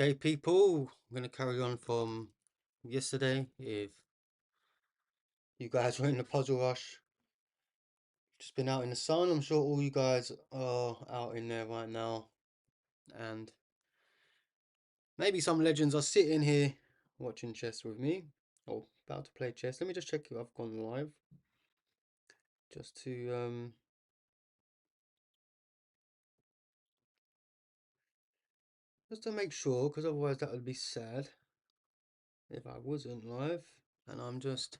Okay, people, I'm going to carry on from yesterday. If you guys were in the puzzle rush, just been out in the sun, I'm sure all you guys are out in there right now. And maybe some legends are sitting here watching chess with me, or about to play chess. Let me just check if I've gone live, just to make sure, because otherwise that would be sad if I wasn't live. And I'm just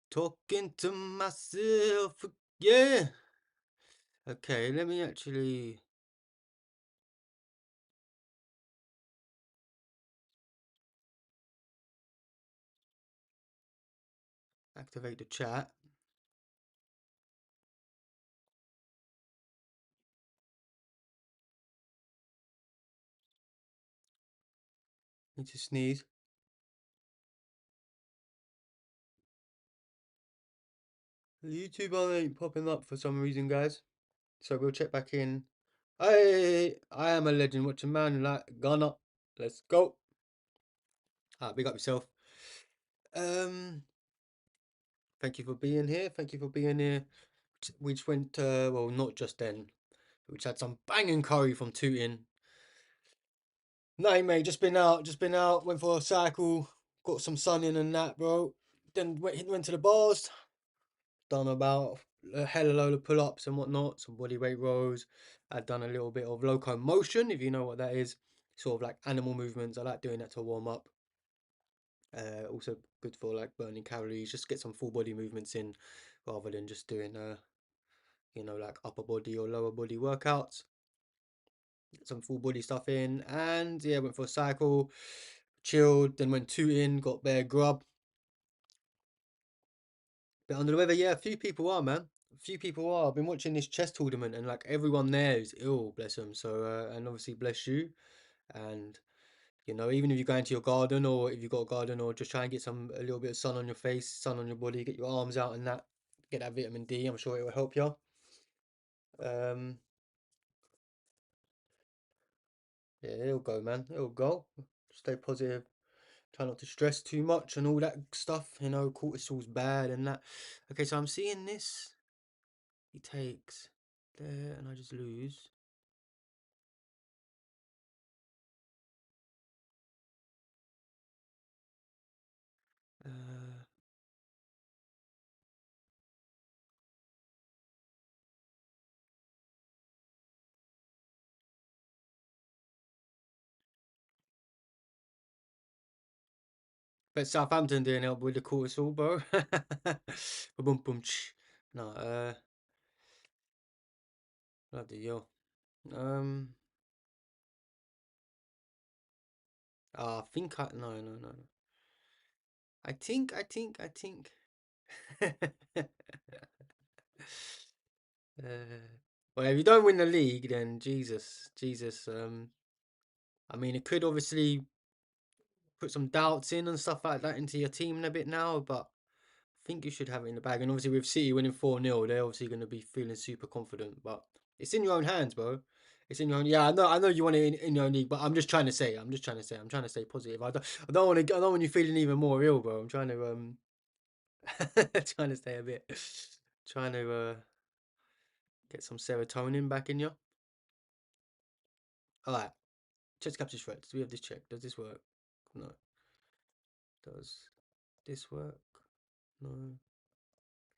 talking to myself, yeah. Okay, let me actually activate the chat. Need to sneeze. YouTube ain't popping up for some reason, guys. So we'll check back in. Hey, I am a legend watching man like Ghana. Let's go. Big up yourself. Um, Thank you for being here. Thank you for being here. We just went, well, not just then. We just had some banging curry from Tooting. No, mate, just been out, went for a cycle, got some sun in and that, bro. Then went to the bars, done about a hell of a load of pull-ups and whatnot, some body weight rows. I've done a little bit of locomotion, if you know what that is, sort of like animal movements. I like doing that to warm up. Also good for like burning calories, just get some full body movements in rather than just doing like upper body or lower body workouts. Get some full body stuff in, and yeah, went for a cycle, chilled, then went two in, got bare grub. Bit under the weather, yeah. A few people are, man. A few people are. I've been watching this chess tournament, and like everyone there is ill, bless them. So, and obviously bless you. And even if you go into your garden, or if you've got a garden, or just try and get a little bit of sun on your face, sun on your body, get your arms out, and that get that vitamin D. I'm sure it will help you. Um, yeah, it'll go, man. It'll go. Stay positive. Try not to stress too much and all that stuff. Cortisol's bad and that. Okay, so I'm seeing this. He takes there, and I just lose. Uh, but Southampton didn't help with the cortisol, bro. Boom, boom, no, bloody hell. Um, I think no, no, no, no. I think. Well, if you don't win the league, then Jesus. I mean, it could obviously put some doubts in and stuff like that into your team in a bit now, but I think you should have it in the bag. And obviously with City winning 4-0, they're obviously going to be feeling super confident. But it's in your own hands, bro. It's in your own. Yeah, I know you want it in your own league, but I'm just trying to say. I'm just trying to say. I'm trying to stay positive. I don't want you feeling even more ill, bro. I'm trying to trying to stay a bit, trying to get some serotonin back in you. All right, check capture threads. Do we have this check? Does this work? No. Does this work? No.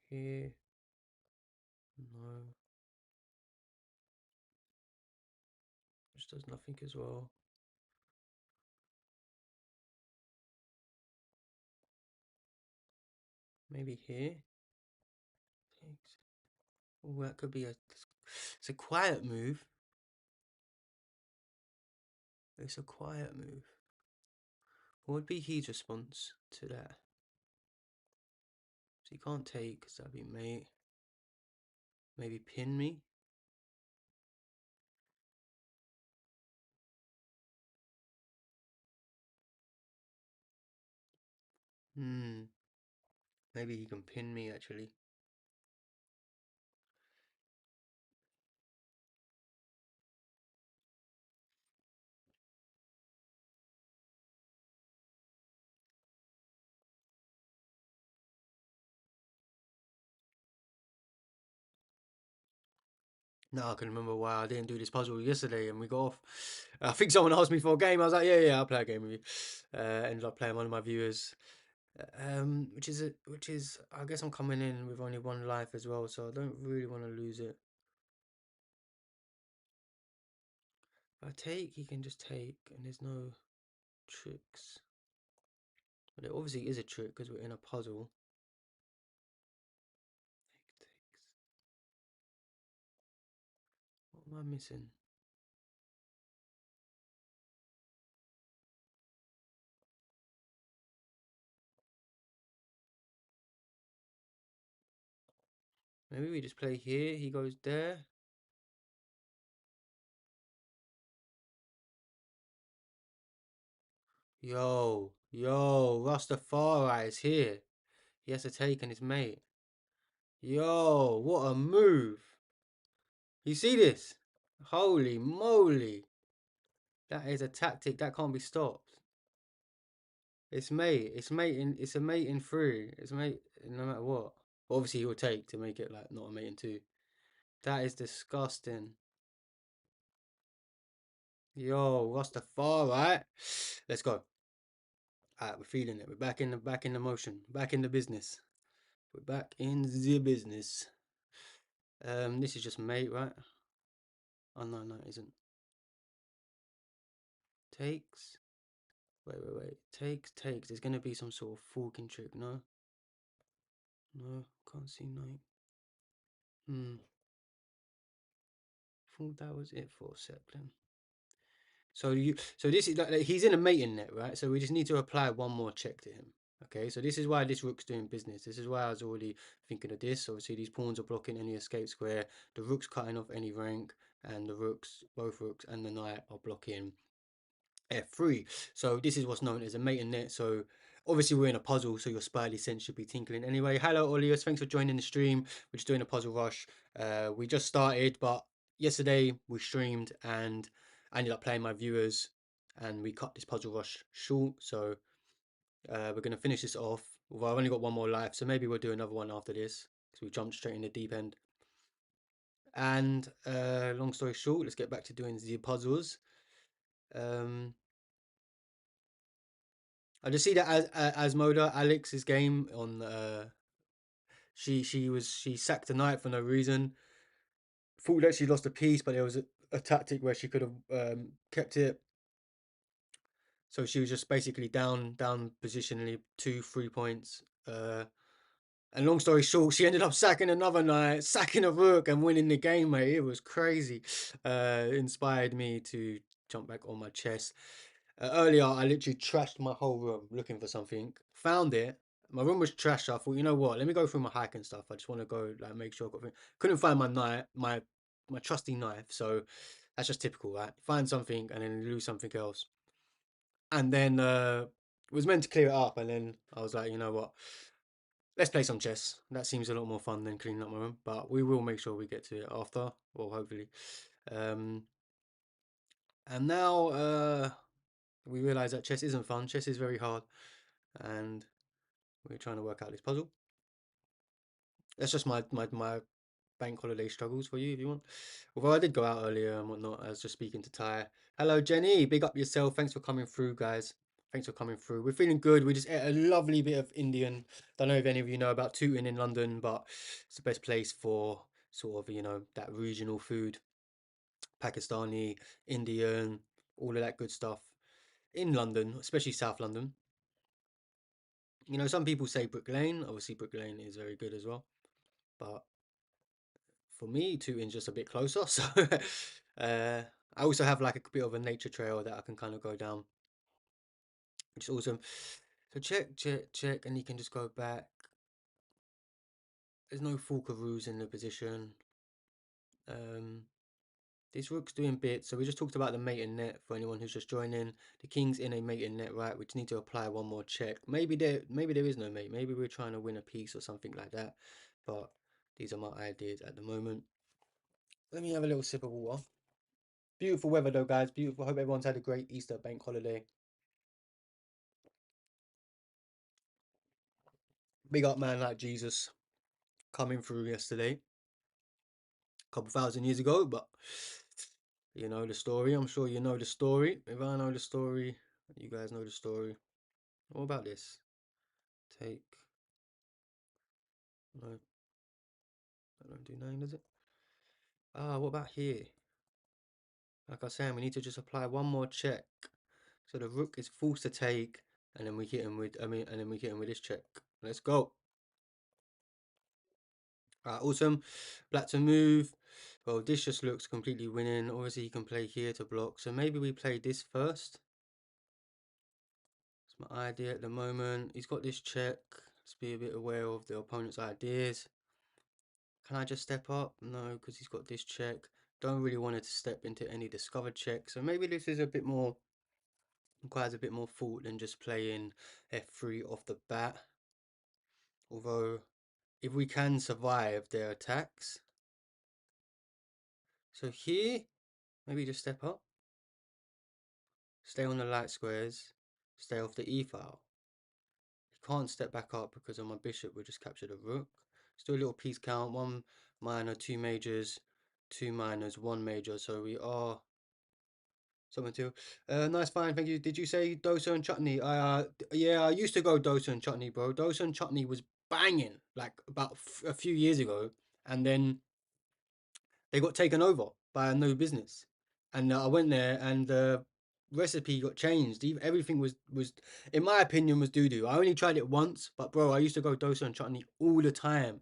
Here. No. Which does nothing as well. Maybe here. Oh, that could be it's a quiet move. It's a quiet move. What would be his response to that? So he can't take, because that'd be mate. Maybe pin me. Hmm. Maybe he can pin me actually. Now I can remember why I didn't do this puzzle yesterday and we got off. I think someone asked me for a game. I was like, yeah, I'll play a game with you. Ended up playing one of my viewers. Which is I guess I'm coming in with only one life as well, so I don't really want to lose it. If I take, he can just take, and there's no tricks. But there obviously is a trick because we're in a puzzle. Take, takes. What am I missing? Maybe we just play here. He goes there. Yo, Rastafari is here. He has to take and his mate. Yo, what a move. You see this? Holy moly. That is a tactic that can't be stopped. It's mate. It's a mate in three. It's a mate no matter what. But obviously he will take to make it like not a mate in two. That is disgusting. Yo, Rastafari. Let's go. Alright, we're feeling it. We're back in the motion. Back in the business. We're back in the business. This is just mate, right? Oh no, it isn't. Takes. Wait. Takes. There's gonna be some sort of forking trick, no? No, can't see no. Thought that was it for a sec then. So this is like he's in a mating net, right? So we just need to apply one more check to him. Okay, so this is why this rook's doing business. This is why I was already thinking of this. Obviously, these pawns are blocking any escape square. The rook's cutting off any rank, and both rooks, and the knight are blocking F3. So this is what's known as a mating net. So obviously we're in a puzzle, so your spidey sense should be tinkling. Anyway, hello Olius, thanks for joining the stream. We're just doing a puzzle rush. We just started, but yesterday we streamed and I ended up playing my viewers and we cut this puzzle rush short. So we're gonna finish this off. Although I've only got one more life, so maybe we'll do another one after this because we jumped straight in the deep end. And long story short, let's get back to doing the puzzles. Um, I just see that as Asmoda Alex's game on she sacked a knight for no reason. Thought that she lost a piece, but there was a tactic where she could have kept it. So she was just basically down positionally 2 3 points. And long story short, she ended up sacking another knight, sacking a rook, and winning the game, mate. It was crazy. Inspired me to jump back on my chest. Earlier, I literally trashed my whole room looking for something. Found it. My room was trashed. So I thought, you know what? Let me go through my hike and stuff. I just want to go like make sure I got. Couldn't find my knife, my trusty knife. So that's just typical, right? Find something and then lose something else. And then was meant to clear it up, and then I was like, you know what? Let's play some chess. That seems a lot more fun than cleaning up my room. But we will make sure we get to it after, or hopefully. Um, and now we realise that chess isn't fun. Chess is very hard, and we're trying to work out this puzzle. That's just my bank holiday struggles for you if you want. Although I did go out earlier and whatnot. I was just speaking to Ty. Hello, Jenny. Big up yourself. Thanks for coming through, guys. Thanks for coming through. We're feeling good. We just ate a lovely bit of Indian. Don't know if any of you know about Tooting in London, but it's the best place for sort of, that regional food. Pakistani, Indian, all of that good stuff in London, especially South London. Some people say Brick Lane. Obviously, Brick Lane is very good as well. But for me, Tooting's just a bit closer. So I also have like a bit of a nature trail that I can kind of go down, which is awesome. So check, and you can just go back. There's no Falcaroos in the position. This rook's doing bits. So we just talked about the mating net for anyone who's just joining. The king's in a mating net, right? We just need to apply one more check. Maybe there is no mate. Maybe we're trying to win a piece or something like that. But these are my ideas at the moment. Let me have a little sip of water. Beautiful weather though, guys. Beautiful. Hope everyone's had a great Easter bank holiday. Big up man like Jesus coming through yesterday. couple thousand years ago, but you know the story. I'm sure you know the story. If I know the story, you guys know the story. What about this? Take. No, that don't do nothing, does it? Ah, what about here? Like I was saying, we need to just apply one more check. So the rook is forced to take, and then we hit him with, and then we hit him with this check. Let's go. Alright, awesome. Black to move. Well, this just looks completely winning. Obviously, he can play here to block. So maybe we play this first. That's my idea at the moment. He's got this check. Let's be a bit aware of the opponent's ideas. Can I just step up? No, because he's got this check. Don't really want it to step into any discovered check. So maybe this is a bit more, requires a bit more thought than just playing f3 off the bat. Although, if we can survive their attacks. So here, maybe just step up. Stay on the light squares. Stay off the e file. He can't step back up because on my bishop we'll just capture the rook. Still a little piece count. 1 minor, 2 majors, 2 minors, 1 major. So we are something to. Nice fine, thank you. Did you say dosa and chutney? Yeah, I used to go dosa and chutney, bro. Dosa and chutney was banging like about a few years ago, and then they got taken over by a new business, and I went there, and the recipe got changed. Everything was, in my opinion, was doo doo. I only tried it once, but bro, I used to go dosa and chutney all the time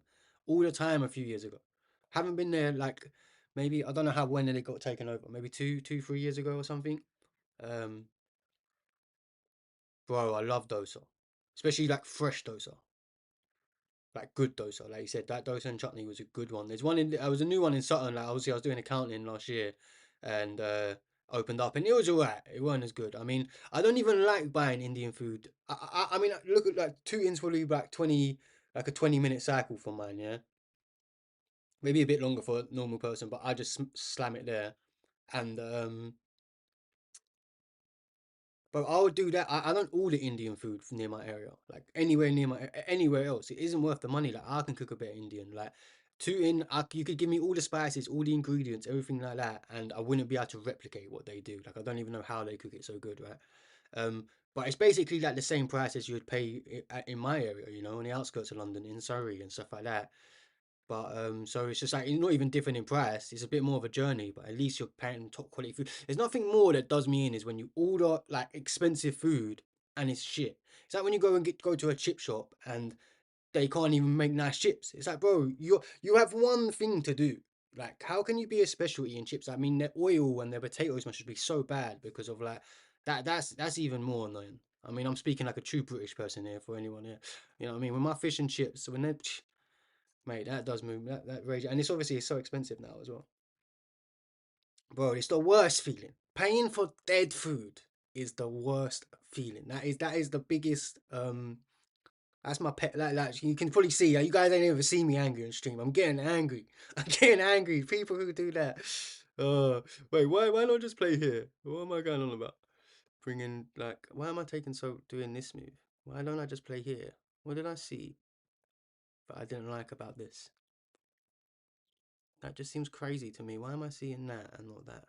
a few years ago. Haven't been there like maybe I don't know how when it got taken over. Maybe 3 years ago or something. Um, bro, I love dosa, especially like fresh dosa. Like good dosa, like you said, that dosa and chutney was a good one. There's one in, I was a new one in Sutton. Like obviously, I was doing accounting last year, and opened up, and it was alright. It wasn't as good. I mean, I don't even like buying Indian food. I mean, look at like two ins will be like 20, like a 20-minute cycle for mine. Yeah, maybe a bit longer for a normal person, but I just slam it there, and But I would do that. I don't order Indian food near my area, like anywhere near my anywhere else. It isn't worth the money. Like I can cook a bit of Indian. Like you could give me all the spices, all the ingredients, everything like that, and I wouldn't be able to replicate what they do. Like I don't even know how they cook it so good, right? But it's basically like the same price as you would pay in my area, you know, on the outskirts of London, in Surrey and stuff like that. But so it's just like it's not even different in price. It's a bit more of a journey, but at least you're paying top quality food. There's nothing more that does me in is when you order like expensive food and it's shit. It's like when you go to a chip shop and they can't even make nice chips. It's like, bro, you have one thing to do. Like, how can you be a specialty in chips? I mean, their oil and their potatoes must be so bad because of like that. That's even more annoying. I mean, I'm speaking like a true British person here for anyone here. You know what I mean? When my fish and chips, when they mate, that does move. That rage, and it's obviously it's so expensive now as well, bro. It's the worst feeling. Paying for dead food is the worst feeling. That is the biggest. That's my pet. Like you can probably see. You guys ain't ever seen me angry on stream. I'm getting angry. I'm getting angry. People who do that. Wait. Why not just play here? What am I going on about? Bringing like. Why am I taking so doing this move? Why don't I just play here? What did I see that I didn't like about this? That just seems crazy to me. Why am I seeing that and not that?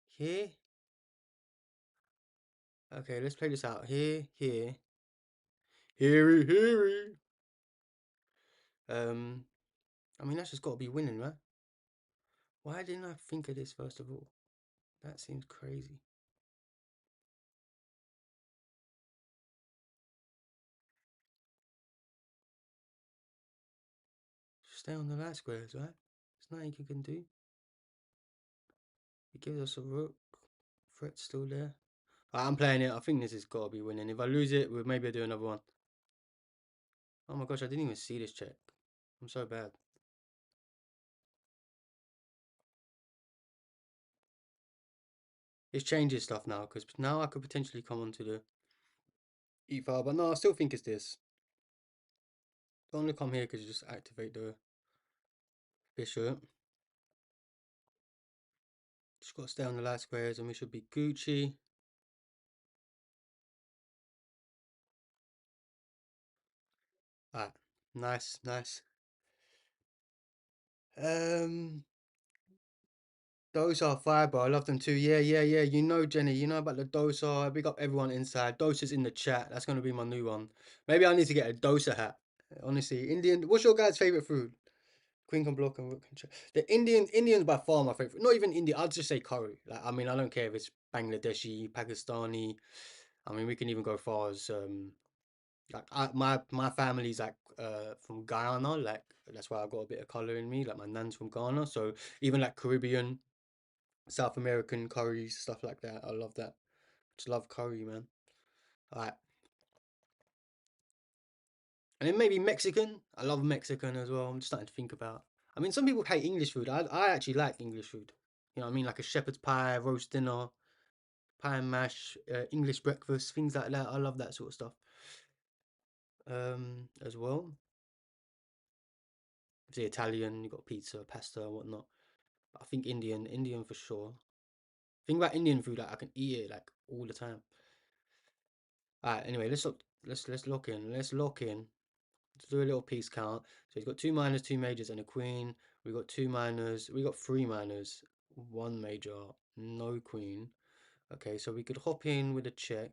Here? Okay, let's play this out. Here. Here. Um, I mean, that's just got to be winning, right? Why didn't I think of this first of all? That seems crazy. Just stay on the light squares, right? There's nothing you can do. It gives us a rook. Threat's still there. I'm playing it. I think this has got to be winning. If I lose it, we'll maybe do another one. Oh my gosh, I didn't even see this check. I'm so bad. It's changes stuff now, because now I could potentially come onto the e-file, but no, I still think it's this. Don't want to come here because you just activate the bishop. Just got to stay on the light squares and we should be Gucci. Alright, nice. Um, Dosa fiber. I love them too. Yeah, yeah, yeah. You know, Jenny. You know about the dosa. Big up everyone inside. Dosa's in the chat. That's gonna be my new one. Maybe I need to get a dosa hat. Honestly, Indian. What's your guys' favorite food? Queen can block and rook can check. The Indians by far my favorite. Not even India. I'd just say curry. Like I mean, I don't care if it's Bangladeshi, Pakistani. I mean, we can even go far as like my family's like from Guyana. Like that's why I got a bit of color in me. Like my nan's from Ghana, so even like Caribbean, South American curries, stuff like that. I love that. Just love curry, man. Alright. And then maybe Mexican. I love Mexican as well. I'm just starting to think about. I mean, some people hate English food. I actually like English food. You know what I mean? Like a shepherd's pie, roast dinner, pie and mash, English breakfast, things like that. I love that sort of stuff. As well. If it's Italian, you got pizza, pasta, and whatnot. I think Indian for sure. Think about Indian food, like I can eat it like all the time. Alright, anyway, let's lock in. Let's lock in. Let's do a little piece count. So he's got two minors, two majors, and a queen. We got two minors. We got three minors, one major, no queen. Okay, so we could hop in with a check,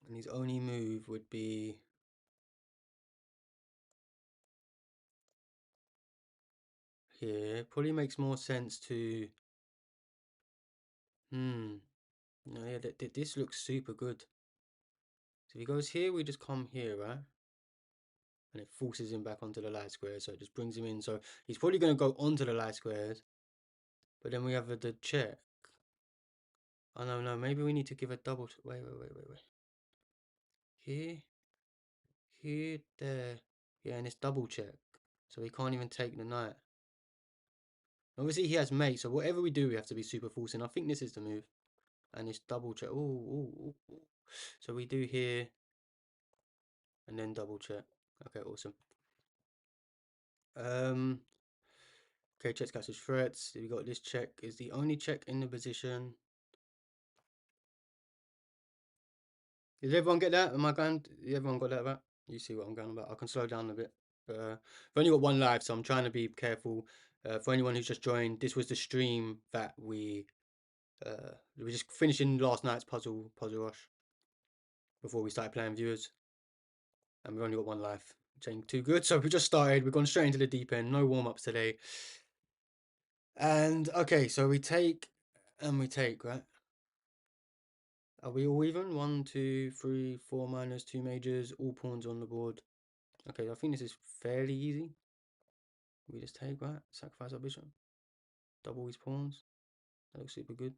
and his only move would be here. Probably makes more sense to. No, yeah, this looks super good. So if he goes here, we just come here, right? And it forces him back onto the light squares, so it just brings him in. So he's probably going to go onto the light squares, but then we have the check. Oh no, no, maybe we need to give a double. Wait. Here, here, there. Yeah, and it's double check. So he can't even take the knight. Obviously, he has mate, so whatever we do, we have to be super forcing. I think this is the move. And it's double check. Ooh. So we do here, and then double check. Okay, awesome. Um, okay, checks catches threats. We got this check is the only check in the position. Did everyone get that? Am I going? Everyone got that about? You see what I'm going about? I can slow down a bit. I've only got one live, so I'm trying to be careful. For anyone who's just joined, this was the stream that we just finishing last night's puzzle rush before we started playing viewers, and we've only got one live. Which ain't too good. So we just started. We've gone straight into the deep end. No warm ups today. And okay, so we take and we take, right? Are we all even? One, two, three, four minors, two majors, all pawns on the board. Okay, I think this is fairly easy. We just take, right? Sacrifice our bishop. Double his pawns. That looks super good.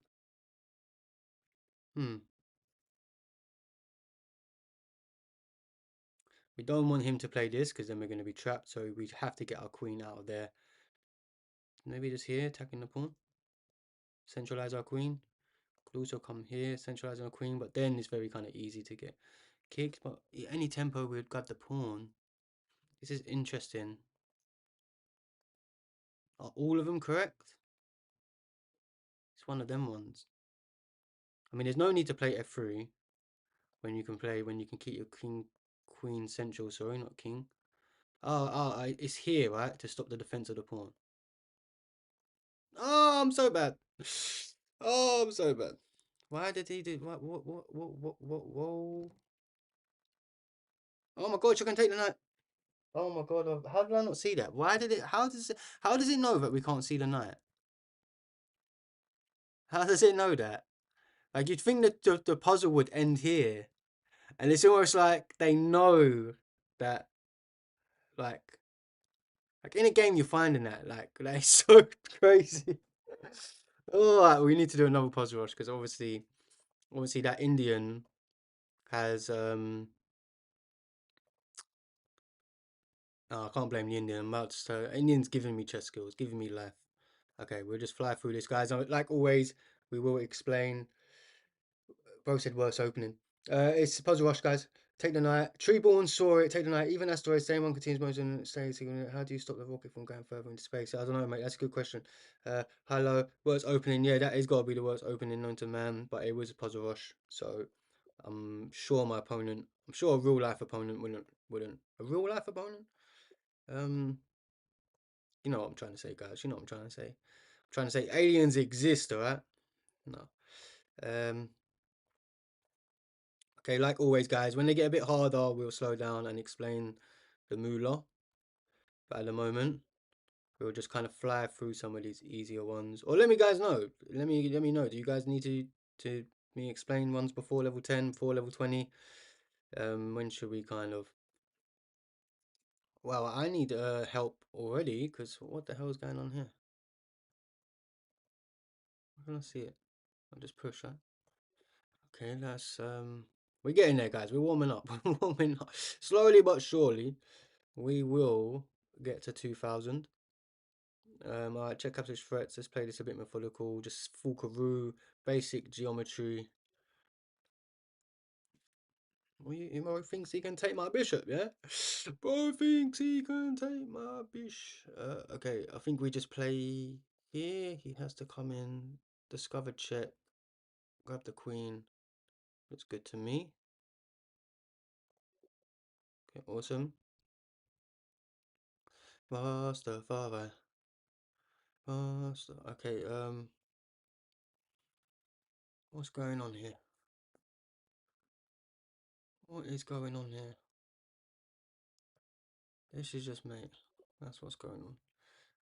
Hmm. We don't want him to play this because then we're going to be trapped. So we have to get our queen out of there. Maybe just here, attacking the pawn. Centralize our queen. Could also come here, centralize our queen. But then it's very kind of easy to get kicked. But any tempo, we'd grab the pawn. This is interesting. Are all of them correct? It's one of them ones. I mean, there's no need to play f3 when you can keep your king, queen central. Sorry, not king. It's here, right, to stop the defense of the pawn. Oh, I'm so bad. Oh, I'm so bad. Why did he do what? Whoa. Oh my god, you can take the knight. Oh my god, how did I not see that? Why did it, how does it know that we can't see the knight? How does it know that? Like, you'd think that the puzzle would end here. And it's almost like they know that, like, in a game you're finding that, like, that is so crazy. Alright, we need to do another puzzle rush, because obviously that Indian has, oh, I can't blame the Indian. Indian's giving me chess skills, giving me life. Okay, we'll just fly through this, guys. Like always, we will explain. Bro said worst opening. It's Puzzle Rush, guys. Take the knight. Treeborn saw it. Take the knight. Even asteroid, same one continues motion. How do you stop the rocket from going further into space? I don't know, mate. That's a good question. Hello. Worst opening. Yeah, that is got to be the worst opening known to man. But it was a Puzzle Rush, so I'm sure my opponent. I'm sure a real life opponent wouldn't. A real life opponent. You know what I'm trying to say, guys. You know what I'm trying to say. I'm trying to say aliens exist, alright? No. Um. Okay, like always, guys, when they get a bit harder, we'll slow down and explain the moolah. But at the moment, we'll just kind of fly through some of these easier ones. Or let me guys know. Let me know. Do you guys need to me explain ones before level 10, before level 20? When should we kind of? Well, I need help already because what the hell is going on here? I can't see it. I'll just push that. Okay, that's we're getting there, guys. We're warming up. We're warming up slowly but surely. We will get to 2000. Alright, check capture threats. Let's play this a bit methodical. Just full Karoo, basic geometry. Bro thinks he can take my bishop, yeah? Bro thinks he can take my bishop. Okay, I think we just play here. He has to come in, discover check, grab the queen. Looks good to me. Okay, awesome. Rastafari. Rasta. Okay, what's going on here? What is going on here? This is just mate. That's what's going on.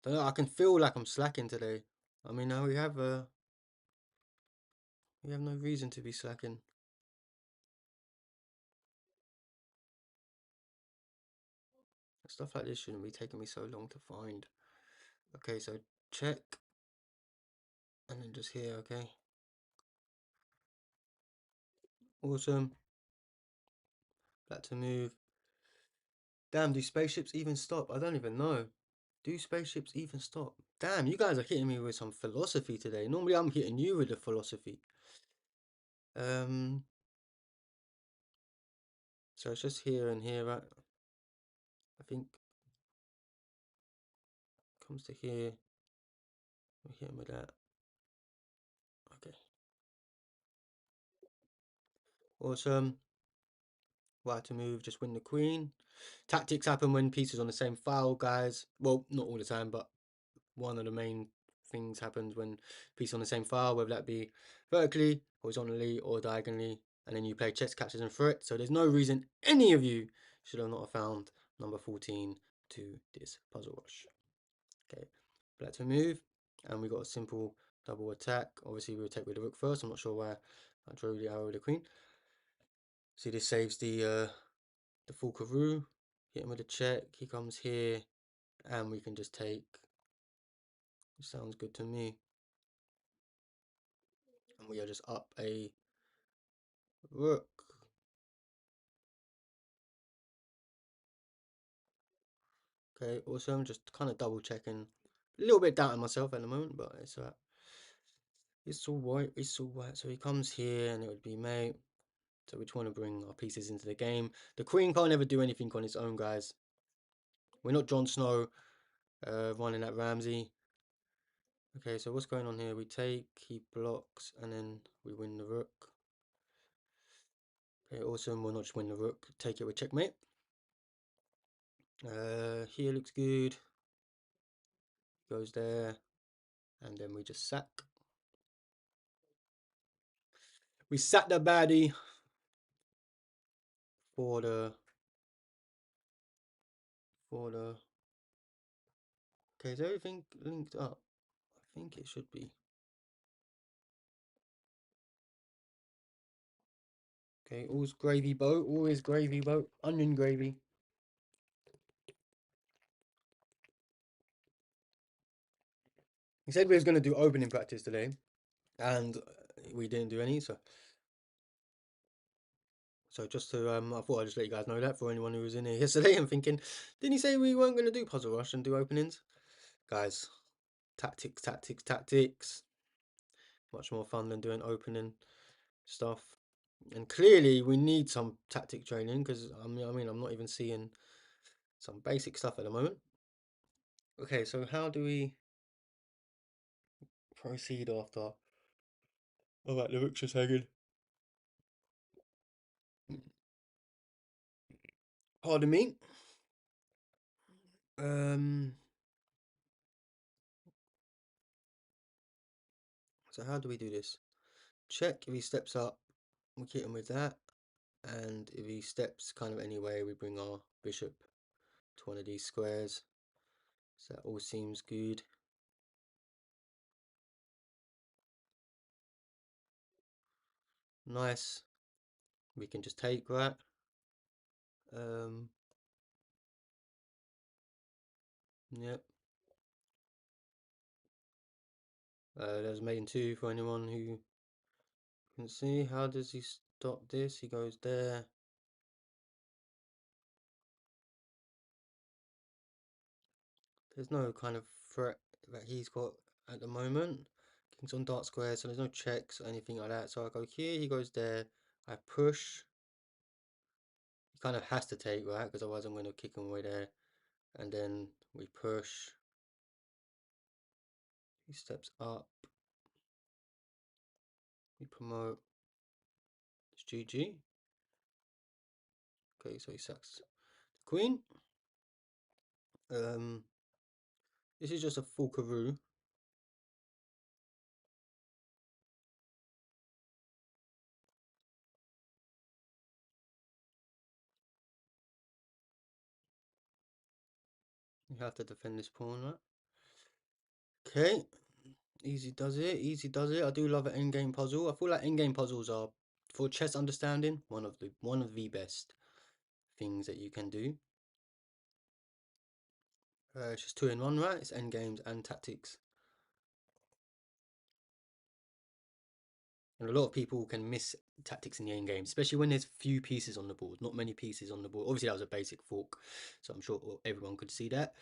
Don't know, I can feel like I'm slacking today. I mean, now we have no reason to be slacking. Stuff like this shouldn't be taking me so long to find. Okay, so check, and then just here, okay. Awesome. Back to move. Damn, do spaceships even stop? I don't even know. Do spaceships even stop? Damn, you guys are hitting me with some philosophy today. Normally I'm hitting you with the philosophy. So it's just here and here, right? I think comes to here. We hit him with that. Okay. Awesome. Why to move, just win the queen. Tactics happen when pieces on the same file, guys. Well, not all the time, but one of the main things happens when pieces on the same file, whether that be vertically, horizontally, or diagonally, and then you play chess, captures, and threat. So there's no reason any of you should have not found number 14 to this puzzle rush. Okay, black to move, and we got a simple double attack. Obviously, we'll take with the rook first. I'm not sure why I drew the arrow with the queen. See, this saves the full Karoo. Hit him with a check. He comes here, and we can just take. Sounds good to me. And we are just up a rook. Okay, awesome. Just kind of double checking. A little bit doubting myself at the moment, but it's alright. It's alright. It's alright. So he comes here, and it would be mate. So we just want to bring our pieces into the game. The queen can't ever do anything on its own, guys. We're not Jon Snow running at Ramsay. Okay, so what's going on here? We take, he blocks, and then we win the rook. Okay, awesome. We'll not just win the rook. Take it with checkmate. Here looks good. Goes there. And then we just sack. We sack the baddie for the okay, is everything linked up? I think it should be. Okay, always gravy boat, always gravy boat, onion gravy. He said we was gonna do opening practice today, and we didn't do any, so just to I thought I'd just let you guys know that for anyone who was in here yesterday and thinking, didn't he say we weren't gonna do puzzle rush and do openings? Guys, tactics, tactics, tactics. Much more fun than doing opening stuff. And clearly we need some tactic training because I mean I'm not even seeing some basic stuff at the moment. Okay, so how do we proceed after? Alright, the rook's just hanging. Pardon me. Um So how do we do this? Check if he steps up, we hit him with that. And if he steps kind of anyway, we bring our bishop to one of these squares. So that all seems good. Nice. We can just take, right? Yep. There's mate in 2 for anyone who can see. How does he stop this? He goes there. There's no kind of threat that he's got at the moment. King's on dark square, so there's no checks or anything like that. So I go here, he goes there. I push. He kind of has to take, right? Because otherwise I'm going to kick him away there. And then we push. He steps up. We promote. It's GG. Okay, so he sacks the queen. This is just a full karoo. You have to defend this pawn, right? Okay, easy does it, easy does it. I do love an endgame puzzle. I feel like endgame puzzles are, for chess understanding, one of the best things that you can do. It's just 2 in 1, right? It's endgames and tactics. And a lot of people can miss tactics in the endgame, especially when there's few pieces on the board, not many pieces on the board. Obviously, that was a basic fork, so I'm sure everyone could see that.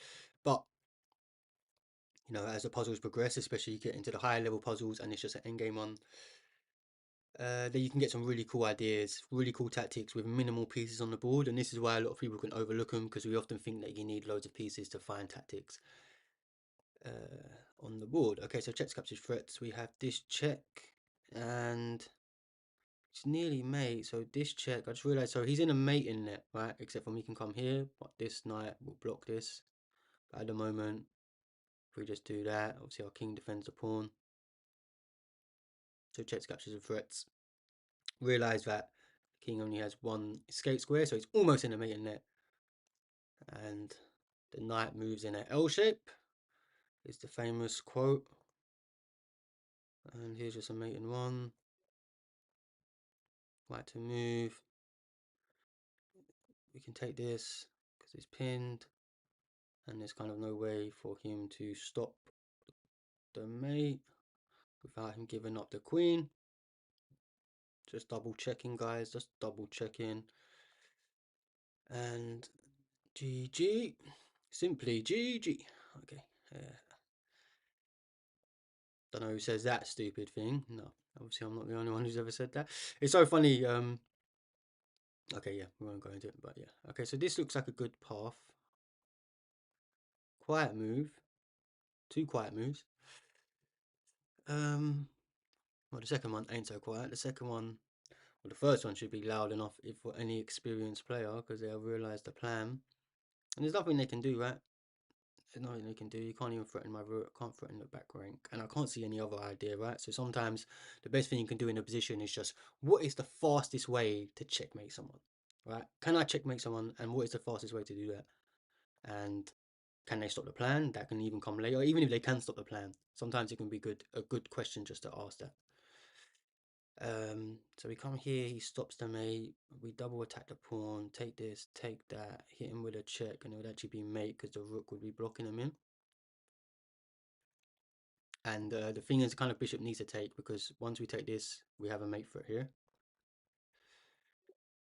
But you know, as the puzzles progress, especially you get into the higher level puzzles, and it's just an endgame one, then you can get some really cool ideas, really cool tactics with minimal pieces on the board. And this is why a lot of people can overlook them, because we often think that you need loads of pieces to find tactics on the board. Okay, so checks, captures, threats. We have this check, and it's nearly mate. So this check, I just realized, so he's in a mating net, right? Except for me can come here, but this knight will block this. But at the moment, if we just do that, obviously our king defends the pawn. So checks, captures, and threats. Realize that the king only has 1 escape square, so it's almost in a mating net. And the knight moves in an L shape, is the famous quote. And here's just a mate in 1. Like to move. We can take this because it's pinned, and there's kind of no way for him to stop the mate without him giving up the queen. Just double checking, guys, just double checking. And GG, simply GG. Okay, don't know who says that stupid thing. No, obviously I'm not the only one who's ever said that. It's so funny. Okay, yeah, we won't go into it, but yeah. Okay, so this looks like a good path. Quiet move. 2 quiet moves. Well, the second one ain't so quiet. The second one, well, the first one should be loud enough if for any experienced player, because they'll realise the plan. And there's nothing they can do, right? There's nothing they can do. You can't even threaten my rook, can't threaten the back rank, and I can't see any other idea, right? So sometimes the best thing you can do in a position is just, what is the fastest way to checkmate someone, right? Can I checkmate someone, and what is the fastest way to do that? And can they stop the plan? That can even come later. Even if they can stop the plan, sometimes it can be a good question just to ask that. So we come here, he stops the mate, we double attack the pawn, take this, take that, hit him with a check, and it would actually be mate because the rook would be blocking him in. And the thing is, kind of bishop needs to take, because once we take this, we have a mate for it here.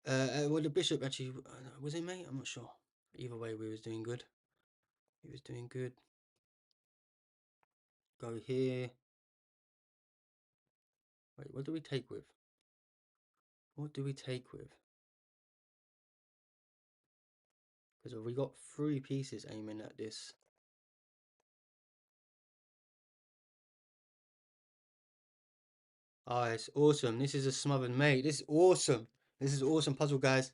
Well, the bishop actually, was it mate? I'm not sure. Either way, we was doing good. He was doing good. Go here. Wait, what do we take with? What do we take with? Because we got 3 pieces aiming at this. Oh, it's awesome. This is a smothered mate. This is awesome. This is awesome puzzle, guys.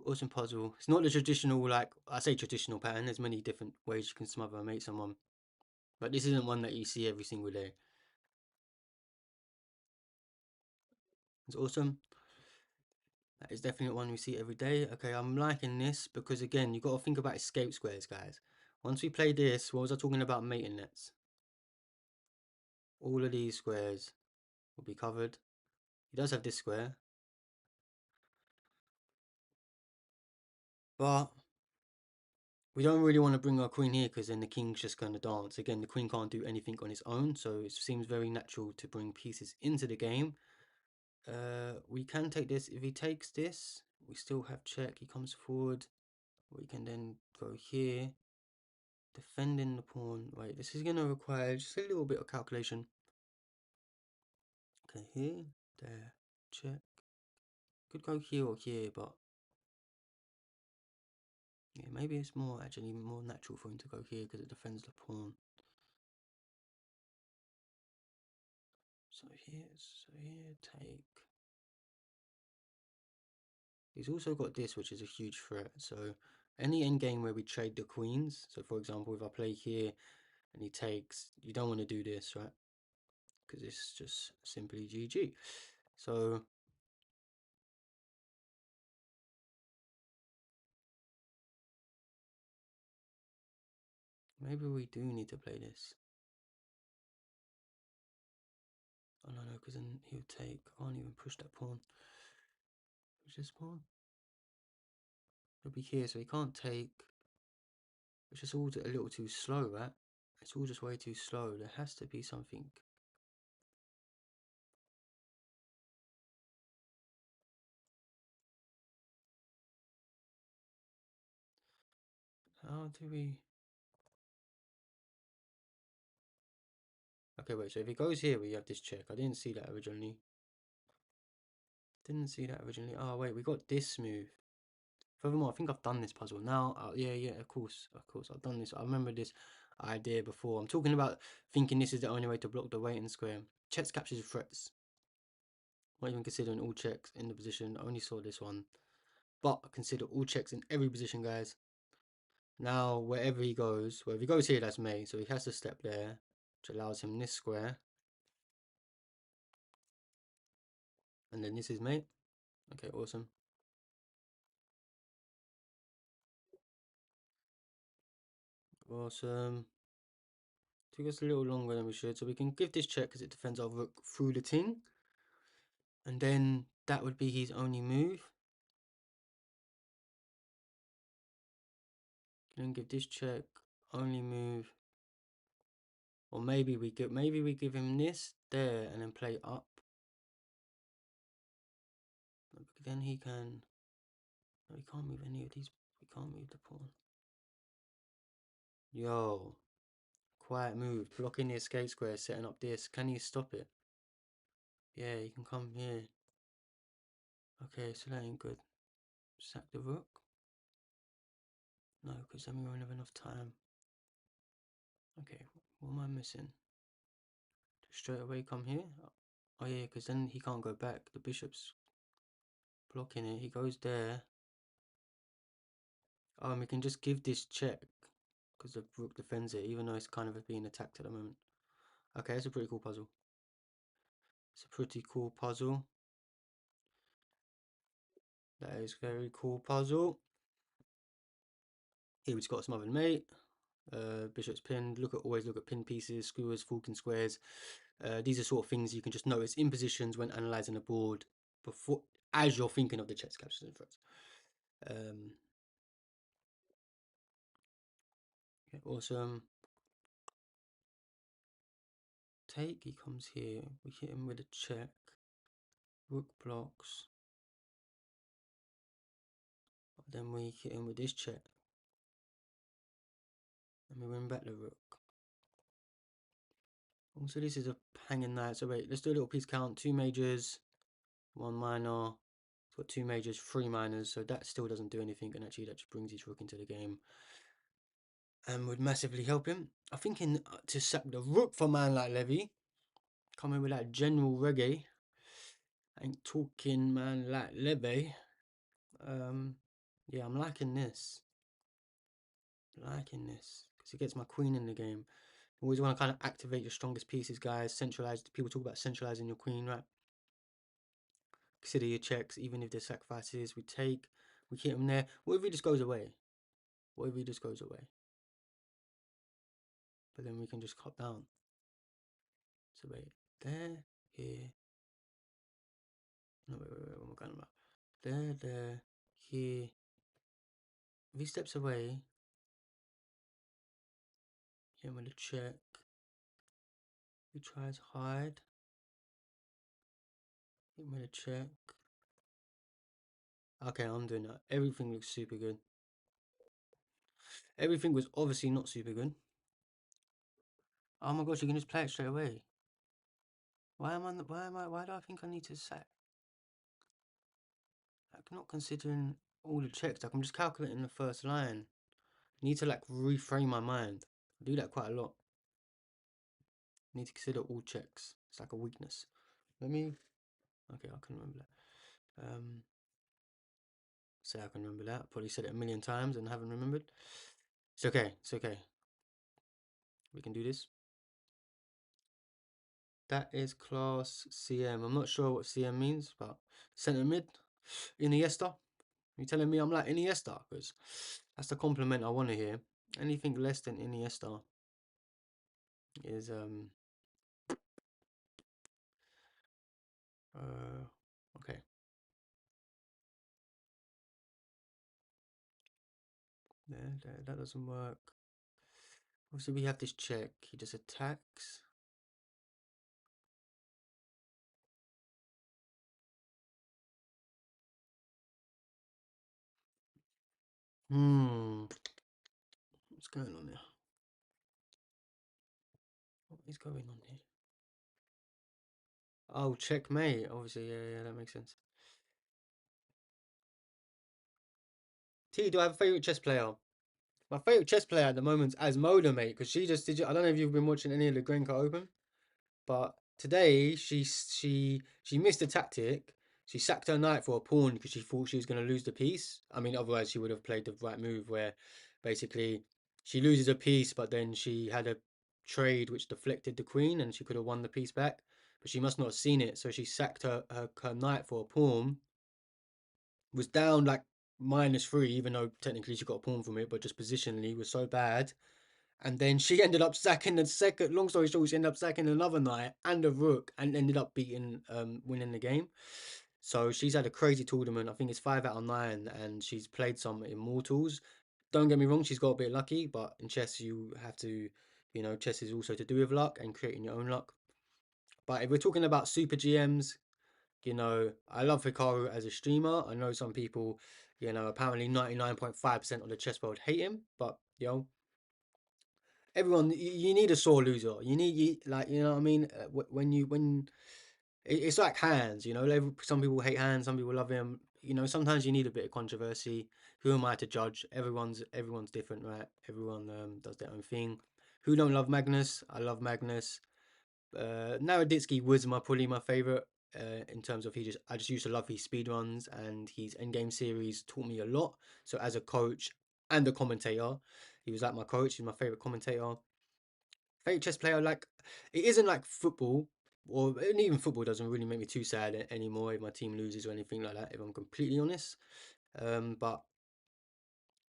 Awesome puzzle. It's not the traditional, like, I say traditional pattern. There's many different ways you can smother and mate someone. But this isn't one that you see every single day. It's awesome. That is definitely one we see every day. Okay, I'm liking this because again, you got to think about escape squares, guys. Once we play this, what was I talking about mating nets? All of these squares will be covered. He does have this square. But we don't really want to bring our queen here because then the king's just going to dance. Again, the queen can't do anything on its own, so it seems very natural to bring pieces into the game. We can take this. If he takes this, we still have check. He comes forward. We can then go here. Defending the pawn. Wait, this is going to require just a little bit of calculation. Okay, here, there, check. Could go here or here, but yeah, maybe it's more actually more natural for him to go here because it defends the pawn. So here, take. He's also got this, which is a huge threat. So any endgame where we trade the queens. So for example, if I play here and he takes, you don't want to do this, right? Because it's just simply GG. So maybe we do need to play this. Oh no, because then he'll take. I can't even push that pawn. Push this pawn. He'll be here, so he can't take. It's just all a little too slow, right? It's all just way too slow. There has to be something. How do we... Okay, wait, so if he goes here, we have this check. I didn't see that originally. Didn't see that originally. Oh, wait, we got this move. Furthermore, I think I've done this puzzle. Now, yeah, of course. I've done this. I remember this idea before. I'm talking about thinking this is the only way to block the waiting square. Checks captures threats. Not even considering all checks in the position. I only saw this one. But consider all checks in every position, guys. Now, wherever he goes, well, if he goes here, that's mate. So he has to step there, which allows him this square. And then this is mate. Okay, awesome. Awesome. Took us a little longer than we should. So we can give this check because it defends our rook through the ting. And then that would be his only move. Then give this check, only move. Or maybe we give him this there and then play up. Then he can. No, we can't move any of these. We can't move the pawn. Yo, quiet move, blocking the escape square, setting up this. Can you stop it? Yeah, you can come here. Okay, so that ain't good. Sack the rook. No, because then we won't have enough time. Okay, what am I missing? Straight away come here? Oh yeah, because then he can't go back. The bishop's blocking it. He goes there. Oh, and we can just give this check because the rook defends it, even though it's kind of being attacked at the moment. Okay, it's a pretty cool puzzle. It's a pretty cool puzzle. That is very cool puzzle. Here we've got some other mate. Bishop's pinned. Always look at pin pieces, skewers, falcon squares. These are sort of things you can just notice in positions when analysing a board before, as you're thinking of the chess captures and threats. Okay, awesome. Take, he comes here. We hit him with a check. Rook blocks. Then we hit him with this check. And we win back the rook. Also, this is a hanging knight. So wait, let's do a little piece count. 2 majors, 1 minor. It's got 2 majors, 3 minors. So that still doesn't do anything. And actually that just brings his rook into the game. And would massively help him. I'm thinking to sack the rook for a man like Levy. Coming with that general reggae. Ain't talking man like Levy. Yeah, I'm liking this. Because it gets my queen in the game. You always want to kind of activate your strongest pieces, guys. Centralize. People talk about centralizing your queen, right? Consider your checks, even if there's sacrifices we take. We keep them there. What if he just goes away? What if he just goes away? But then we can just cut down. So wait, there, here. No, wait, what am I going about? There, here. If he steps away, hit him with a check. He tries hide. Hit him with a check. Okay, I'm doing that. Everything looks super good. Everything was obviously not super good. Oh my gosh, you can just play it straight away. Why do I think I need to sack? Like, not considering all the checks, like I'm just calculating the first line. Need to like reframe my mind. I do that quite a lot. Need to consider all checks. It's like a weakness. Let me. Okay, I can remember that. Say I can remember that. Probably said it a million times and haven't remembered. It's okay. It's okay. We can do this. That is class CM. I'm not sure what CM means, but centre mid, Iniesta. You telling me I'm like Iniesta? Because that's the compliment I want to hear. Anything less than Iniesta is okay. There, that doesn't work. Also, we have this check. He just attacks. What's going on here? What is going on here? Oh, checkmate. Obviously, yeah, that makes sense. T, do I have a favorite chess player? My favorite chess player at the moment is Asmoda, mate, because she just did. I don't know if you've been watching any of the Grenka Open, but today she missed a tactic. She sacked her knight for a pawn because she thought she was going to lose the piece. I mean, otherwise she would have played the right move where basically she loses a piece, but then she had a trade which deflected the queen and she could have won the piece back. But she must not have seen it, so she sacked her knight for a pawn. Was down like -3, even though technically she got a pawn from it, but just positionally was so bad. And then she ended up sacking the second. Long story short, she ended up sacking another knight and a rook, and ended up winning the game. So she's had a crazy tournament. I think it's 5 out of 9, and she's played some immortals. Don't get me wrong, she's got a bit lucky, but in chess you have to, chess is also to do with luck and creating your own luck. But if we're talking about super GMs, I love Hikaru as a streamer. I know some people, apparently 99.5% of the chess world hate him, but everyone, you need a sore loser. Like, you know what I mean? When it's like Hands, some people hate Hands, some people love him. Sometimes you need a bit of controversy. Who am I to judge? Everyone's different, right? Everyone does their own thing. Who don't love Magnus? I love Magnus. Naroditsky was probably my favorite. In terms of I just used to love his speed runs, and his endgame series taught me a lot. So as a coach and a commentator, he was like my coach. He's my favorite commentator. Favorite chess player, like, it isn't like football, or even football doesn't really make me too sad anymore if my team loses or anything like that, if I'm completely honest. But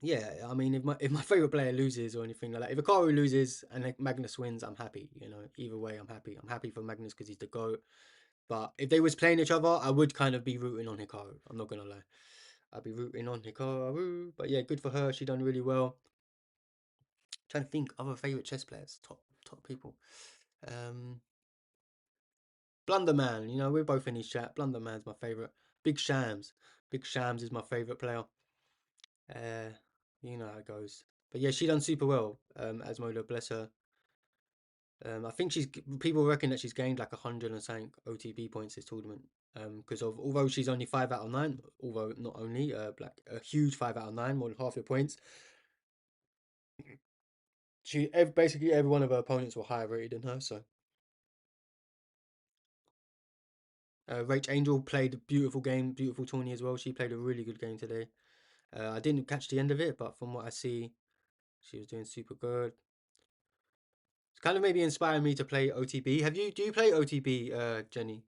yeah, I mean, if my favorite player loses or anything like that, if Hikaru loses and like Magnus wins, I'm happy. Either way, I'm happy. I'm happy for Magnus because he's the GOAT. But if they was playing each other, I would kind of be rooting on Hikaru. I'm not gonna lie, I'd be rooting on Hikaru. But yeah, good for her. She done really well. Trying to think other favorite chess players, top people. Um, Blunderman, we're both in his chat. Blunderman's my favourite. Big Shams. Big Shams is my favourite player. You know how it goes. But yeah, she done super well. Asmoda, bless her. I think people reckon that she's gained like 100 and something OTP points this tournament. Because although she's only 5 out of 9, although not only like a huge 5 out of 9, more than half your points. Basically every one of her opponents were higher rated than her. So Rach Angel played a beautiful game, beautiful tourney as well. She played a really good game today. I didn't catch the end of it, but from what I see, she was doing super good. It's kind of maybe inspiring me to play OTB. Do you play OTB, Jenny?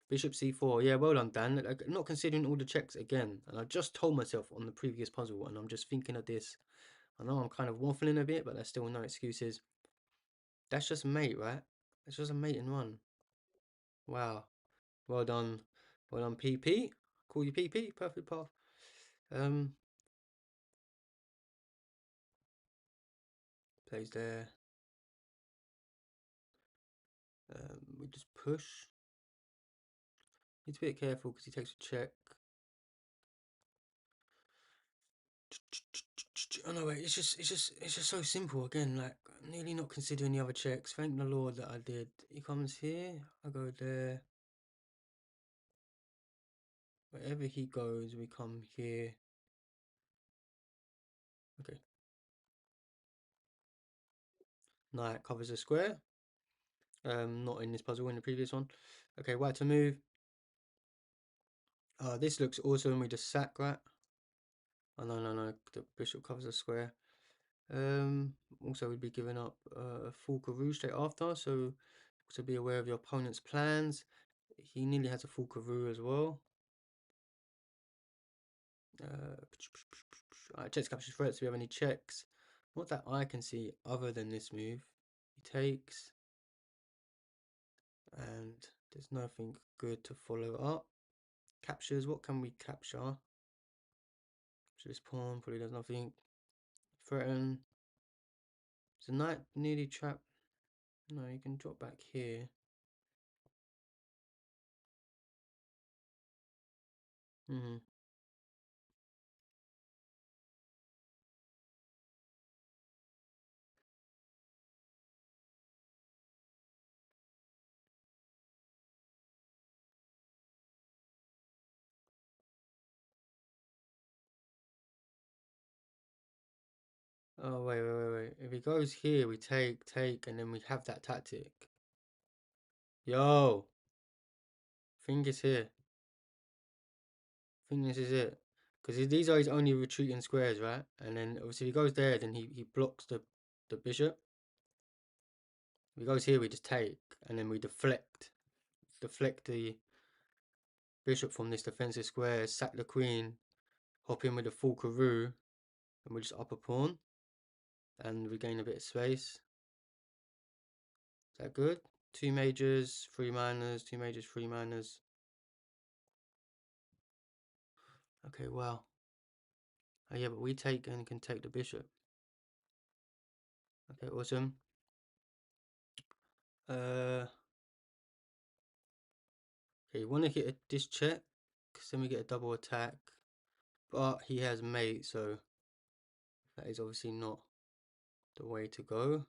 Bishop c4. Yeah, well done, Dan. Like, not considering all the checks again. And I just told myself on the previous puzzle, and I'm just thinking of this. I know I'm kind of waffling a bit, but there's still no excuses. That's just mate, right? It's just a mate in one. Wow. Well done. Well done, PP. Call you PP. Perfect path. Plays there. We just push. Need to be a bit careful because he takes a check. Oh no, wait, it's just so simple again, like nearly not considering the other checks. Thank the Lord that I did. He comes here, I go there. Wherever he goes, we come here. Okay. Knight covers a square. Not in this puzzle, in the previous one. Okay, white to move. This looks awesome. We just sack that. Oh no, the bishop covers a square. Also we'd be giving up a full Karoo straight after, so be aware of your opponent's plans. He nearly has a full Karoo as well. Alright, checks captures threats. Do we have any checks? Not that I can see other than this move. He takes, and there's nothing good to follow up. Captures, what can we capture? Capture this pawn, probably does nothing. Threaten. Is the knight nearly trapped? No, you can drop back here. Oh, wait. If he goes here, we take, and then we have that tactic. Yo! Think it's here. I think this is it. Because these are his only retreating squares, right? And then, obviously, if he goes there, then he blocks the bishop. If he goes here, we just take, and then we deflect the bishop from this defensive square, sack the queen, hop in with a full Karoo, and we just up a pawn, and regain a bit of space. Is that good? 2 majors, 3 minors, 2 majors, 3 minors. Okay, wow. Oh yeah, but we take and can take the bishop. Okay, awesome. Okay, you want to hit this check, because then we get a double attack. But he has mate, so that is obviously not the way to go.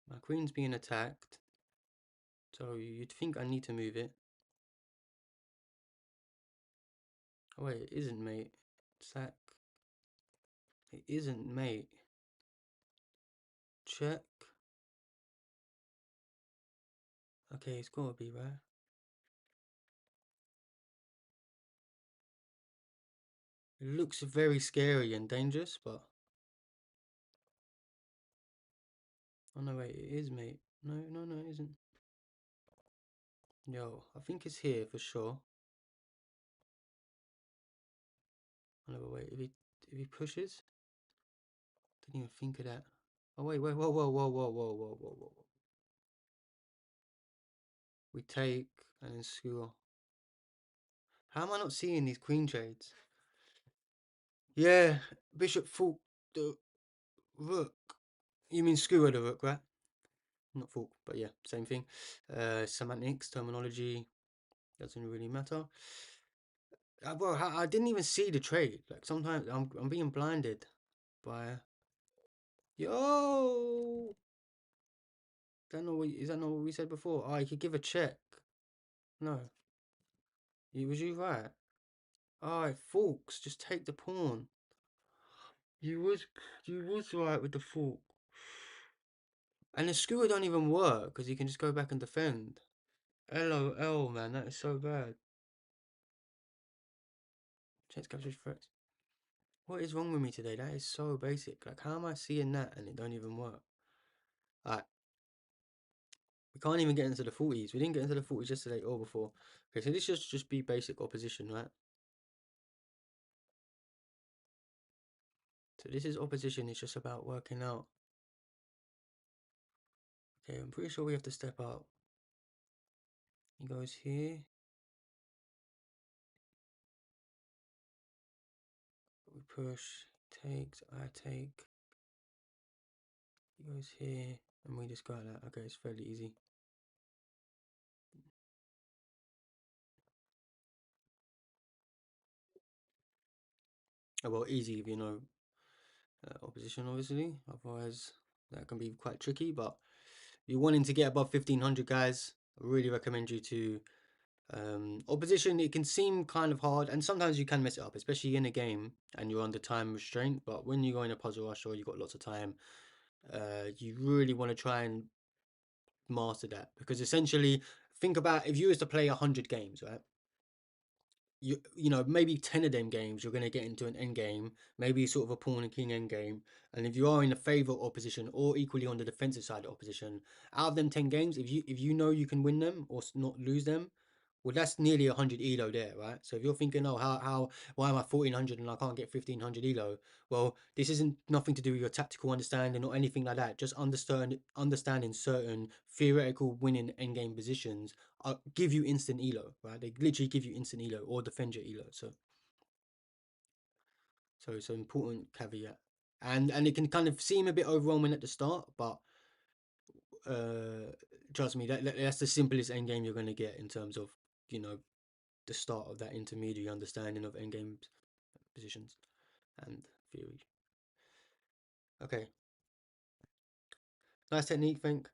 My queen's being attacked, so you'd think I need to move it. Oh wait, it isn't mate. Sack. It isn't mate. Check. Okay, it's gotta be, right? It looks very scary and dangerous, but... Oh no, wait, it is mate. No, it isn't. Yo, I think it's here for sure. Oh no, but wait, if he pushes? Didn't even think of that. Oh wait, whoa. We take and then skewer. How am I not seeing these queen trades? Yeah, bishop fork the rook. You mean skewer the rook, right? Not fork, but yeah, same thing. Semantics, terminology, doesn't really matter. Well, I didn't even see the trade. Like sometimes I'm being blinded by. Yo, is that not what we said before? Oh, you could give a check. No, was you right? Alright, forks, just take the pawn. You was right with the fork. And the skewer don't even work because you can just go back and defend. LOL, man, that is so bad. Chance captures threats. What is wrong with me today? That is so basic. Like, how am I seeing that and it don't even work? Alright. We can't even get into the 40s. We didn't get into the 40s yesterday or before. Okay, so this should just be basic opposition, right? So this is opposition. It's just about working out. Okay, I'm pretty sure we have to step out. He goes here. We push. Takes. I take. He goes here. And we just got that. Okay, it's fairly easy. Oh, well, easy if you know opposition, obviously. Otherwise, that can be quite tricky. But if you're wanting to get above 1500, guys, I really recommend you to opposition. It can seem kind of hard, and sometimes you can mess it up, especially in a game and you're under time restraint. But when you go in a puzzle rush or you've got lots of time, you really want to try and master that, because essentially, think about if you was to play 100 games, right? You know, maybe 10 of them games you're going to get into an end game, maybe sort of a pawn and king end game. And if you are in the favor opposition or equally on the defensive side of opposition, out of them 10 games, if you know you can win them or not lose them, well, that's nearly 100 elo there, right? So if you're thinking, oh, why am I 1400 and I can't get 1500 elo? Well, this isn't nothing to do with your tactical understanding or anything like that. Just understanding certain theoretical winning endgame positions give you instant elo, right? They literally give you instant elo or defend your elo. So it's an important caveat, and it can kind of seem a bit overwhelming at the start, but uh, trust me, that's the simplest endgame you're going to get in terms of, you know, the start of that intermediary understanding of endgame positions and theory. Okay, nice technique, think.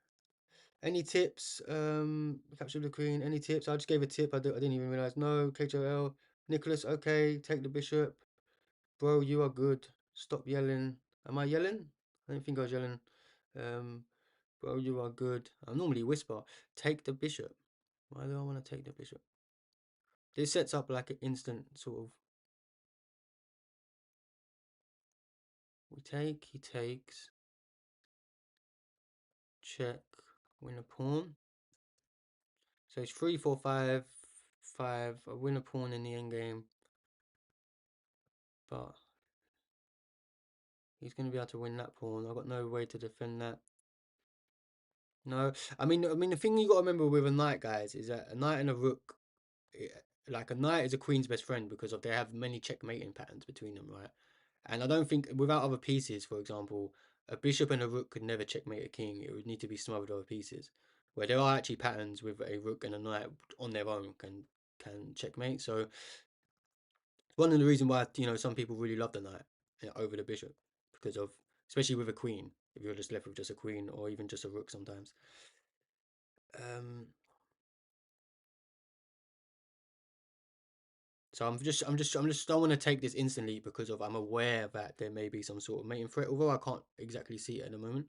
Any tips? Capture the queen. Any tips? I just gave a tip. I didn't even realize. No, KJL. Nicholas, okay. Take the bishop. Bro, you are good. Stop yelling. Am I yelling? I don't think I was yelling. Um, bro, you are good. I normally whisper. Take the bishop. Why do I want to take the bishop? This sets up like an instant sort of. We take. He takes. Check. Win a pawn. So it's 3, 4, 5, 5. I win a pawn in the endgame. But he's going to be able to win that pawn. I've got no way to defend that. No, I mean, the thing you got to remember with a knight, guys, is that a knight and a rook, like a knight is a queen's best friend because of they have many checkmating patterns between them, right? And I don't think without other pieces, for example, a bishop and a rook could never checkmate a king. It would need to be smothered other pieces. Where there are actually patterns with a rook and a knight on their own can checkmate. So one of the reasons why, you know, some people really love the knight, over the bishop, because of, especially with a queen, if you're just left with just a queen or even just a rook sometimes. So I'm just don't want to take this instantly because of I'm aware that there may be some sort of mating threat, although I can't exactly see it at the moment.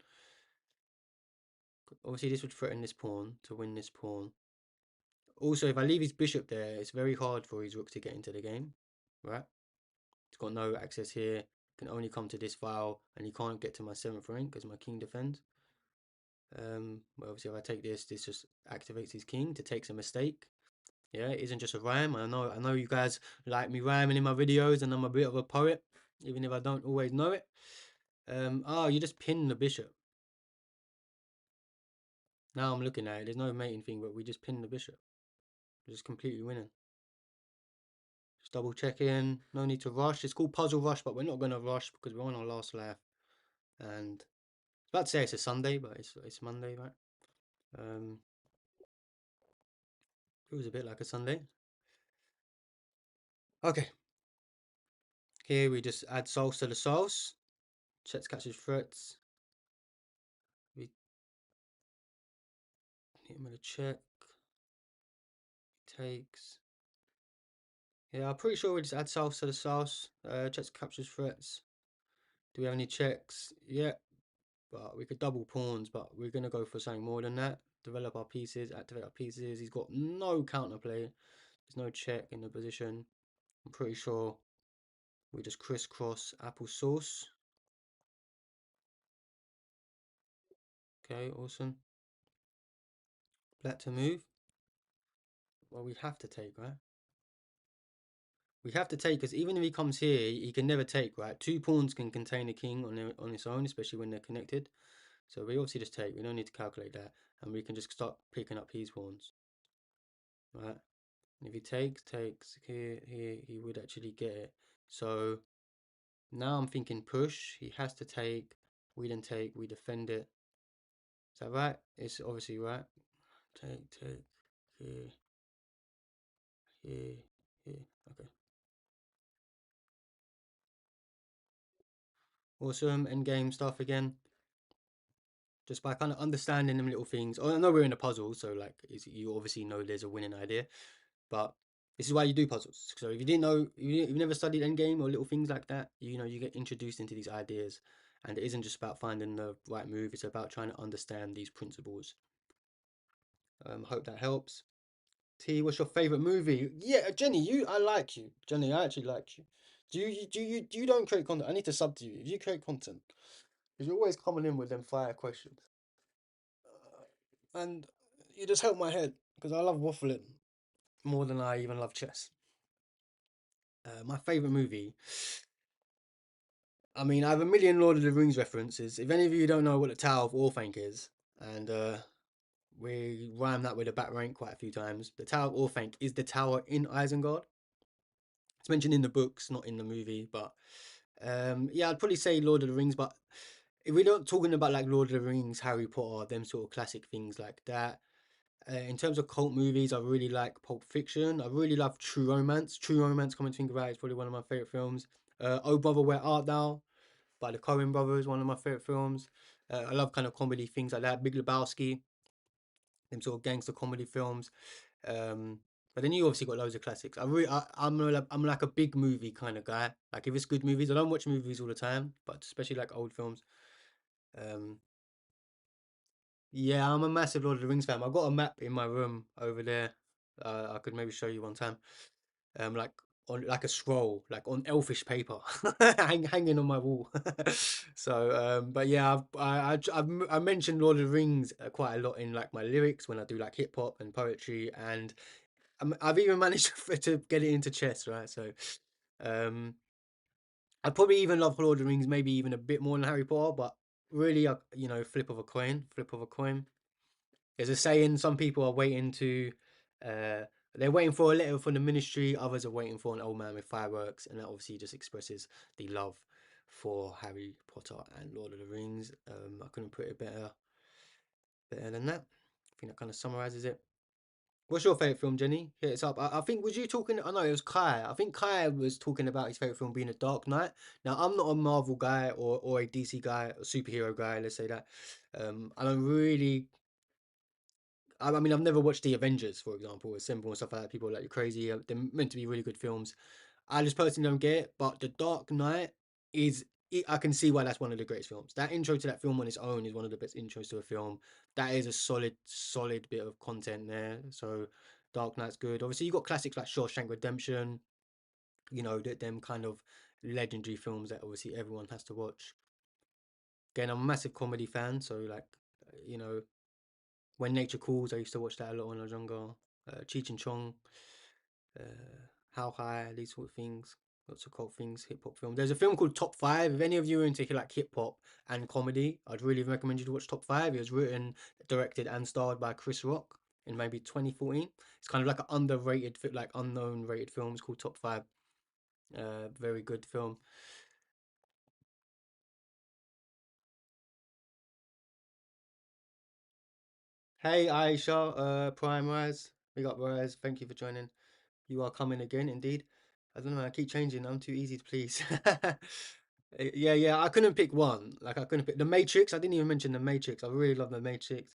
Obviously, this would threaten this pawn to win this pawn. Also, if I leave his bishop there, it's very hard for his rook to get into the game, right? He's got no access here. Can only come to this file, and he can't get to my 7th rank because my king defends. Well, obviously, if I take this, this just activates his king to take some mistake. Yeah, it isn't just a rhyme. I know you guys like me rhyming in my videos, and I'm a bit of a poet, even if I don't always know it. Oh, you just pin the bishop. Now I'm looking at it. There's no mating thing, but we just pin the bishop. We're just completely winning. Just double checking. No need to rush. It's called puzzle rush, but we're not gonna rush because we're on our last lap. And I was about to say it's a Sunday, but it's Monday, right? Um, feels a bit like a Sunday. Okay. Here we just add sauce to the sauce. Checks catches threats. We hit him with a check. Takes. Yeah, I'm pretty sure we just add sauce to the sauce. Checks captures threats. Do we have any checks? Yeah, but we could double pawns, but we're gonna go for something more than that. Develop our pieces, activate our pieces. He's got no counterplay. There's no check in the position. I'm pretty sure we just crisscross applesauce. Okay, awesome. Black to move. Well, we have to take, right? We have to take, because even if he comes here, he can never take, right? Two pawns can contain a king on its own, especially when they're connected. So we obviously just take. We don't need to calculate that. And we can just start picking up his pawns, right? And if he takes here, he would actually get it. So now I'm thinking push. He has to take. We then take. We defend it. Is that right? It's obviously right. Take. Here, here, here. Okay. Awesome. End game stuff again. Just by kind of understanding them little things. I know we're in a puzzle, so like you obviously know there's a winning idea, but this is why you do puzzles. So if you didn't know, you've never studied Endgame or little things like that, you know, you get introduced into these ideas, and it isn't just about finding the right move. It's about trying to understand these principles. Hope that helps. T, what's your favorite movie? Yeah, Jenny, I like you. Jenny, I actually like you. Do you don't create content? I need to sub to you. If you create content, because you're always coming in with them fire questions. And you just help my head because I love waffling more than I even love chess. My favorite movie. I mean, I have a million Lord of the Rings references. If any of you don't know what the Tower of Orthanc is, and we rhyme that with a bat rank quite a few times, the Tower of Orthanc is the tower in Isengard. It's mentioned in the books, not in the movie, but yeah, I'd probably say Lord of the Rings. But if we're not talking about like Lord of the Rings, Harry Potter, them sort of classic things like that, in terms of cult movies, I really like Pulp Fiction. I really love True Romance. True Romance, come to think about it, is probably one of my favorite films. Oh Brother, Where Art Thou by the Coen Brothers, one of my favorite films. I love kind of comedy things like that. Big Lebowski, them sort of gangster comedy films. But then you obviously got loads of classics. I'm like a big movie kind of guy. Like if it's good movies, I don't watch movies all the time, but especially like old films. Um, Yeah, I'm a massive Lord of the Rings fan. I've got a map in my room over there. I could maybe show you one time. Like on like a scroll, like on elfish paper, hanging on my wall. So, but yeah, I mentioned Lord of the Rings quite a lot in like my lyrics when I do like hip hop and poetry, and I've even managed to get it into chess, right? So, um, I'd probably even love Lord of the Rings, maybe even a bit more than Harry Potter, but really, you know, flip of a coin. There's a saying, some people are waiting to, uh, they're waiting for a letter from the ministry, others are waiting for an old man with fireworks, and that obviously just expresses the love for Harry Potter and Lord of the Rings. I couldn't put it better than that. I think that kind of summarizes it. What's your favorite film, Jenny? Hit us up. I think, was you talking? I know it was Kai. I think Kai was talking about his favorite film being A Dark Knight. Now, I'm not a Marvel guy or a DC guy, a superhero guy. Let's say that. I don't really. I mean, I've never watched The Avengers, for example, Assemble and stuff like that. People are like, you're crazy. They're meant to be really good films. I just personally don't get it. But The Dark Knight is, I can see why that's one of the greatest films. That intro to that film on its own is one of the best intros to a film. That is a solid bit of content there. So Dark Knight's good. Obviously, you got classics like Shawshank Redemption, you know, them kind of legendary films that obviously everyone has to watch. Again, I'm a massive comedy fan. So, like, you know, When Nature Calls, I used to watch that a lot when I was younger. Cheech and Chong, How High, these sort of things. Lots of cult things, hip hop films. There's a film called Top Five. If any of you are into like hip hop and comedy, I'd really recommend you to watch Top Five. It was written, directed, and starred by Chris Rock in maybe 2014. It's kind of like an underrated, like unknown rated film. It's called Top Five. Very good film. Hey Aisha, Prime Rise. Big up Rise. Thank you for joining. You are coming again, indeed. I don't know, I keep changing. I'm too easy to please. Yeah, yeah, I couldn't pick one. Like, I couldn't pick The Matrix. I didn't even mention The Matrix. I really love The Matrix.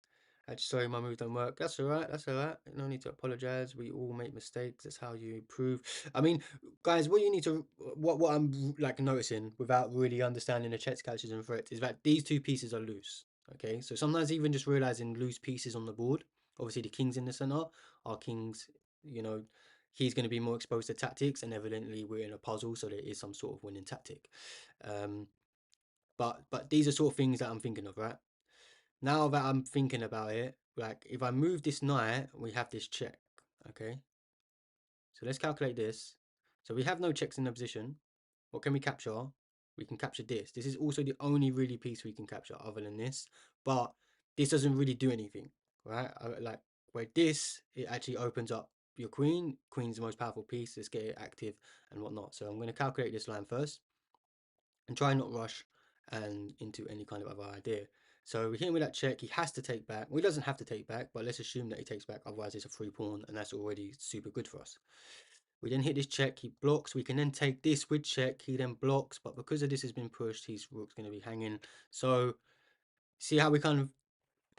Actually, sorry, my move don't work. That's all right. That's all right. No need to apologize. We all make mistakes. That's how you improve. I mean, guys, what you need to, what I'm like noticing without really understanding the chess catches and threats is that these two pieces are loose. Okay, so sometimes even just realizing loose pieces on the board. Obviously, the kings in the center are kings. You know, he's going to be more exposed to tactics, and evidently we're in a puzzle, so there is some sort of winning tactic. Um, but these are sort of things that I'm thinking of, right? Now that I'm thinking about it, like, if I move this knight, we have this check, okay? So let's calculate this. So we have no checks in the position. What can we capture? We can capture this. This is also the only really piece we can capture other than this. But this doesn't really do anything, right? Like, where this, it actually opens up your queen. Queen's the most powerful piece. Let's get it active and whatnot. So I'm going to calculate this line first and try not rush and into any kind of other idea. So we hit him with that check. He has to take back. Well, he doesn't have to take back, but let's assume that he takes back. Otherwise, it's a free pawn, and that's already super good for us. We then hit this check. He blocks. We can then take this with check. He then blocks, but because of this has been pushed, his rook's going to be hanging. So see how we kind of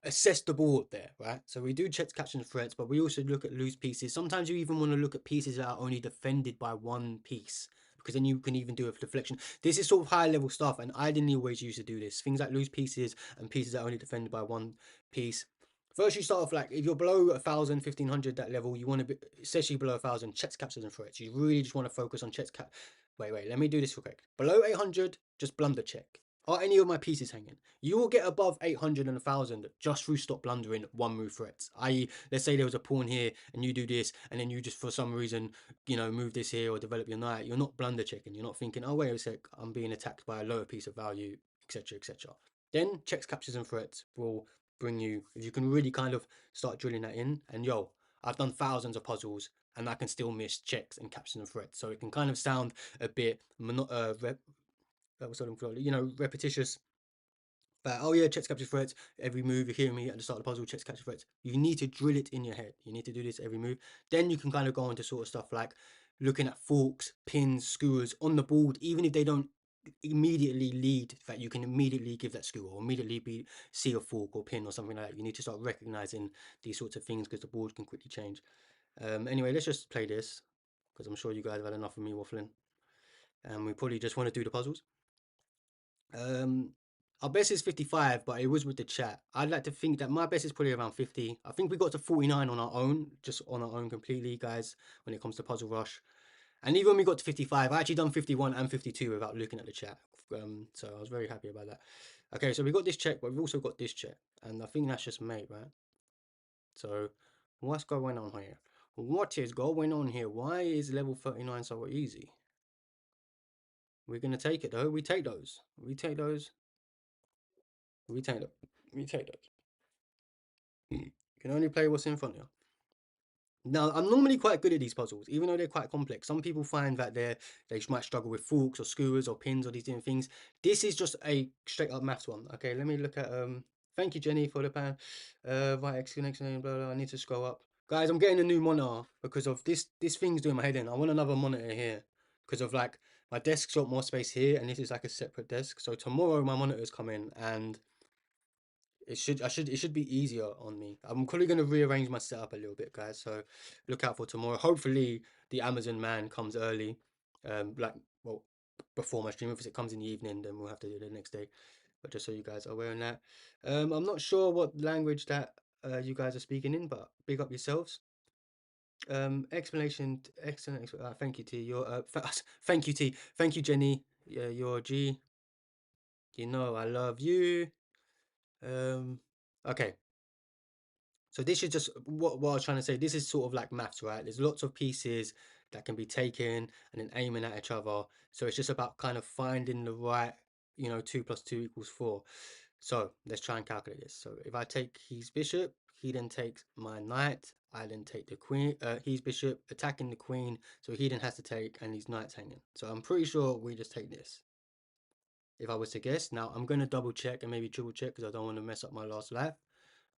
assess the board there, right? So we do checks, captures, and threats, but we also look at loose pieces. Sometimes you even want to look at pieces that are only defended by one piece, because then you can even do a deflection. This is sort of high level stuff, and I didn't always used to do this. Things like loose pieces and pieces that are only defended by one piece. First, you start off like, if you're below 1,000, 1,500, that level, you want to be, especially below 1,000, checks, captures, and threats. You really just want to focus on checks, Wait, let me do this real quick. Below 800, just blunder check. Are any of my pieces hanging? You will get above 800 and 1,000 just through stop blundering one move threats. I.e., let's say there was a pawn here and you do this, and then you just for some reason, move this here or develop your knight. You're not blunder checking. You're not thinking, oh, wait a sec, I'm being attacked by a lower piece of value, etc., etc. Then checks, captures, and threats will bring you, if you can really kind of start drilling that in. And yo, I've done thousands of puzzles and I can still miss checks and captures and threats. So it can kind of sound a bit repetitious. But oh yeah, checks, capture, threats. Every move, you're hearing me at the start of the puzzle, checks, capture, threats. You need to drill it in your head. You need to do this every move. Then you can kind of go into sort of stuff like looking at forks, pins, skewers on the board, even if they don't immediately lead that you can immediately give that skewer or immediately see a fork or pin or something like that. You need to start recognizing these sorts of things because the board can quickly change. Anyway, let's just play this because I'm sure you guys have had enough of me waffling, and we probably just want to do the puzzles. Our best is 55, but it was with the chat. I'd like to think that my best is probably around 50. I think we got to 49 on our own, just on our own completely, guys, when it comes to Puzzle Rush. And even when we got to 55, I actually done 51 and 52 without looking at the chat. So I was very happy about that. Okay, so we got this check, but we've also got this check. And I think that's just mate, right? So what's going on here? What is going on here? Why is level 39 so easy? We're going to take it, though. We take those. We take those. We take those. We take those. You can only play what's in front of you. Now, I'm normally quite good at these puzzles, even though they're quite complex. Some people find that they might struggle with forks or skewers or pins or these different things. This is just a straight up maths one. Okay, let me look at thank you, Jenny, for the pan. Right, explanation, blah, blah. I need to scroll up. Guys, I'm getting a new monitor because of this thing's doing my head in. I want another monitor here because of like my desk's got more space here and this is like a separate desk. So tomorrow my monitors come in and it should be easier on me. I'm probably going to rearrange my setup a little bit, guys. So look out for tomorrow. Hopefully the Amazon man comes early, well, before my stream. If it comes in the evening, then we'll have to do it the next day. But just so you guys are aware on that. I'm not sure what language that you guys are speaking in, but big up yourselves. Explanation, excellent. Thank you, T. Thank you, T. Thank you, Jenny. You're G. You know I love you. Okay. So this is just what I was trying to say. This is sort of like maths, right? There's lots of pieces that can be taken and then aiming at each other. So it's just about kind of finding the right, 2 + 2 = 4. So let's try and calculate this. So if I take his bishop, he then takes my knight. I then take the queen, his bishop attacking the queen. So he then has to take and his knight's hanging. So I'm pretty sure we just take this. If I was to guess. Now I'm going to double check and maybe triple check because I don't want to mess up my last life.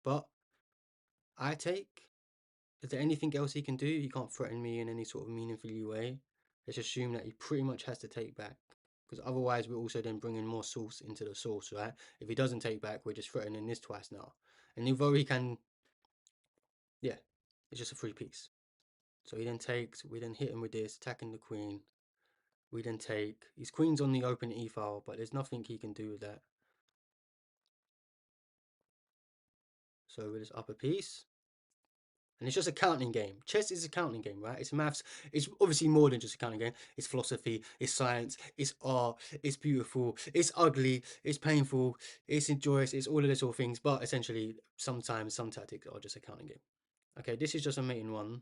But I take. Is there anything else he can do? He can't threaten me in any sort of meaningful way. Let's assume that he pretty much has to take back. Because otherwise we're also then bringing more sauce into the sauce, right? If he doesn't take back, we're just threatening this twice now. And although he can, yeah, it's just a free piece. So he then takes, we then hit him with this, attacking the queen. We then take, his queen's on the open e-file, but there's nothing he can do with that. So we just up a piece. And it's just a counting game. Chess is a counting game, right? It's maths. It's obviously more than just a counting game. It's philosophy, it's science, it's art, it's beautiful, it's ugly, it's painful, it's joyous, it's all of these sort of things. But essentially, sometimes some tactics are just a counting game. Okay, this is just a mating one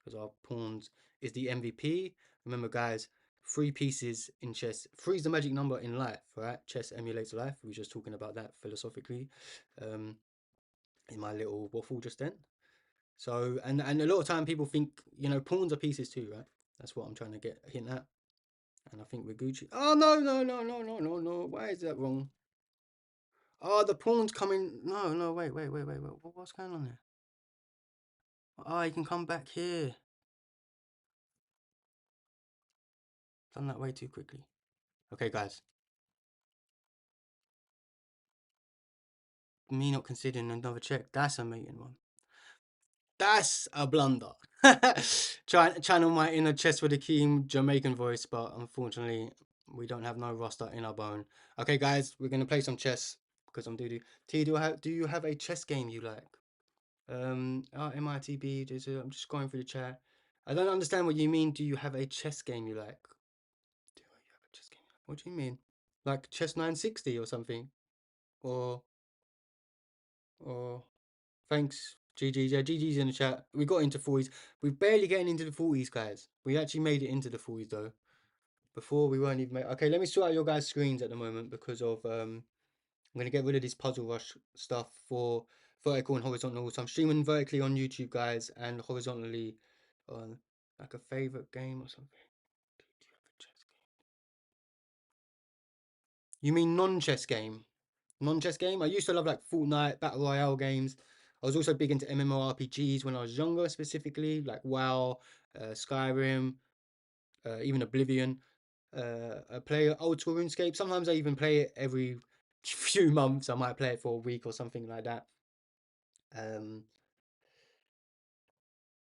because our pawns is the MVP. Remember, guys, 3 pieces in chess. 3 is the magic number in life, right? Chess emulates life. We were just talking about that philosophically in my little waffle just then. So, and a lot of time people think, you know, pawns are pieces too, right? That's what I'm trying to get a hint at. And I think we're Gucci. Oh, no, no, no, no, no, no, no. Why is that wrong? Oh, the pawn's coming. No, no, wait. What's going on there? Oh, he can come back here. Done that way too quickly. Okay, guys. Me not considering another check. That's a mating one. That's a blunder. Channel my inner chess with a keen Jamaican voice, but unfortunately, we don't have no roster in our bone. Okay, guys, we're gonna play some chess because I'm doo-doo. T, do you have a chess game you like? MITB. I'm just going through the chat. I don't understand what you mean. Do you have a chess game you like? Do you have a chess game? What do you mean? Like Chess 960 or something? Or or thanks, GG's. Yeah, GG's in the chat. We got into 40s. We're barely getting into the 40s, guys. We actually made it into the 40s though. Before we weren't even okay, let me sort out your guys' screens at the moment because of I'm gonna get rid of this puzzle rush stuff for vertical and horizontal. So I'm streaming vertically on YouTube, guys, and horizontally on like a favorite game or something. Do you have a chess game? You mean non-chess game? Non-chess game? I used to love like Fortnite, Battle Royale games. I was also big into MMORPGs when I was younger, specifically like WoW, Skyrim, even Oblivion. I play old school RuneScape. Sometimes I even play it every few months. I might play it for a week or something like that.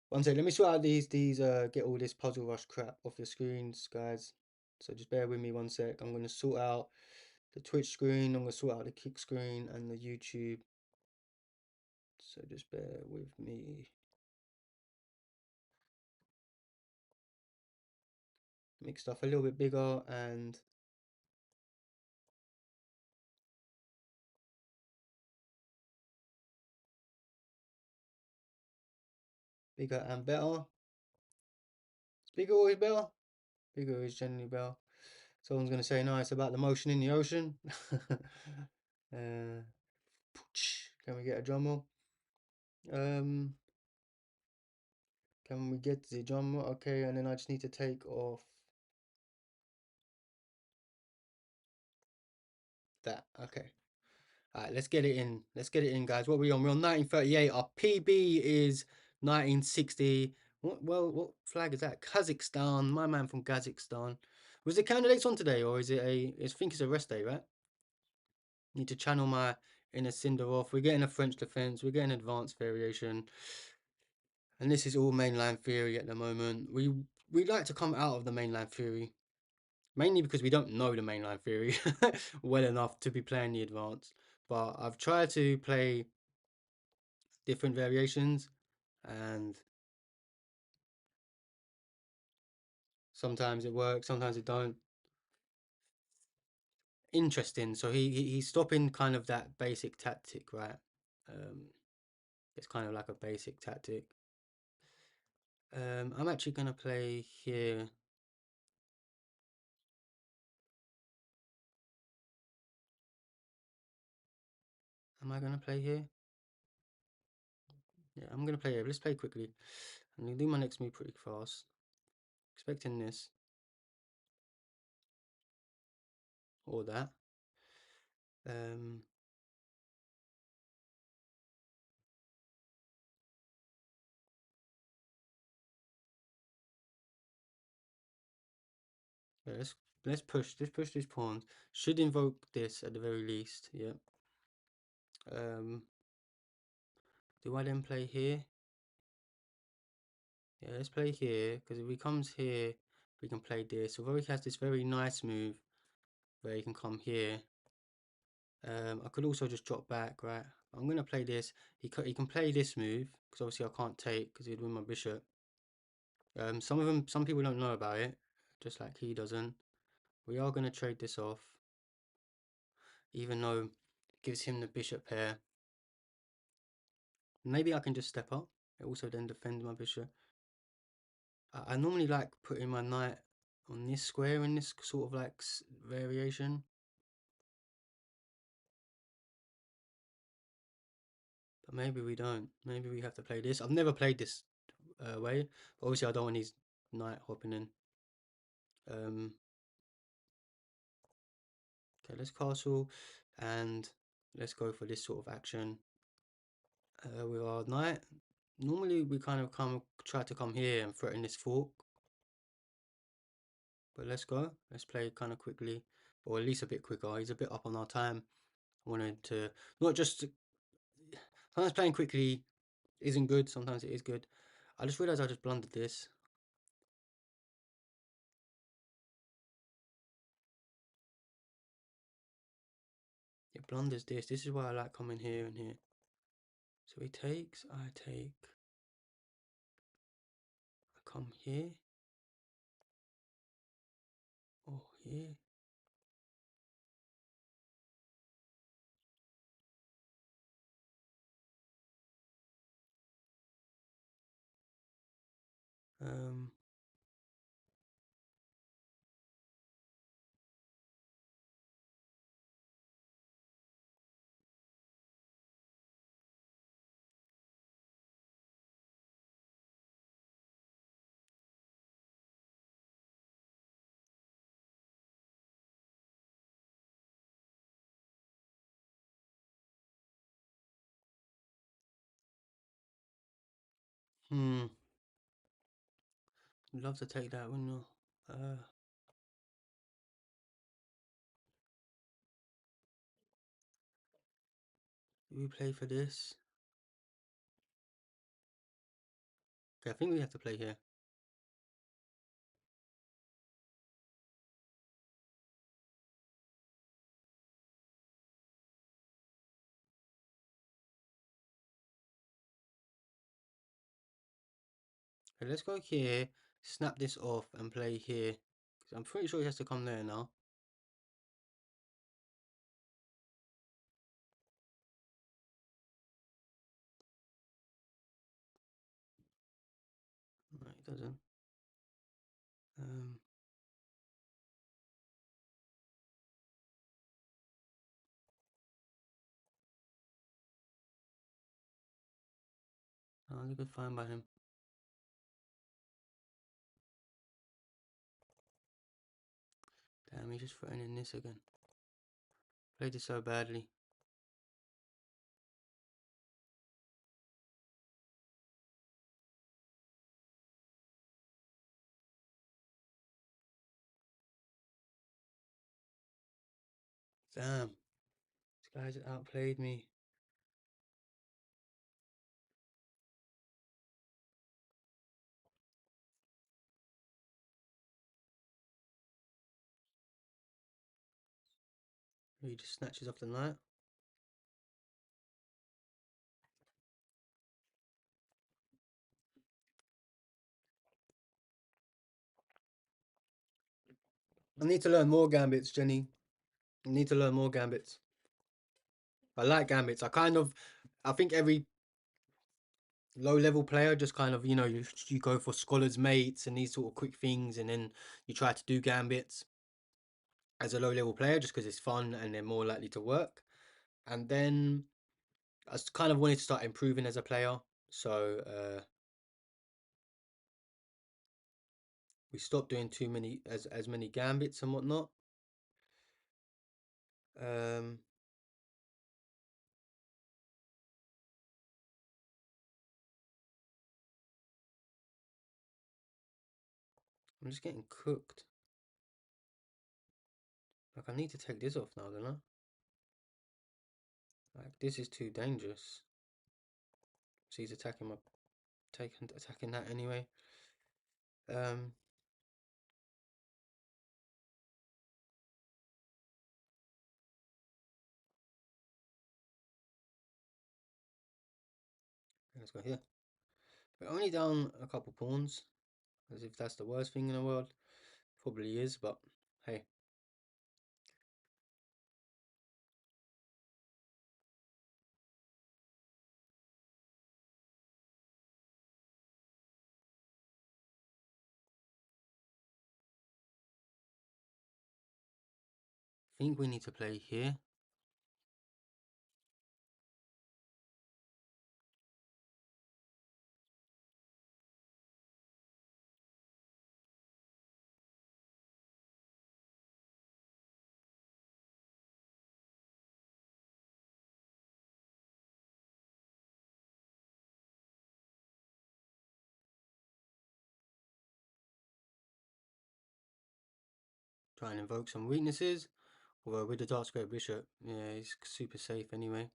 One second, let me sort out these get all this puzzle rush crap off the screens, guys. So just bear with me one sec. I'm gonna sort out the Twitch screen, I'm gonna sort out the Kick screen and the YouTube. So just bear with me. Make stuff a little bit bigger and bigger and better. Is bigger always better? Bigger is generally better. Someone's gonna say no, it's about the motion in the ocean. Can we get a drum roll? Can we get the drum roll? Okay, and then I just need to take off that. Okay. All right, let's get it in. Let's get it in, guys. What are we on? We're on 1938. Our PB is 1960. What flag is that? Kazakhstan. My man from Kazakhstan. Was the candidates on today, or is it I think it's a rest day, right? Need to channel my inner Sindarov. We're getting a French defense. We're getting advanced variation, and this is all mainline theory at the moment. We like to come out of the mainline theory, mainly because we don't know the mainline theory well enough to be playing the advanced. But I've tried to play different variations, and sometimes it works, sometimes it don't. Interesting. So he's stopping kind of that basic tactic, right? Um, it's kind of like a basic tactic. I'm actually gonna play here. Am I gonna play here? Yeah, I'm gonna play here. Let's play quickly. I'm gonna do my next move pretty fast. Expecting this or that. Um, yeah, let's push. Let's push these pawns. Should invoke this at the very least. Yeah. Do I then play here? Yeah, let's play here, because if he comes here, we can play this. Although he has this very nice move where he can come here. I could also just drop back, right? I'm gonna play this. He can play this move because obviously I can't take because he'd win my bishop. Some people don't know about it, just like he doesn't. We are gonna trade this off, even though it gives him the bishop pair. Maybe I can just step up. It also then defends my bishop. I normally like putting my knight on this square in this sort of like variation. But maybe we don't. Maybe we have to play this. I've never played this way. But obviously, I don't want his knight hopping in. Okay, let's castle and let's go for this sort of action with our knight. Normally, we kind of try to come here and threaten this fork. But let's go. Let's play kind of quickly, or at least a bit quicker. He's a bit up on our time. I wanted to not just sometimes playing quickly isn't good. Sometimes it is good. I just realized I just blundered this. It blunders this. This is why I like coming here and here. So he takes. I take. I come here. Or here. Um. Hmm. You'd love to take that, wouldn't you? Do we play for this? Okay, I think we have to play here. Okay, let's go here, snap this off and play here. 'Cause I'm pretty sure he has to come there now. No, he doesn't. Um, oh, that's a good find by him. Damn, he's just threatening this again. Played it so badly. Damn, this guy's outplayed me. He just snatches off the knight. I need to learn more gambits, Jenny. I need to learn more gambits. I like gambits. I think every low level player just kind of, you go for scholars mates and these sort of quick things, and then you try to do gambits as a low level player just because it's fun and they're more likely to work. And then I kind of wanted to start improving as a player, so we stopped doing too many as many gambits and whatnot. um I'm just getting cooked. Like, I need to take this off now, don't I? Like, this is too dangerous. So he's attacking attacking that anyway. um Let's go here. We're only down a couple pawns, as if that's the worst thing in the world. Probably is, but hey. I think we need to play here. Try and invoke some weaknesses. Although with the Dark Square Bishop, yeah, he's super safe anyway.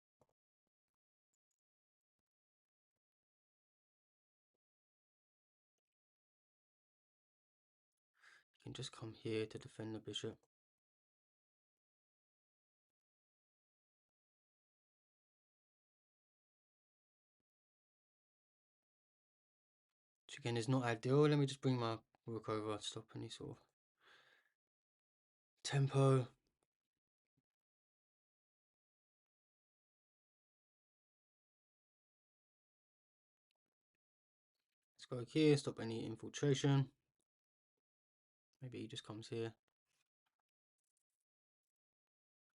You can just come here to defend the bishop. Which again is not ideal. Let me just bring my rook over, stop any sort of tempo. Let's go here, stop any infiltration. Maybe he just comes here.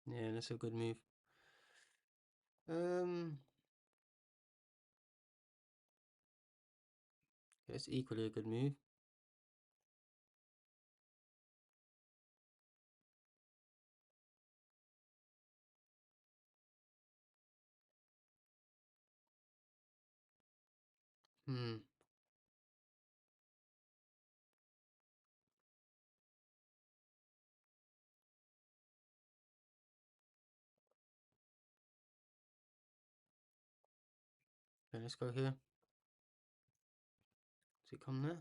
Yeah, that's a good move. That's equally a good move. Hmm. Okay, let's go here. Does it come there?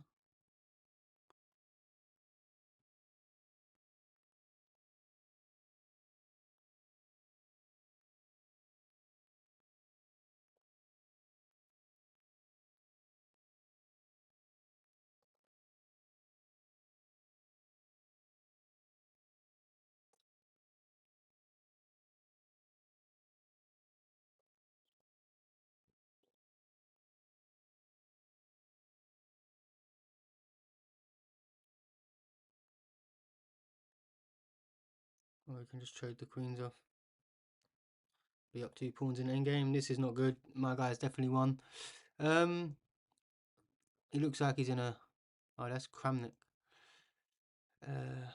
Or we can just trade the queens off. Be up 2 pawns in endgame. This is not good. My guy's definitely won. He looks like he's in a... Oh, that's Kramnik. Okay,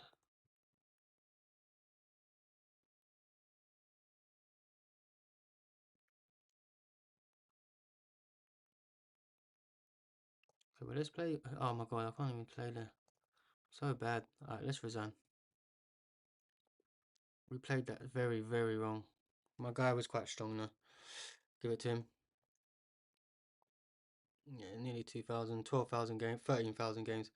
well, let's play... Oh my god, I can't even play there. So bad. Alright, let's resign. We played that very, very wrong. My guy was quite strong though. Give it to him. Yeah, nearly 2,000, 12,000 games, 13,000 games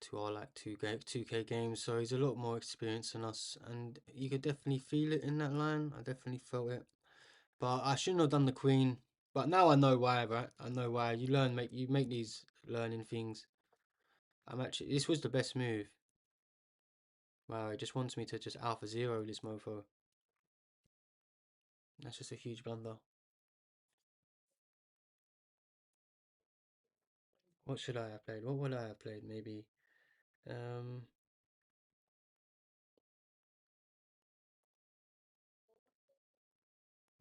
to our like 2K games. So he's a lot more experienced than us, and you could definitely feel it in that line. I definitely felt it, but I shouldn't have done the queen. But now I know why, right? I know why. You learn, you make these learning things. This was the best move. Wow, it just wants me to just alpha zero this mofo. That's just a huge blunder. What should I have played? What would I have played? Maybe, um,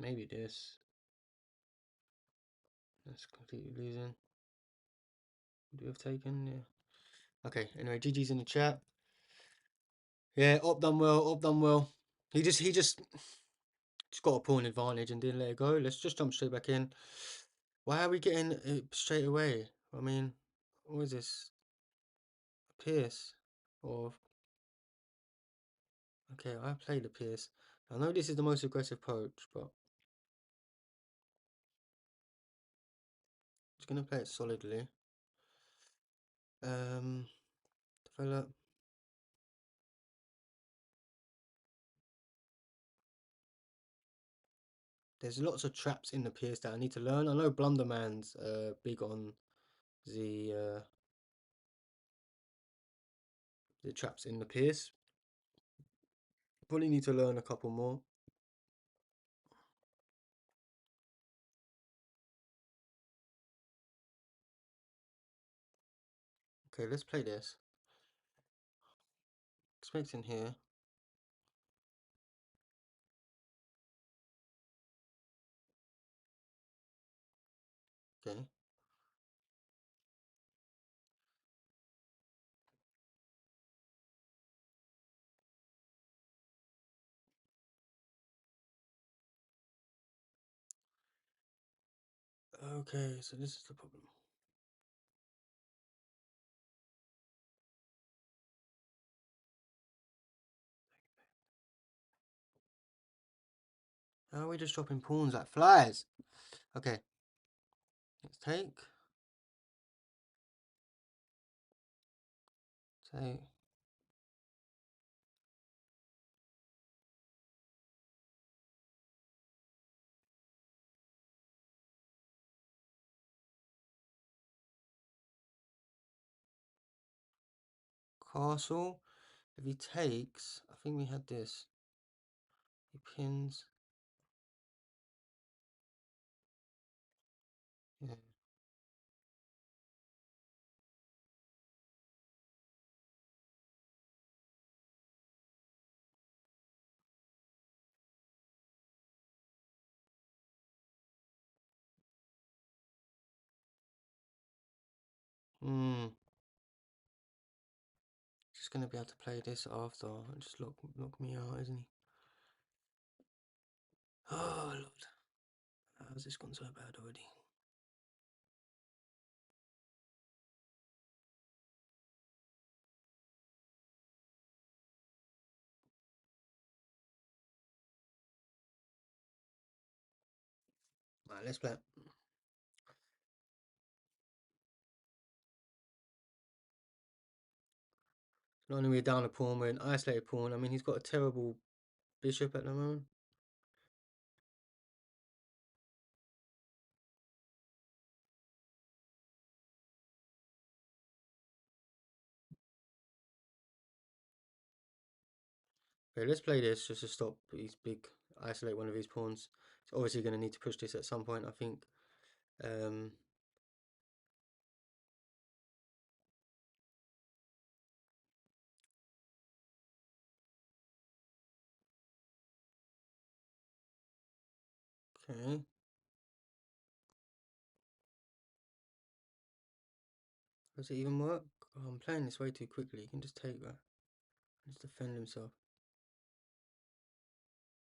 maybe this. That's completely losing. Would you have taken? Yeah. Okay. Anyway, GG's in the chat. Yeah, Op done well. Op done well. He just got a pawn advantage and didn't let it go. Let's just jump straight back in. Why are we getting it straight away? I mean, what is this? Pierce or okay? I played the Pierce. I know this is the most aggressive poach, but just gonna play it solidly. Develop. There's lots of traps in the piece that I need to learn. I know Blunderman's big on the traps in the piece. Probably need to learn a couple more. Okay, let's play this. Expecting here. Okay. Okay, so this is the problem. How are we just dropping pawns like flies? Okay. Let's take. Take. Castle. If he takes, I think we had this. He pins. Yeah. Hmm. Just gonna be able to play this after and just lock me out, isn't he? Oh Lord. How's this gone so bad already? Right, let's play it. Not only we're down a pawn, we're an isolated pawn. I mean, he's got a terrible bishop at the moment. Okay, let's play this just to stop his big, isolate one of his pawns. He's obviously going to need to push this at some point, I think. Um, okay. Does it even work? Oh, I'm playing this way too quickly. He can just take that. Just defend himself.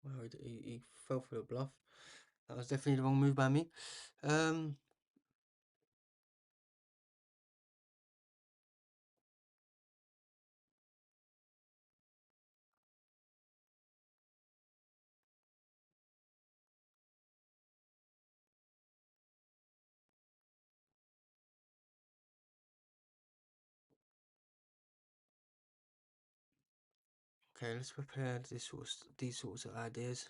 Wow, he fell for the bluff. That was definitely the wrong move by me. Okay, let's prepare these sorts of ideas.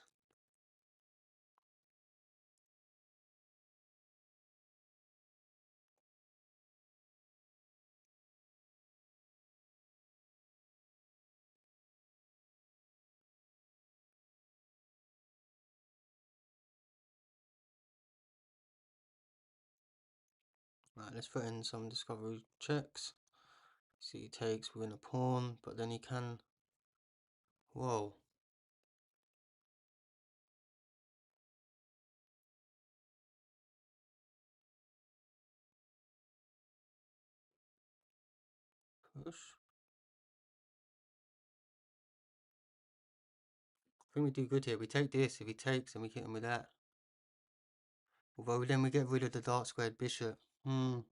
Right, let's put in some discovery checks. See, he takes, we win a pawn, but then he can. Whoa. Push. I think we do good here. We take this. If he takes, and we hit him with that. Although then we get rid of the dark squared bishop. If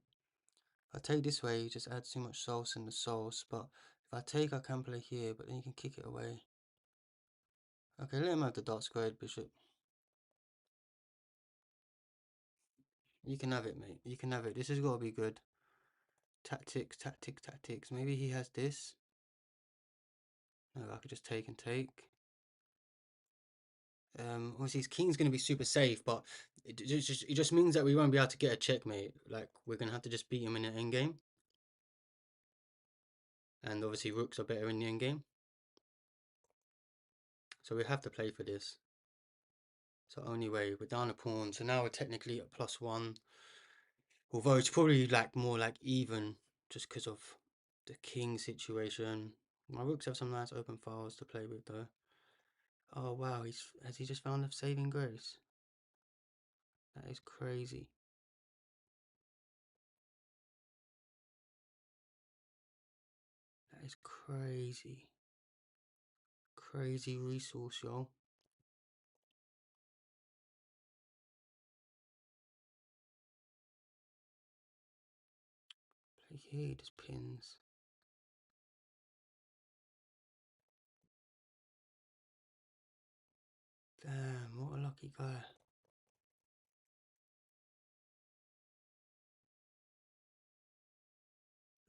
I take this way, he just adds too much sauce in the sauce. But if I take, I can play here, but then you can kick it away. Okay, let him have the dark squared bishop. You can have it, mate. You can have it. This has got to be good. Tactics, tactics, tactics. Maybe he has this. No, I could just take and take. Obviously his king's gonna be super safe, but it just means that we won't be able to get a checkmate. Like we're gonna have to just beat him in the endgame. And obviously rooks are better in the endgame. So we have to play for this. It's the only way. We're down a pawn, so now we're technically at +1. Although it's probably like more like even, just because of the king situation. My rooks have some nice open files to play with though. Oh wow, has he just found a saving grace? That is crazy. That is crazy. Crazy resource, yo. Play here, just pins. Damn, what a lucky guy.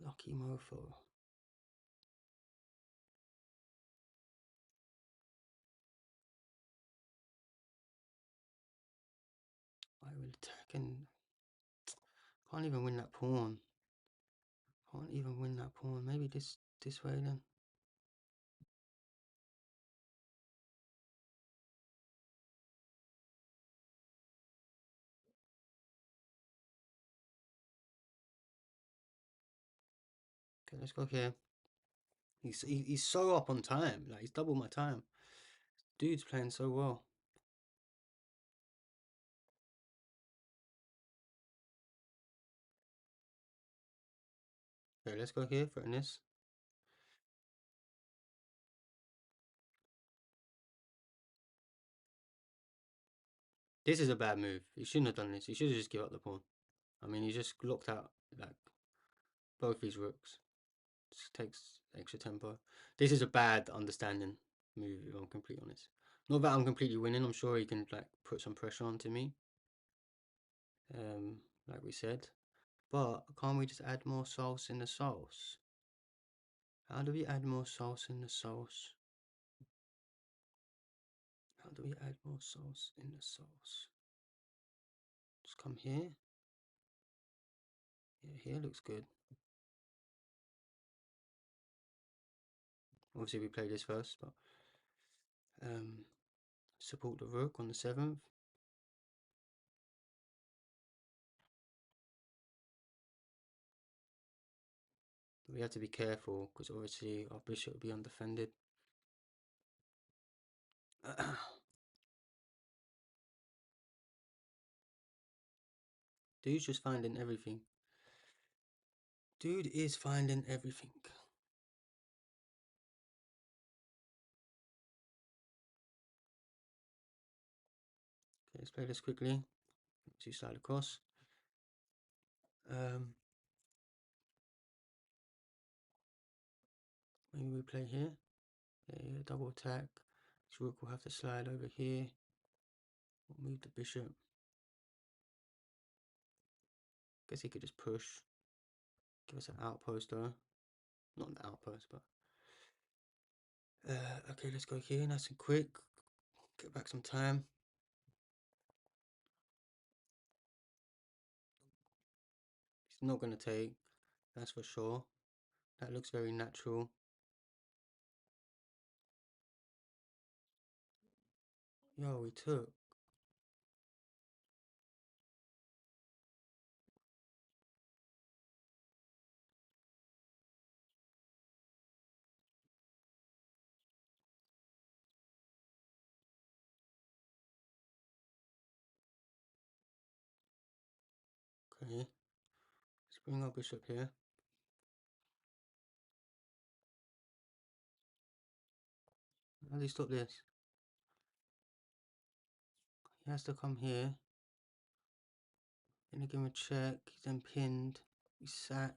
Lucky mofo. I will attack and can't even win that pawn. Can't even win that pawn. Maybe this way then. Okay, let's go here. He's so up on time. Like he's double my time. Dude's playing so well. Okay, let's go here, threaten this. This is a bad move. He shouldn't have done this. He should have just given up the pawn. I mean, he just locked out like both his rooks. Just takes extra tempo. This is a bad understanding move, if I'm completely honest. Not that I'm completely winning. I'm sure he can like put some pressure onto me. Like we said. But can't we just add more sauce in the sauce? How do we add more sauce in the sauce? How do we add more sauce in the sauce? Just come here. Yeah, here looks good. Obviously we play this first, but support the rook on the 7th. We have to be careful because obviously our bishop will be undefended. Dude's just finding everything. Dude is finding everything. Okay, let's play this quickly. So you slide across. Maybe we play here. Yeah, double attack. This rook will have to slide over here. We'll move the bishop. Guess he could just push. Give us an outpost though. Not an outpost, but okay, let's go here, nice and quick. Get back some time. He's not gonna take, that's for sure. That looks very natural. Yo, we took. Okay, let's bring our bishop here. How do you stop this? He has to come here. Then I give him a check. He's then pinned. We sack.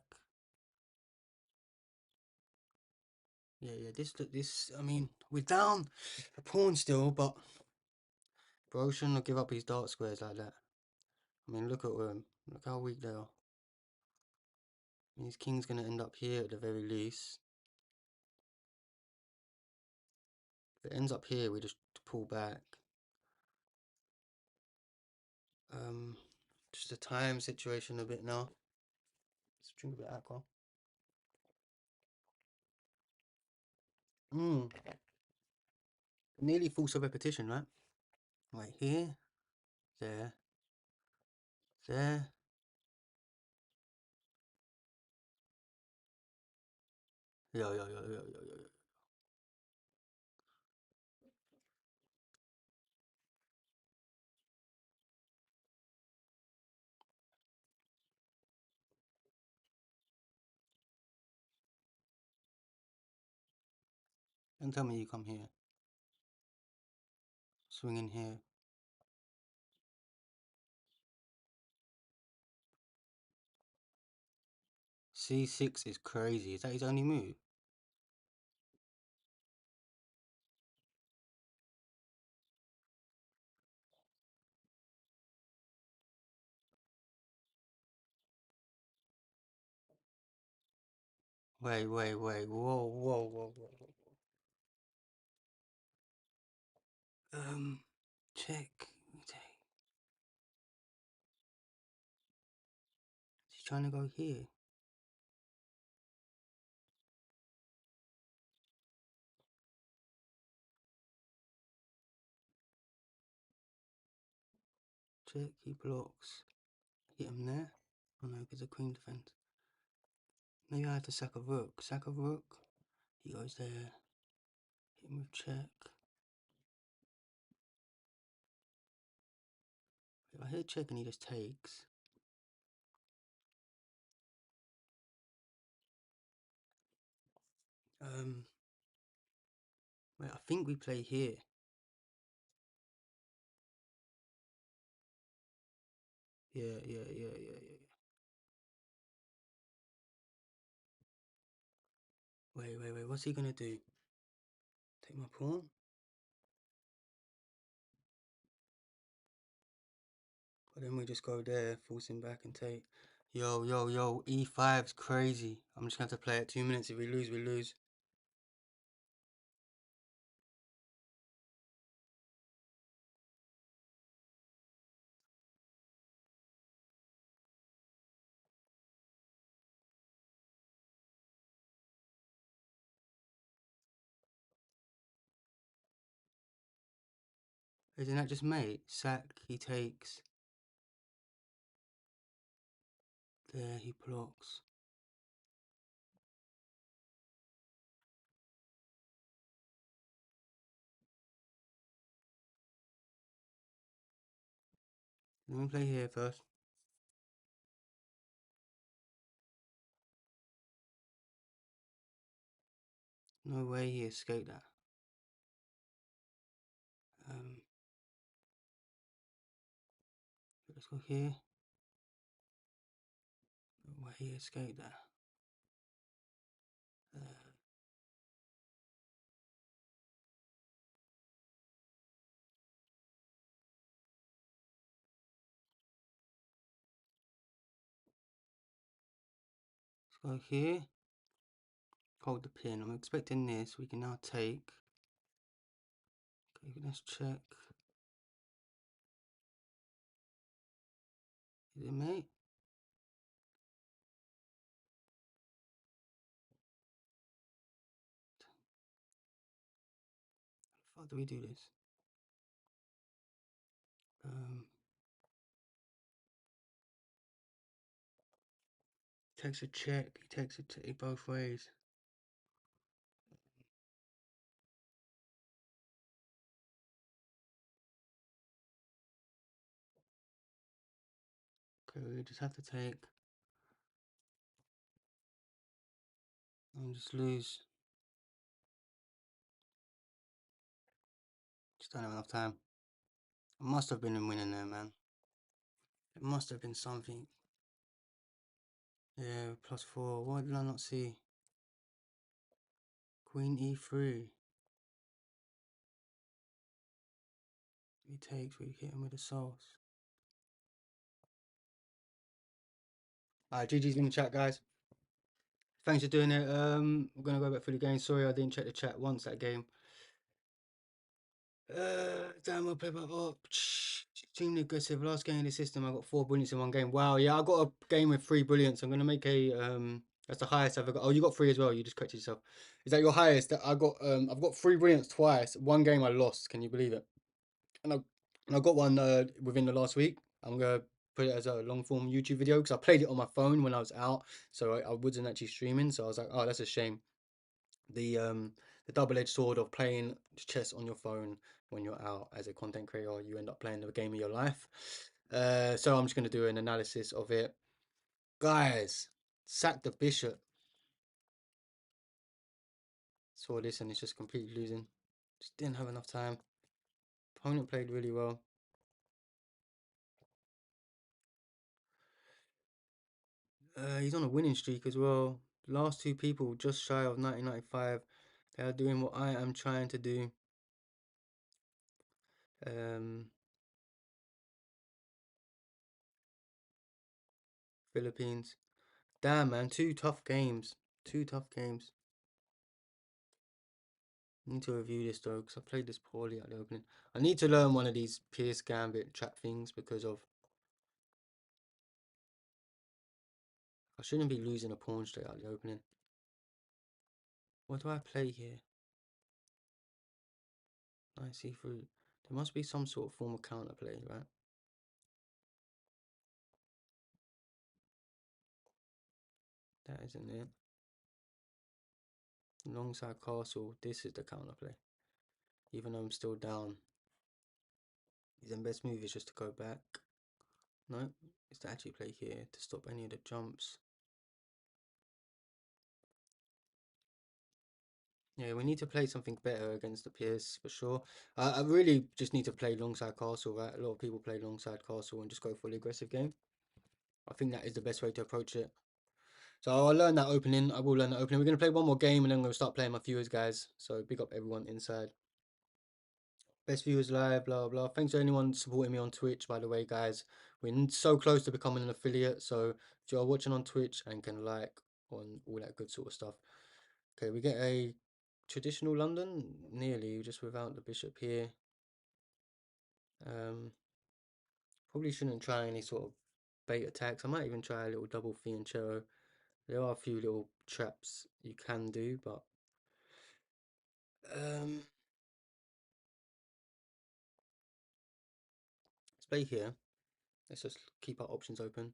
Yeah. This. I mean, we're down a pawn still, but bro shouldn't have give up his dark squares like that. I mean, look at them. Look how weak they are. I mean, his king's gonna end up here at the very least. If it ends up here, we just pull back. Um, just the time situation a bit now. Let's drink a bit of alcohol. Mm. Nearly force of repetition, right? Right here, there, there. Yo, yo, yo, yo, yo, yo, yo. Don't tell me you come here. Swing in here. C6 is crazy. Is that his only move? Wait, wait, wait. Whoa, whoa, whoa, whoa, whoa. Check. Take. He's trying to go here. Check. He blocks. Hit him there. Oh no, because the queen defense. Maybe I have to sack a rook. Sack a rook. He goes there. Hit him with check. If I hit check and he just takes. Wait, I think we play here. Yeah. Wait. What's he gonna do? Take my pawn? But then we just go there, force him back and take. Yo, E5's crazy. I'm just gonna have to play it 2 minutes. If we lose, we lose. Isn't that just mate? Sack, he takes. There, he blocks. Let me play here first. No way he escaped that. Let's go here. No way he escaped that. Let's go here. Hold the pin. I'm expecting this. We can now take. Okay, let's check. Is it mate? How the fuck do we do this? Takes a check. He takes a take both ways. Okay, we just have to take. And just lose. Just don't have enough time. It must have been a winning there, man. It must have been something. Yeah, +4. Why did I not see? Queen E3. He takes, we hit him with the sauce. Alright, GG's in the chat, guys. Thanks for doing it. We're gonna go back through the game. Sorry I didn't check the chat once that game. Damn, I'll play back up. extremely aggressive. Last game in the system, I got 4 brilliance in one game. Wow, yeah, I got a game with 3 brilliance. I'm gonna make a that's the highest I've ever got. Oh, you got three as well. You just corrected yourself. Is that your highest? That I got I've got 3 brilliance twice. One game I lost. Can you believe it? And I got one within the last week. I'm gonna put it as a long form YouTube video because I played it on my phone when I was out, so I wasn't actually streaming. So I was like, oh, that's a shame. The um the double-edged sword of playing chess on your phone when you're out as a content creator, you end up playing the game of your life. So I'm just gonna do an analysis of it, guys. Sack the bishop. Saw this and it's just completely losing. Just didn't have enough time. Opponent played really well. He's on a winning streak as well. Last two people just shy of 1995. They are doing what I am trying to do. Um, Philippines. Damn, man, two tough games. Two tough games. I need to review this though, because I played this poorly at the opening. I need to learn one of these Pierce Gambit trap things because of I shouldn't be losing a pawn straight out the opening. What do I play here? I see through. There must be some sort of form of counterplay, right? That isn't it. Longside castle. This is the counterplay. Even though I'm still down. His best move is just to go back. No, it's to actually play here to stop any of the jumps. Yeah, we need to play something better against the Pierce for sure. I really just need to play longside castle, right? A lot of people play longside castle and just go for the aggressive game. I think that is the best way to approach it. So I'll learn that opening. I will learn that opening. We're going to play one more game and then I'm going to start playing my viewers, guys. So big up everyone inside. Best viewers live, blah, blah. Thanks to anyone supporting me on Twitch, by the way, guys. We're so close to becoming an affiliate. So if you're watching on Twitch and can like on all that good sort of stuff. Okay, we get a traditional London, nearly, just without the bishop here. Probably shouldn't try any sort of bait attacks. I might even try a little double fianchetto. There are a few little traps you can do, but let's play here. Let's just keep our options open.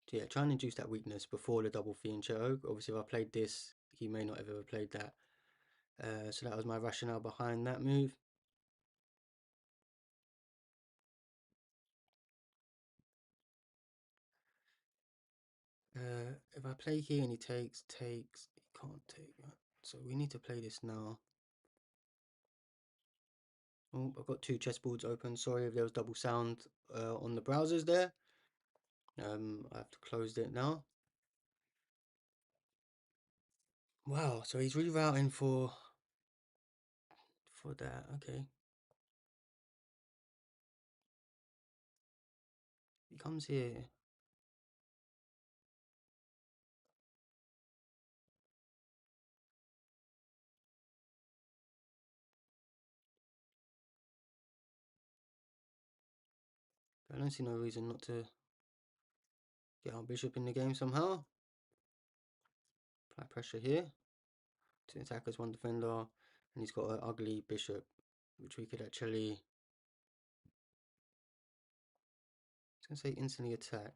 So yeah, try and induce that weakness before the double fianchetto. Obviously, if I played this, he may not have ever played that. So that was my rationale behind that move. If I play here and he takes, he can't take. Right? So we need to play this now. Oh, I've got two chessboards open. Sorry if there was double sound on the browsers there. I have to close it now. Wow, so he's rerouting for that. Okay. He comes here. I don't see no reason not to get our bishop in the game somehow. Apply pressure here. Two attackers, one defender, and he's got an ugly bishop, which we could actually. I was gonna say instantly attack.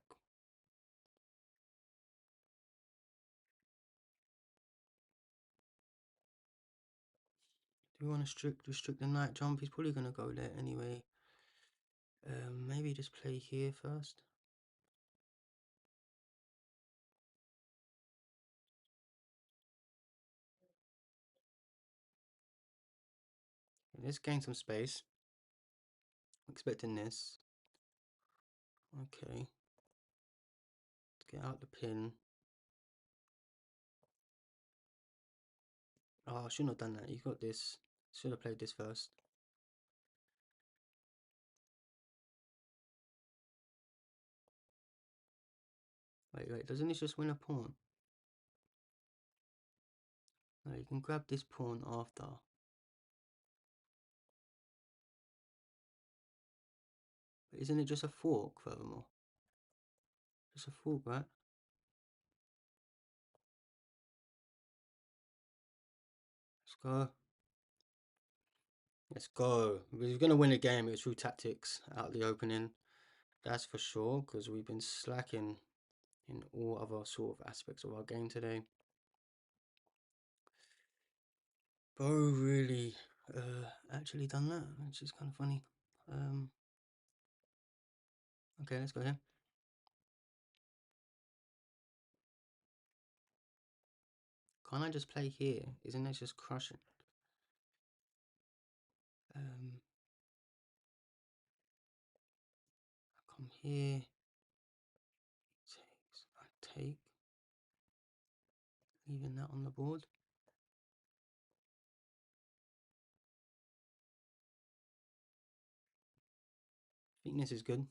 Do we want to restrict the knight jump? He's probably gonna go there anyway. Maybe just play here first. Let's gain some space. I'm expecting this. Okay. Let's get out the pin. Oh, I shouldn't have done that. You got this. Should have played this first. Wait, doesn't this just win a pawn? No, you can grab this pawn after. isn't it just a fork furthermore? Just a fork, right? Let's go. Let's go. We're going to win a game. It's through tactics out the opening. That's for sure, because we've been slacking in all other sort of aspects of our game today. Bro really actually done that, which is kind of funny. Okay, let's go here. Can't I just play here? Isn't that just crushing? I come here. I take. Leaving that on the board. I think this is good.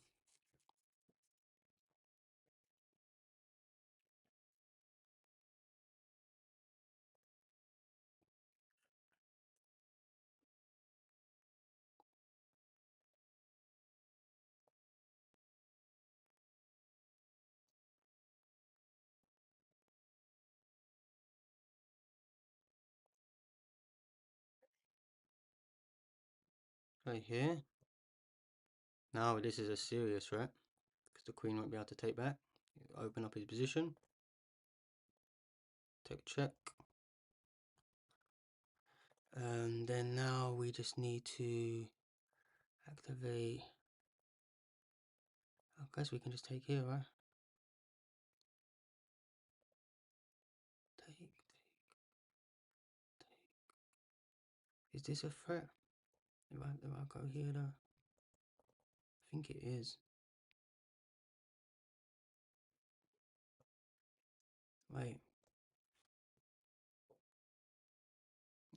Play here. Now this is a serious threat, because the queen won't be able to take back. Open up his position. Take check. And then now we just need to activate. I guess we can just take here, right? Take. Is this a threat? If I go here though? I think it is. Wait.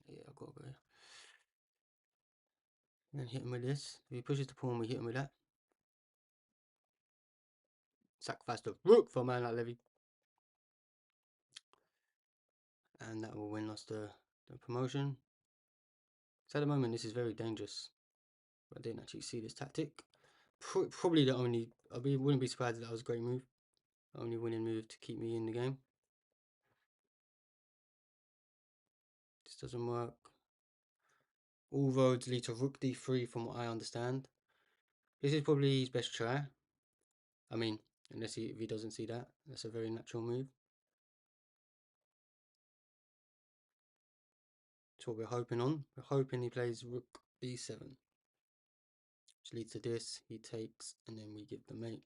Yeah, I've got to go. And then hit him with this. If he pushes the pawn, we hit him with that. Sacrifice the rook for a man like Levy. And that will win us the promotion. So at the moment, this is very dangerous. I didn't actually see this tactic. Probably the only, wouldn't be surprised if that was a great move. Only winning move to keep me in the game. This doesn't work. All roads lead to rook d3 from what I understand. This is probably his best try. I mean, unless if he doesn't see that. That's a very natural move. That's what we're hoping on. We're hoping he plays rook b7. Which leads to this. He takes and then we give the mate.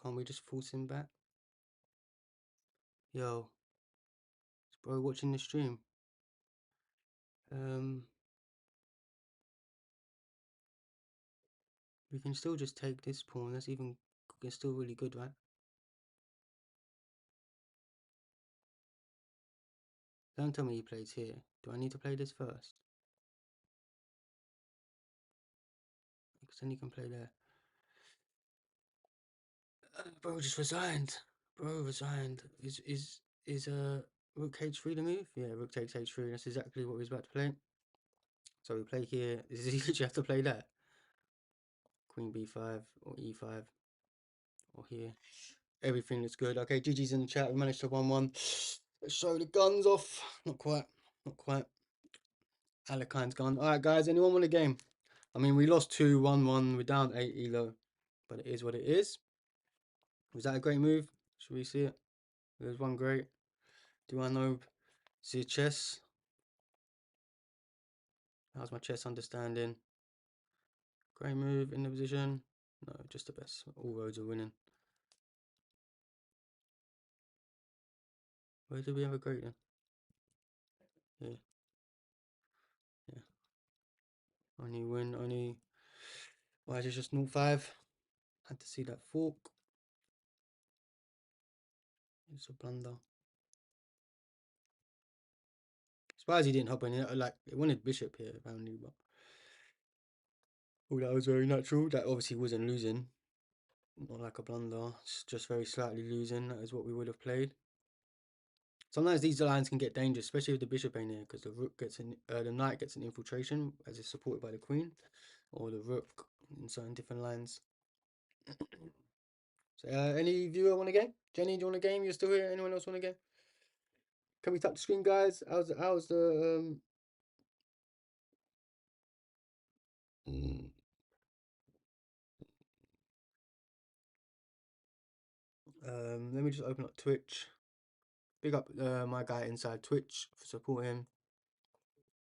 Can't we just force him back? Yo. Is bro watching the stream? We can still just take this pawn. That's even still really good, right? Don't tell me he plays here. Do I need to play this first? Because then he can play there. Bro just resigned. Bro resigned. Is rook h3 the move? Yeah, rook takes h3. That's exactly what we was about to play. So we play here. Is he literally have to play that? Queen b5 or e5 or here. Everything looks good. Okay, GG's in the chat. We managed to 1-1. Let's show the guns off. Not quite. Not quite. Alekhine's gone. Alright guys, anyone want a game? I mean, we lost 2-1-1. We're down 8 elo. But it is what it is. Was that a great move? Should we see it? There's one great. Do I know? See a chess? How's my chess understanding? Great move in the position. No, just the best. All roads are winning. Where did we have a great then? Yeah. Yeah. Only win, only. Why is it just 0-5? Had to see that fork. It's a blunder. Surprised he didn't hop in it. Like, it wanted bishop here, apparently, but. Oh, that was very natural. That obviously wasn't losing. Not like a blunder. It's just very slightly losing. That is what we would have played. Sometimes these lines can get dangerous, especially with the bishop ain't here, because the rook gets the knight gets an infiltration as it's supported by the queen, or the rook in certain different lines. So, any viewer want a game? Jenny, do you want a game? You're still here? Anyone else want a game? Can we tap the screen, guys? How's the mm, let me just open up Twitch. Big up my guy inside Twitch for supporting.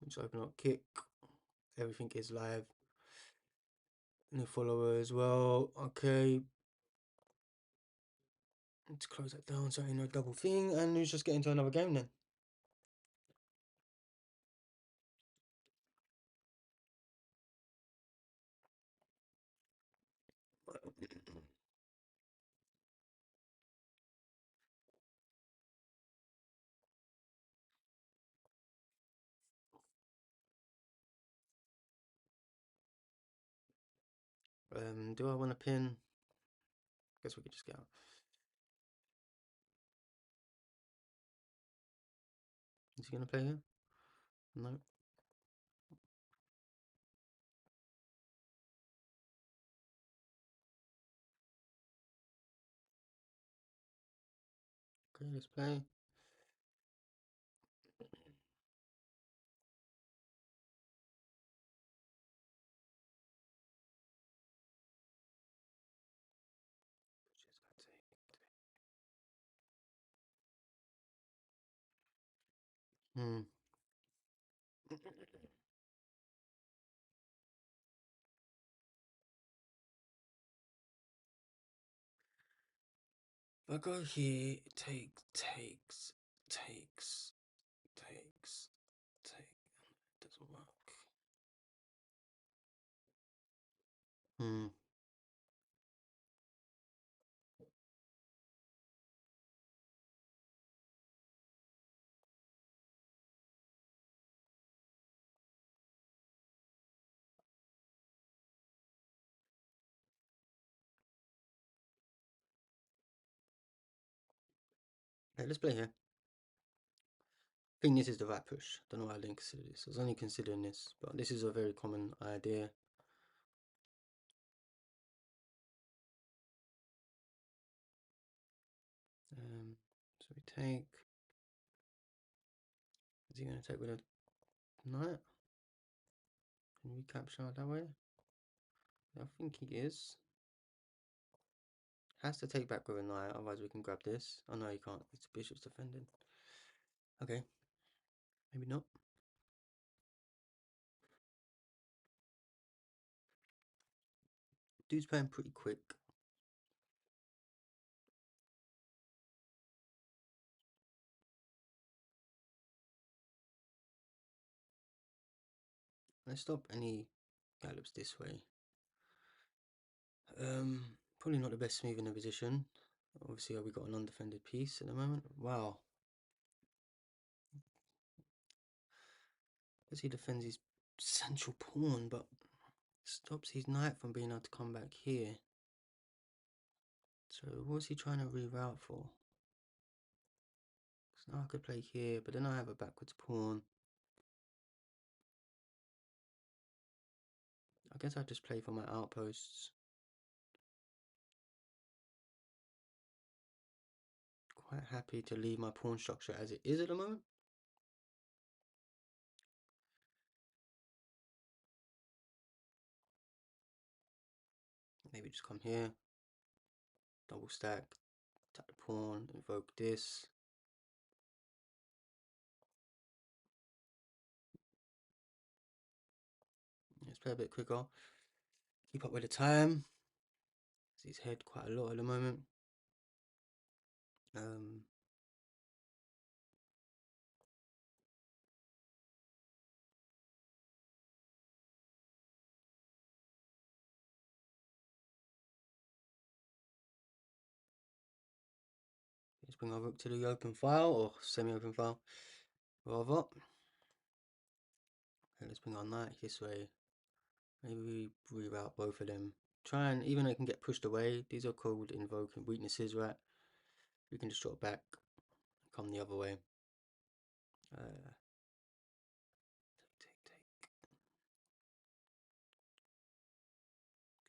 Just open up Kick. Everything is live. New follower as well. Okay. Let's close that down so ain't no double thing. And let's just get into another game then. Do I want to pin? Guess we could just get out. Is he gonna play here? No. Okay, let's play. Hmm. If I go here, it takes. Doesn't work. Hmm. Okay, let's play here. I think this is the right push. Don't know why I didn't consider this. I was only considering this, but this is a very common idea. So we take. Is he going to take with a knight? Can we capture that way? I think he is. Has to take back with a knight, otherwise we can grab this. Oh no, you can't. It's bishop's defending. Okay. Maybe not. Dude's playing pretty quick. Let's stop any gallops this way. Probably not the best move in the position. Obviously, we got an undefended piece at the moment. Wow. As he defends his central pawn, but stops his knight from being able to come back here. So what's he trying to reroute for? So now I could play here, but then I have a backwards pawn. I guess I just play for my outposts. Quite happy to leave my pawn structure as it is at the moment. Maybe just come here, double stack, tap the pawn, invoke this. Let's play a bit quicker. Keep up with the time. He's head quite a lot at the moment. Let's bring our rook to the open file, or semi-open file, rather. Okay, let's bring our knight this way. Maybe we reroute both of them. Try and, even though it can get pushed away, these are called invoking weaknesses, right? We can just drop back, come the other way. Take.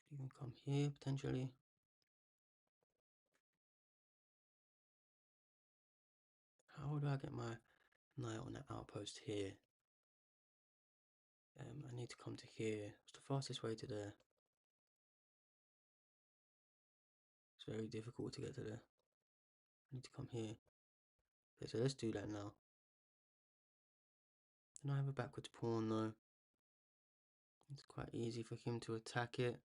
Could even come here potentially. How do I get my knight on that outpost here? I need to come to here. What's the fastest way to there? It's very difficult to get to there. I need to come here. Okay, so let's do that now. Then I have a backwards pawn though. It's quite easy for him to attack it.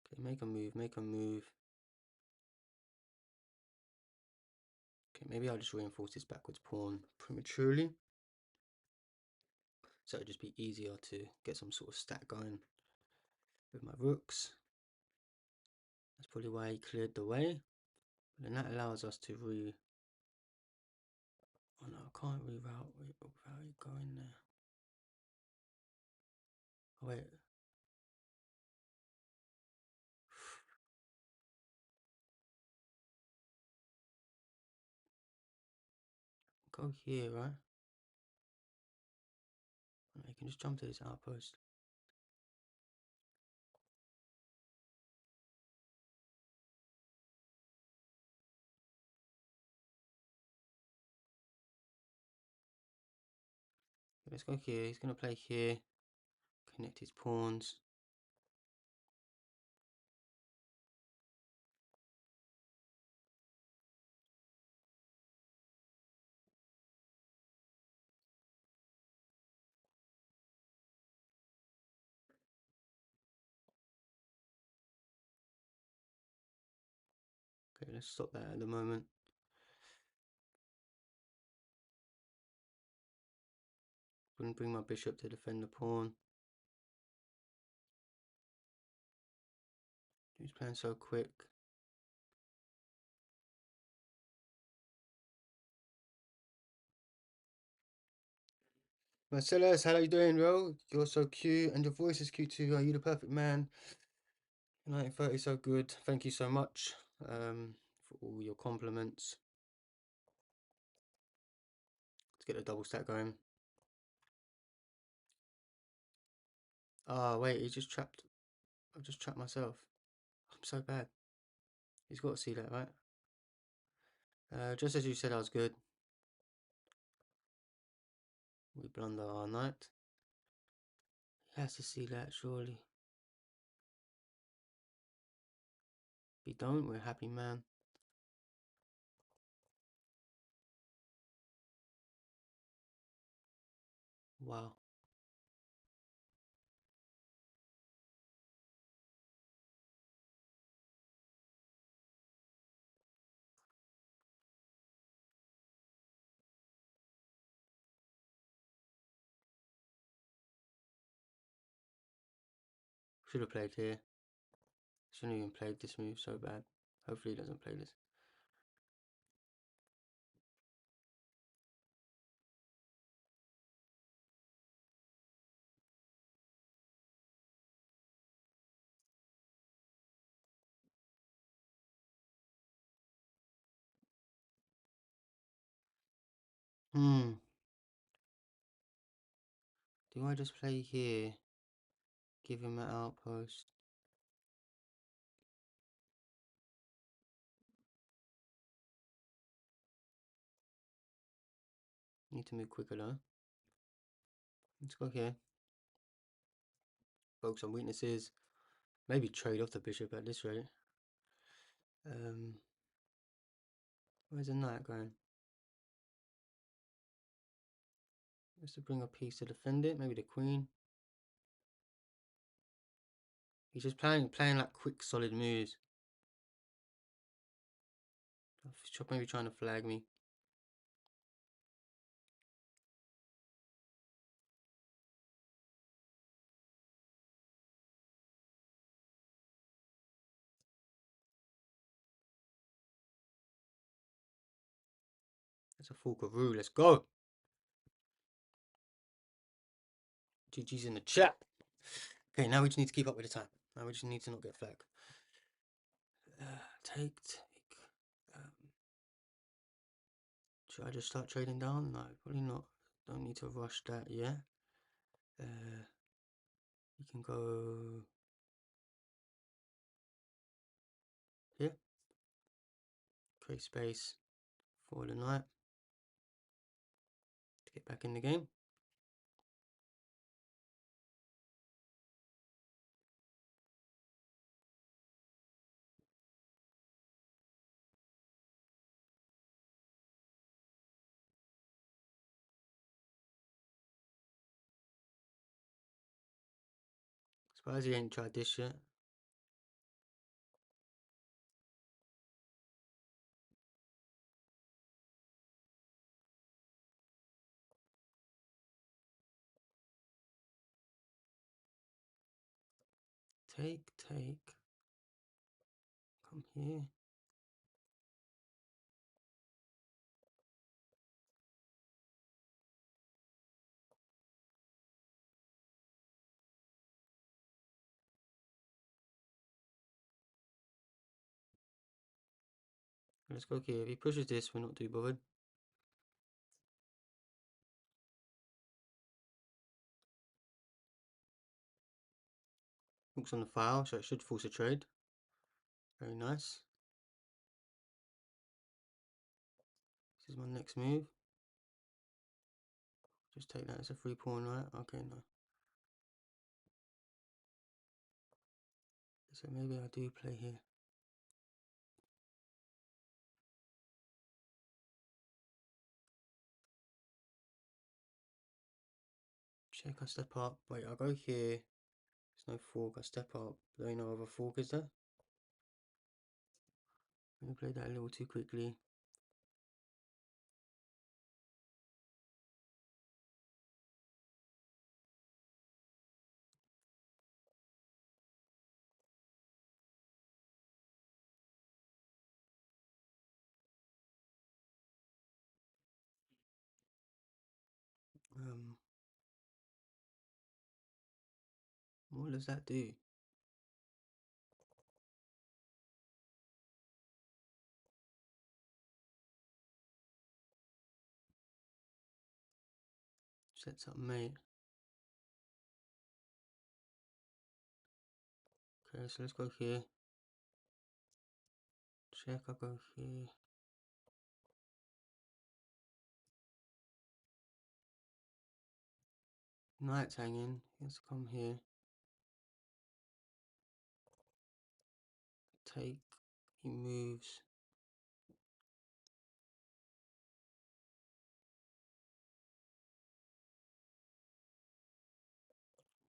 Okay, make a move, make a move. Okay, maybe I'll just reinforce this backwards pawn prematurely. So it'll just be easier to get some sort of stack going with my rooks. That's probably why he cleared the way. And that allows us to oh no, I can't reroute without it going there. Oh wait. Go here, right? You can just jump to this outpost. Let's go here. He's going to play here. Connect his pawns. Okay, let's stop that at the moment. Wouldn't bring my bishop to defend the pawn. He's playing so quick. Marcellus, how are you doing, bro? You're so cute, and your voice is cute too. Are you the perfect man? 1930, so good. Thank you so much for all your compliments. Let's get a double stack going. Ah, wait, he's just trapped. I've just trapped myself. I'm so bad. He's got to see that, right? Just as you said, I was good. We blunder our knight. He has to see that, surely. If we don't, we're a happy man. Wow. Should have played here. Shouldn't even played this move so bad. Hopefully he doesn't play this. Do I just play here? Give him an outpost. Need to move quicker though. Let's go here. Focus on weaknesses. Maybe trade off the bishop at this rate. Where's the knight going? Just to bring a piece to defend it. Maybe the queen. He's just playing like quick, solid moves. Maybe trying to flag me. That's a Falkaroo. Let's go. GG's in the chat. Okay, now we just need to keep up with the time. Now we just need to not get flag. Take. Should I just start trading down? No, probably not. Don't need to rush that yet. You can go here. Create space for the night to get back in the game. Surprised he ain't tried this yet. Take. Come here. Let's go here. If he pushes this, we're not too bothered. Looks on the file, so it should force a trade. Very nice. This is my next move. Just take that as a free pawn, right? Okay, no. So maybe I do play here. Check, I step up. Wait, I'll go here. There's no fork, I step up. There ain't no other fork, is there? Maybe played that a little too quickly. What does that do? Sets up mate. Okay, so let's go here. Check, I'll go here. Knight's hanging. Let's come here. Take. He moves.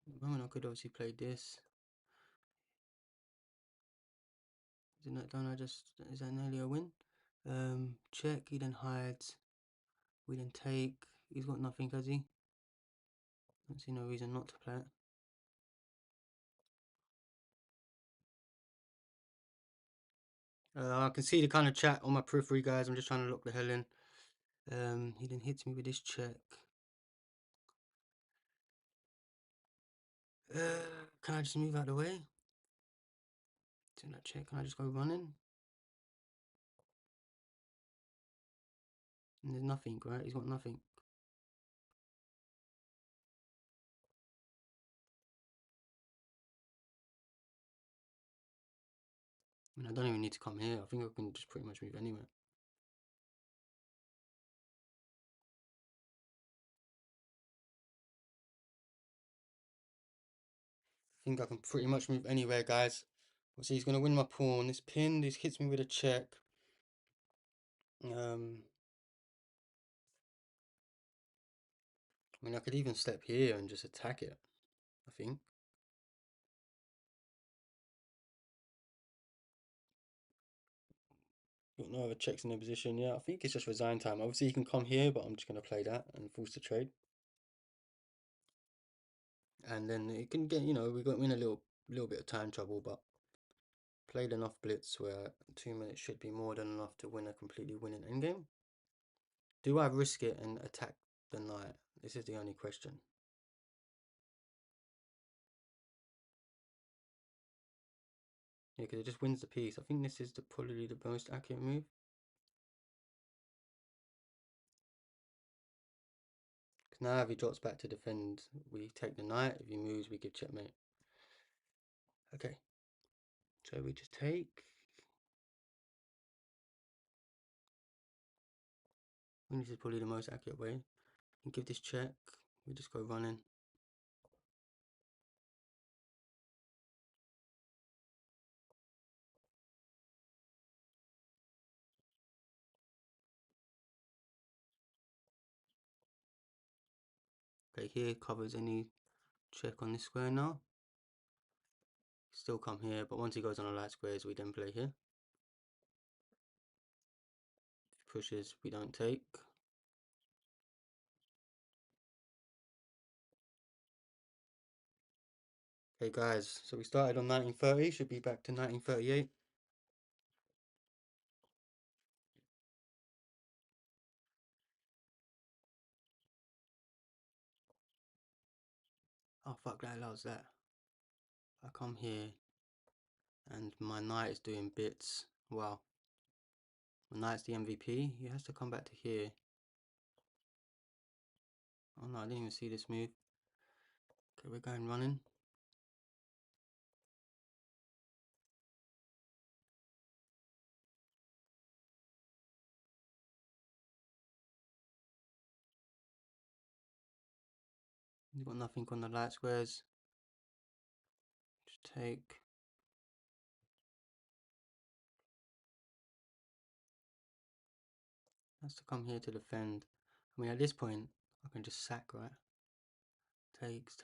At the moment I could obviously play this. Isn't that done? Is that nearly a win? Check, he then hides. We then take. He's got nothing, has he? Don't see no reason not to play it. I can see the kind of chat on my periphery, guys. I'm just trying to lock the hell in. He then hits me with this check. Can I just move out of the way? Do that check. Can I just go running? And there's nothing, right? He's got nothing. I mean, I don't even need to come here. I think I can just pretty much move anywhere. I think I can pretty much move anywhere, guys. See, he's going to win my pawn. This pin, this hits me with a check. I mean, I could even step here and just attack it, I think. Got no other checks in the position. Yeah, I think it's just resign time. Obviously, he can come here, but I'm just going to play that and force the trade. And then it can get, you know, we got in a little bit of time trouble, but played enough blitz where 2 minutes should be more than enough to win a completely winning endgame. Do I risk it and attack the knight? This is the only question. Yeah, because it just wins the piece. I think this is probably the most accurate move. Because now if he drops back to defend, we take the knight. If he moves, we give checkmate. Okay. So we just take. I think this is probably the most accurate way. And give this check. We just go running. Okay, here covers any check on this square now. Still come here, but once he goes on the light squares, we then play here. If he pushes, we don't take. Okay guys, so we started on 1930, should be back to 1938. Oh fuck, that allows that. I come here and my knight is doing bits. Wow. My knight's the MVP. He has to come back to here. Oh no, I didn't even see this move. Okay, we're going running. You've got nothing on the light squares. Just take. Has to come here to defend. I mean, at this point, I can just sack, right? Takes.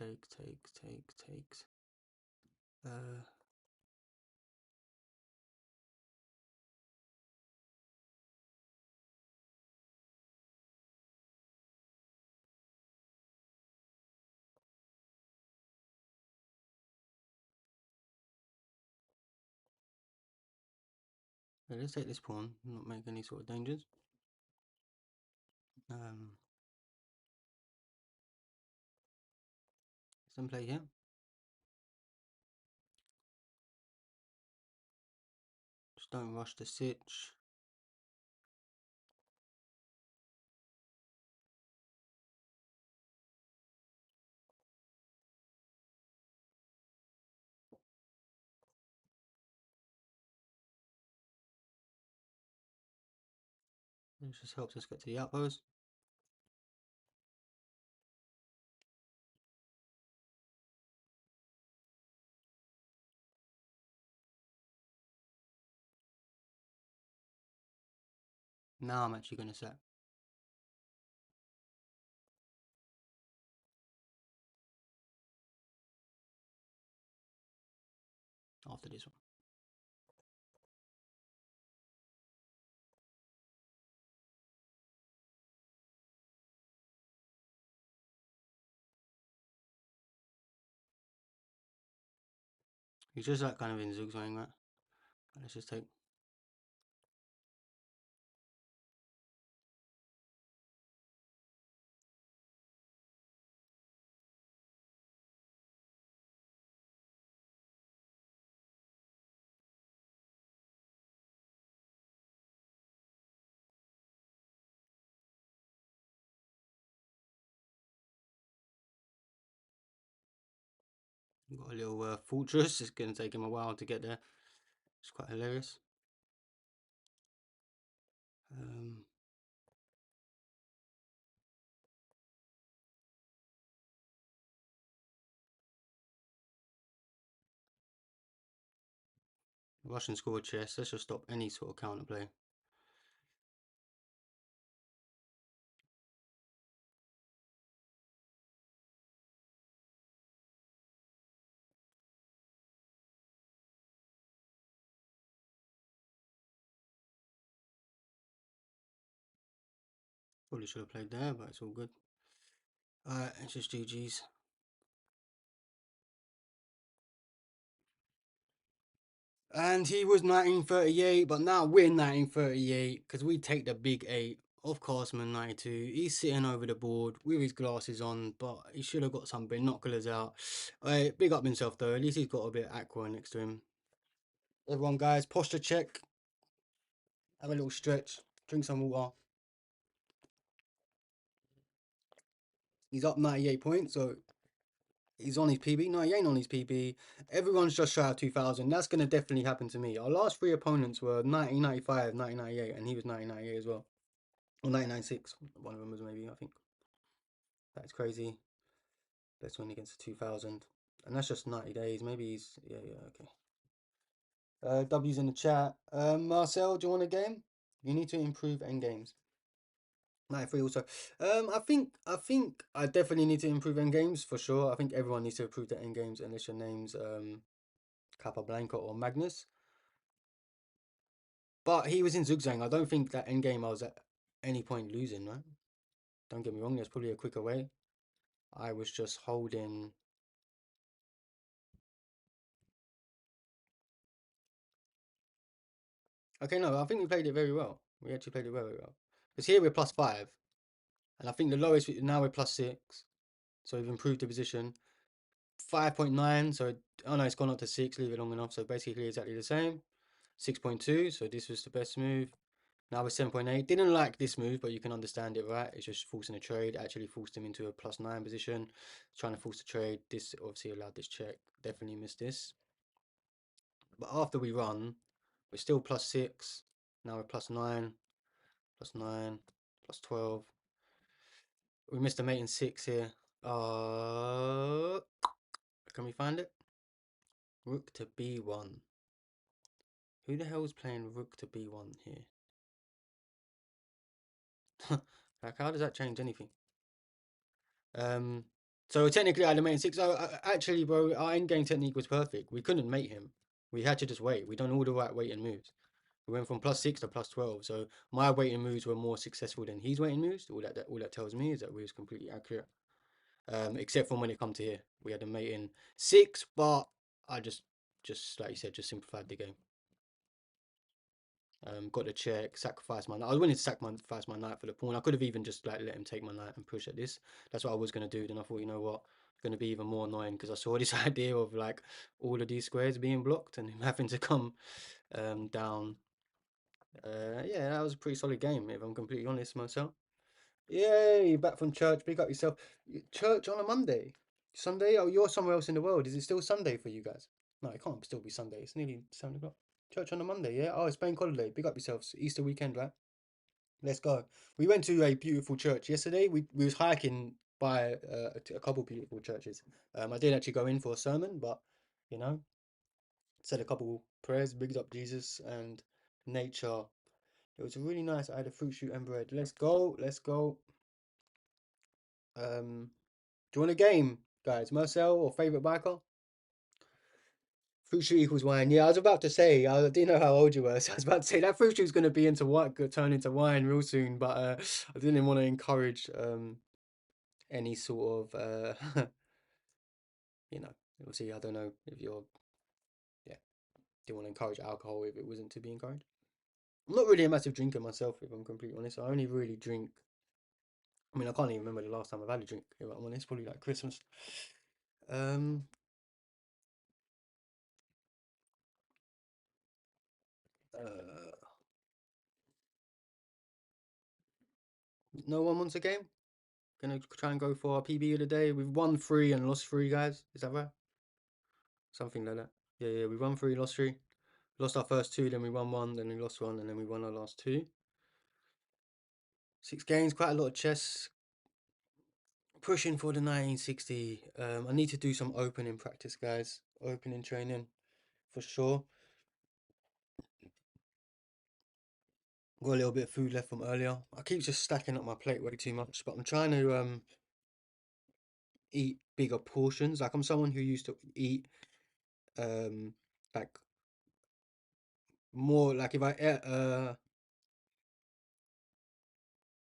Okay, let's take this pawn, not make any sort of dangers. Let's then play here. Just don't rush the sitch. It just helps us get to the outpost. Now I'm actually going to sack. After this one. He's just like kind of in zigzagging, right? Let's just take. Got a little fortress. It's going to take him a while to get there. It's quite hilarious. Russian scored chess. Let's just stop any sort of counterplay. Probably should have played there, but it's all good. Alright, it's just GG's. And he was 1938, but now we're 1938 because we take the big 8 of Castman 92. He's sitting over the board with his glasses on, but he should have got some binoculars out. Big up himself though, at least he's got a bit of aqua next to him. Everyone, guys, posture check. Have a little stretch. Drink some water. He's up 98 points, so he's on his PB. No, he ain't on his PB. Everyone's just shy of 2,000. That's going to definitely happen to me. Our last three opponents were 1995, 1998, and he was 1998 as well. Or 1996. One of them was maybe, I think. That's crazy. Let's win against 2,000. And that's just 90 days. Maybe he's... Yeah, okay. W's in the chat. Marcel, do you want a game? You need to improve end games. 93 also. I think I definitely need to improve end games for sure. I think everyone needs to improve their end games unless your name's Capablanca or Magnus. But he was in Zugzwang. I don't think that end game I was at any point losing, right? Don't get me wrong, there's probably a quicker way. I was just holding. Okay, no, I think we played it very well. We actually played it very well. Because here we're +5. And I think the lowest now we're +6. So we've improved the position. 5.9, so oh no, it's gone up to 6, leave it long enough. So basically exactly the same. 6.2, so this was the best move. Now we're 7.8. Didn't like this move, but you can understand it, right? It's just forcing a trade. Actually forced him into a +9 position. Trying to force a trade. This obviously allowed this check. Definitely missed this. But after we run, we're still +6. Now we're +9, +9, +12. We missed a mate in 6 here. Can we find it? Rook to B1. Who the hell is playing rook to B1 here? Like, how does that change anything? So technically I had a mate in 6. So actually, bro, our endgame technique was perfect. We couldn't mate him. We had to just wait. We done all the right waiting moves. We went from +6 to +12. So my waiting moves were more successful than his waiting moves. All that tells me is that we was completely accurate. Except from when it come to here, we had a mate in 6, but I just like you said, just simplified the game. Got the check, sacrificed my knight. I was willing to sacrifice my knight for the pawn. I could have even just like let him take my knight and push at this. That's what I was going to do. Then I thought, you know what, it's going to be even more annoying because I saw this idea of like all of these squares being blocked and him having to come down. Yeah, that was a pretty solid game, if I'm completely honest myself. Yay, back from church. Pick up yourself. Church on a Monday. Sunday? Oh, you're somewhere else in the world. Is it still Sunday for you guys? No, it can't still be Sunday. It's nearly 7 o'clock. Church on a Monday, yeah? Oh, it's bank holiday. Pick up yourselves. Easter weekend, right? Let's go. We went to a beautiful church yesterday. We was hiking by a couple beautiful churches. I did actually go in for a sermon, but you know, said a couple prayers, bigged up Jesus and nature. It was really nice. I had a fruit shoot and bread. Let's go. Let's go. Do you want a game, guys? Marcel or favorite biker? Fruit shoot equals wine. Yeah, I was about to say. I didn't know how old you were, so I was about to say that fruit shoot's going to be into what turn into wine real soon. But I didn't want to encourage any sort of you know. Obviously, I don't know if you're yeah. Didn't want to encourage alcohol if it wasn't to be encouraged. I'm not really a massive drinker myself, if I'm completely honest. I only really drink. I mean, I can't even remember the last time I've had a drink. If I'm honest, probably like Christmas. Um. No one wants a game. Gonna try and go for our PB of the day. We've won 3 and lost 3, guys. Is that right? Something like that. Yeah, we won 3, lost 3. Lost our first 2, then we won 1, then we lost 1, and then we won our last 2. 6 games, quite a lot of chess. Pushing for the 1960. I need to do some opening practice, guys. Opening training, for sure. Got a little bit of food left from earlier. I keep just stacking up my plate way too much, but I'm trying to eat bigger portions. Like I'm someone who used to eat like more like if I ate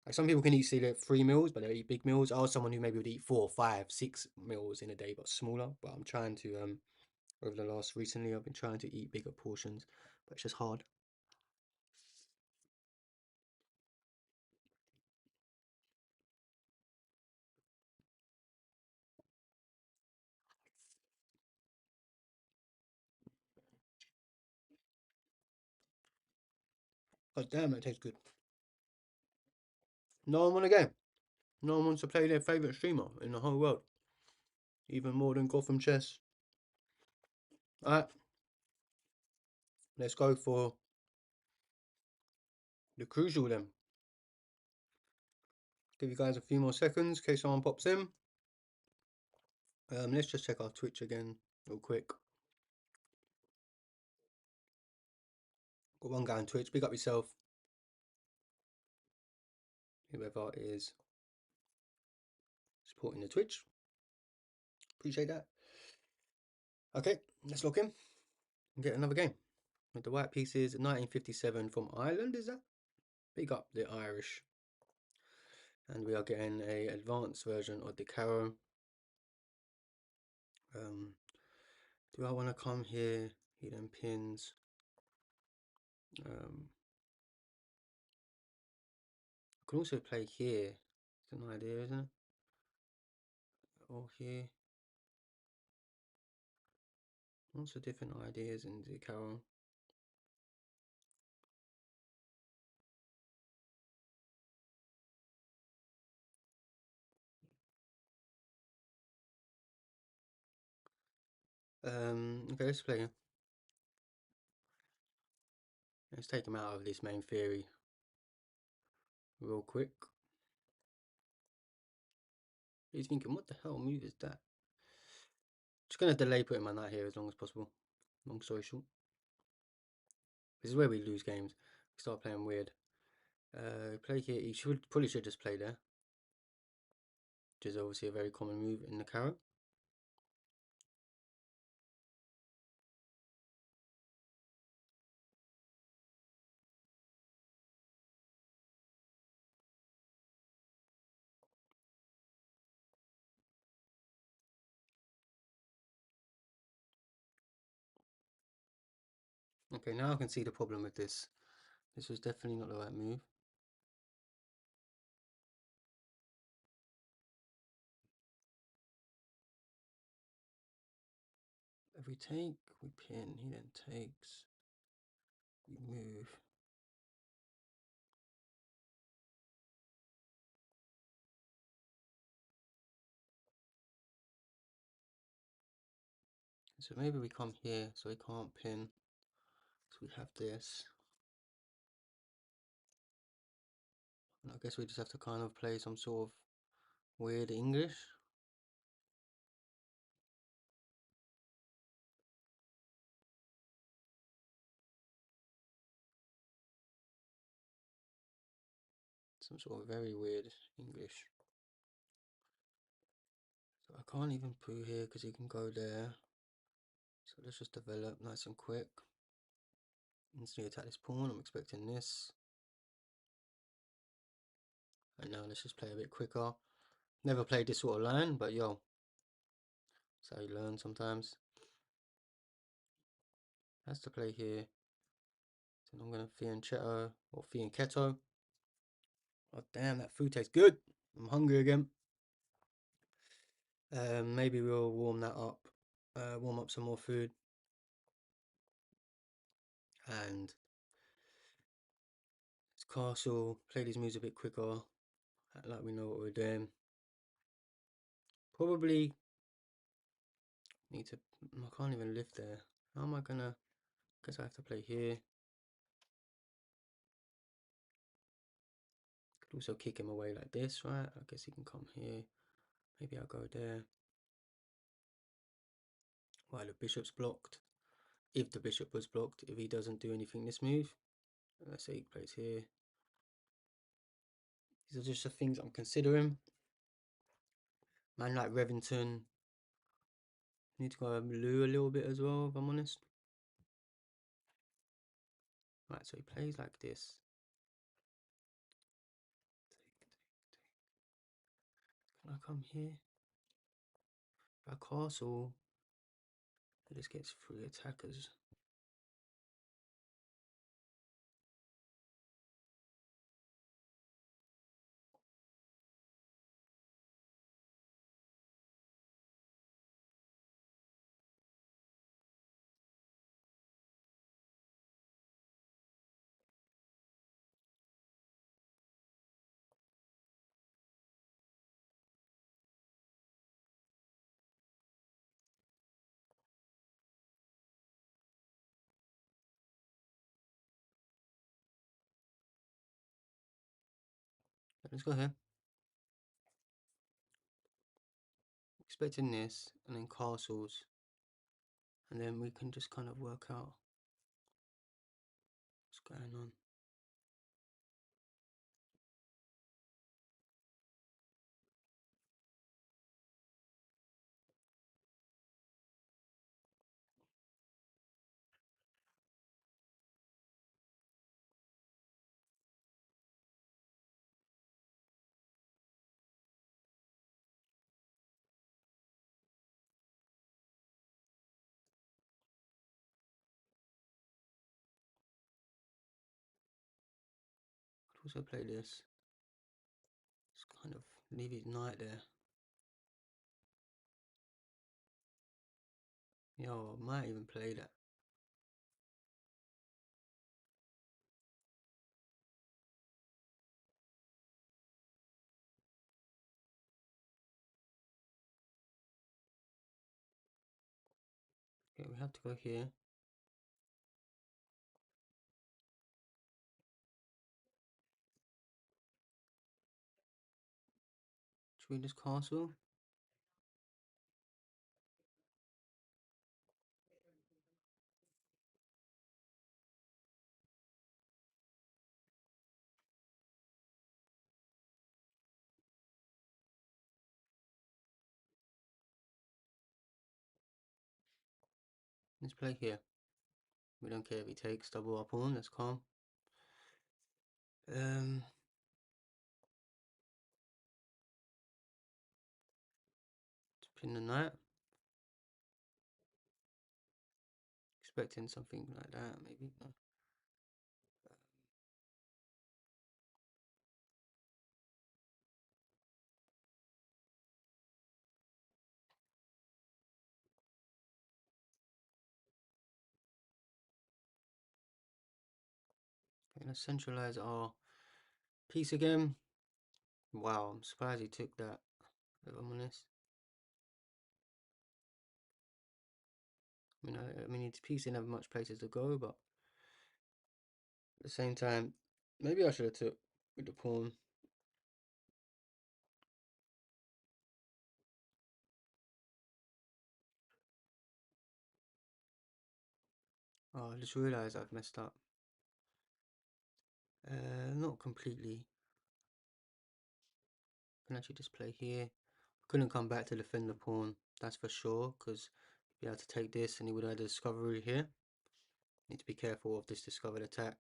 like some people can eat say like 3 meals, but they eat big meals. I was someone who maybe would eat 4, 5, 6 meals in a day, but smaller. But I'm trying to over the last recently I've been trying to eat bigger portions, but it's just hard. God damn, that tastes good. No one won a game. No one wants to play their favourite streamer in the whole world. Even more than Gotham Chess. Alright. Let's go for the crucial then. Give you guys a few more seconds in case someone pops in. Let's just check our Twitch again real quick. Got one guy on Twitch. Big up yourself. Whoever is supporting the Twitch. Appreciate that. Okay, let's log in and get another game. With the white pieces, 1957 from Ireland, is that? Big up the Irish. And we are getting a advanced version of the Caro. Do I want to come here? He then pins. I could also play here. It's an idea, isn't it? Or here. Lots of different ideas in the Caro. Okay, let's play. Let's take him out of this main theory real quick. He's thinking, what the hell move is that? Just gonna delay putting my knight here as long as possible. Long story short. This is where we lose games. We start playing weird. Play here. He probably should just play there. Which is obviously a very common move in the Caro. Okay, now I can see the problem with this. This was definitely not the right move. If we take, we pin, he then takes, we move. So maybe we come here so he can't pin. So we have this. And I guess we just have to kind of play some sort of weird English. Some sort of very weird English. So I can't even poo here because he can go there. So let's just develop nice and quick. Instantly attack this pawn. I'm expecting this. And now let's just play a bit quicker. Never played this sort of line, but yo, that's how you learn sometimes. Has to play here. Then I'm gonna fianchetto or fianchetto. Oh damn, that food tastes good. I'm hungry again. Maybe we'll warm that up. Warm up some more food. And it's castle. Play these moves a bit quicker. Act like we know what we're doing. Probably need to. I can't even live there. How am I gonna? Guess I have to play here. Could also kick him away like this, right? I guess he can come here. Maybe I'll go there. While the bishop's blocked. If the bishop was blocked, if he doesn't do anything this move. Let's say he plays here. These are just the things I'm considering. Man like Revington. Need to go blue a little bit as well, if I'm honest. Right, so he plays like this. Can I come here? If I castle, it just gets 3 attackers. Let's go here. Expecting this, and then castles, and then we can just kind of work out what's going on. Could also play this. Just kind of leave his knight there. Yo, I might even play that. Okay, we have to go here. Should we just castle? Let's play here. We don't care if he takes double our pawn, that's calm. To pin the knight. Expecting something like that, maybe. No. Okay, let's centralize our piece again. Wow, I'm surprised he took that, if I'm honest. I mean, his piece didn't have much places to go, but at the same time, maybe I should have took with the pawn. Oh, I just realised I've messed up. Not completely. I can actually just play here. Couldn't come back to defend the pawn, that's for sure, because he'd be able to take this and he would have had a discovery here. Need to be careful of this discovered attack.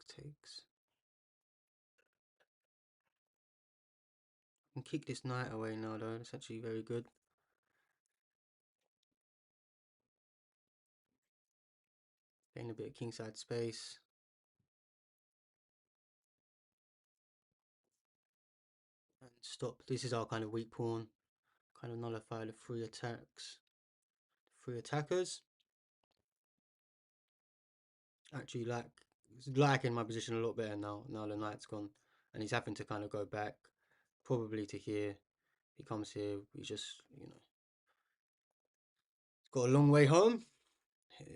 Takes. I can kick this knight away now though, that's actually very good. Gain a bit of kingside space. And stop. This is our kind of weak pawn. Kind of nullify the three attacks. Three attackers. Actually liking my position a lot better now. Now the knight's gone. And he's having to kind of go back. Probably to here. He comes here, we just, got a long way home.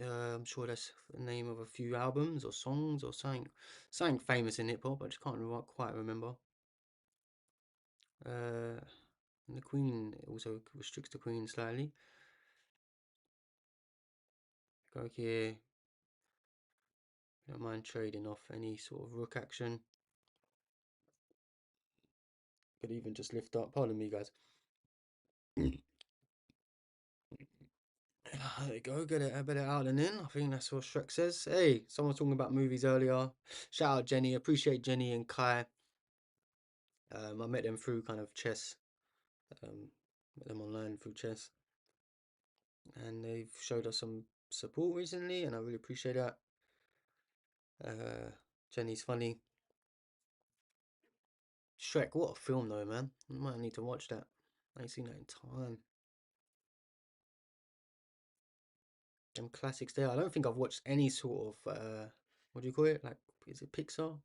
I'm sure that's the name of a few albums or songs or something famous in hip hop. I just can't quite remember. And the queen also restricts the queen slightly. Go here. Don't mind trading off any sort of rook action. Could even just lift up. Pardon me, guys. There you go, get it a bit out and in. I think that's what Shrek says. Hey, someone was talking about movies earlier. Shout out Jenny. Appreciate Jenny and Kai. I met them through kind of chess. Met them online through chess. And they've showed us some support recently, and I really appreciate that. Jenny's funny. Shrek, what a film though, man. I might need to watch that. I ain't seen that in time. Them classics there. I don't think I've watched any sort of what do you call it? Like, is it Pixar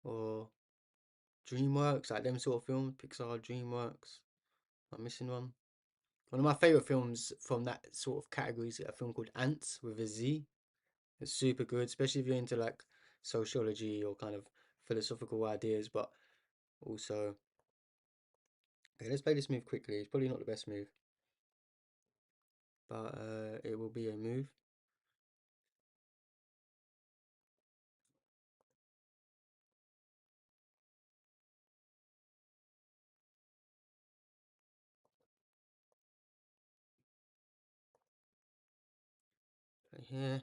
or DreamWorks? Like them sort of films, Pixar, DreamWorks. I'm missing one. One of my favorite films from that sort of category is a film called Ants with a Z. It's super good, especially if you're into like sociology or kind of philosophical ideas, but also, okay, let's play this move quickly. It's probably not the best move, but it will be a move. Play here.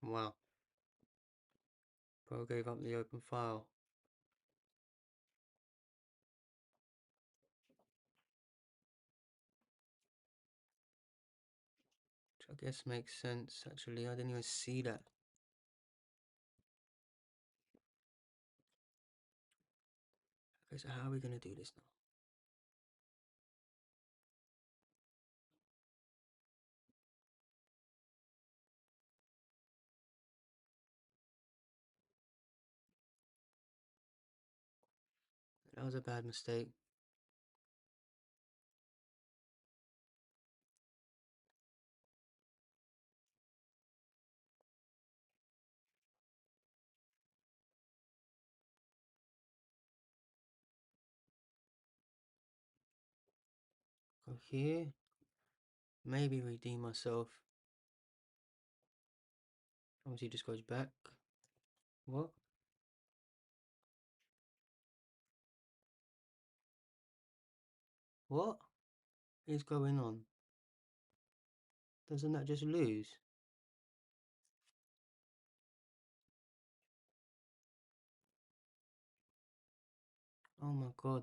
Wow, bro gave up the open file. Which I guess makes sense, actually. I didn't even see that. Okay, so how are we going to do this now? That was a bad mistake. Go here. Maybe redeem myself. Obviously, just goes back. What? What is going on? Doesn't that just lose? Oh my god.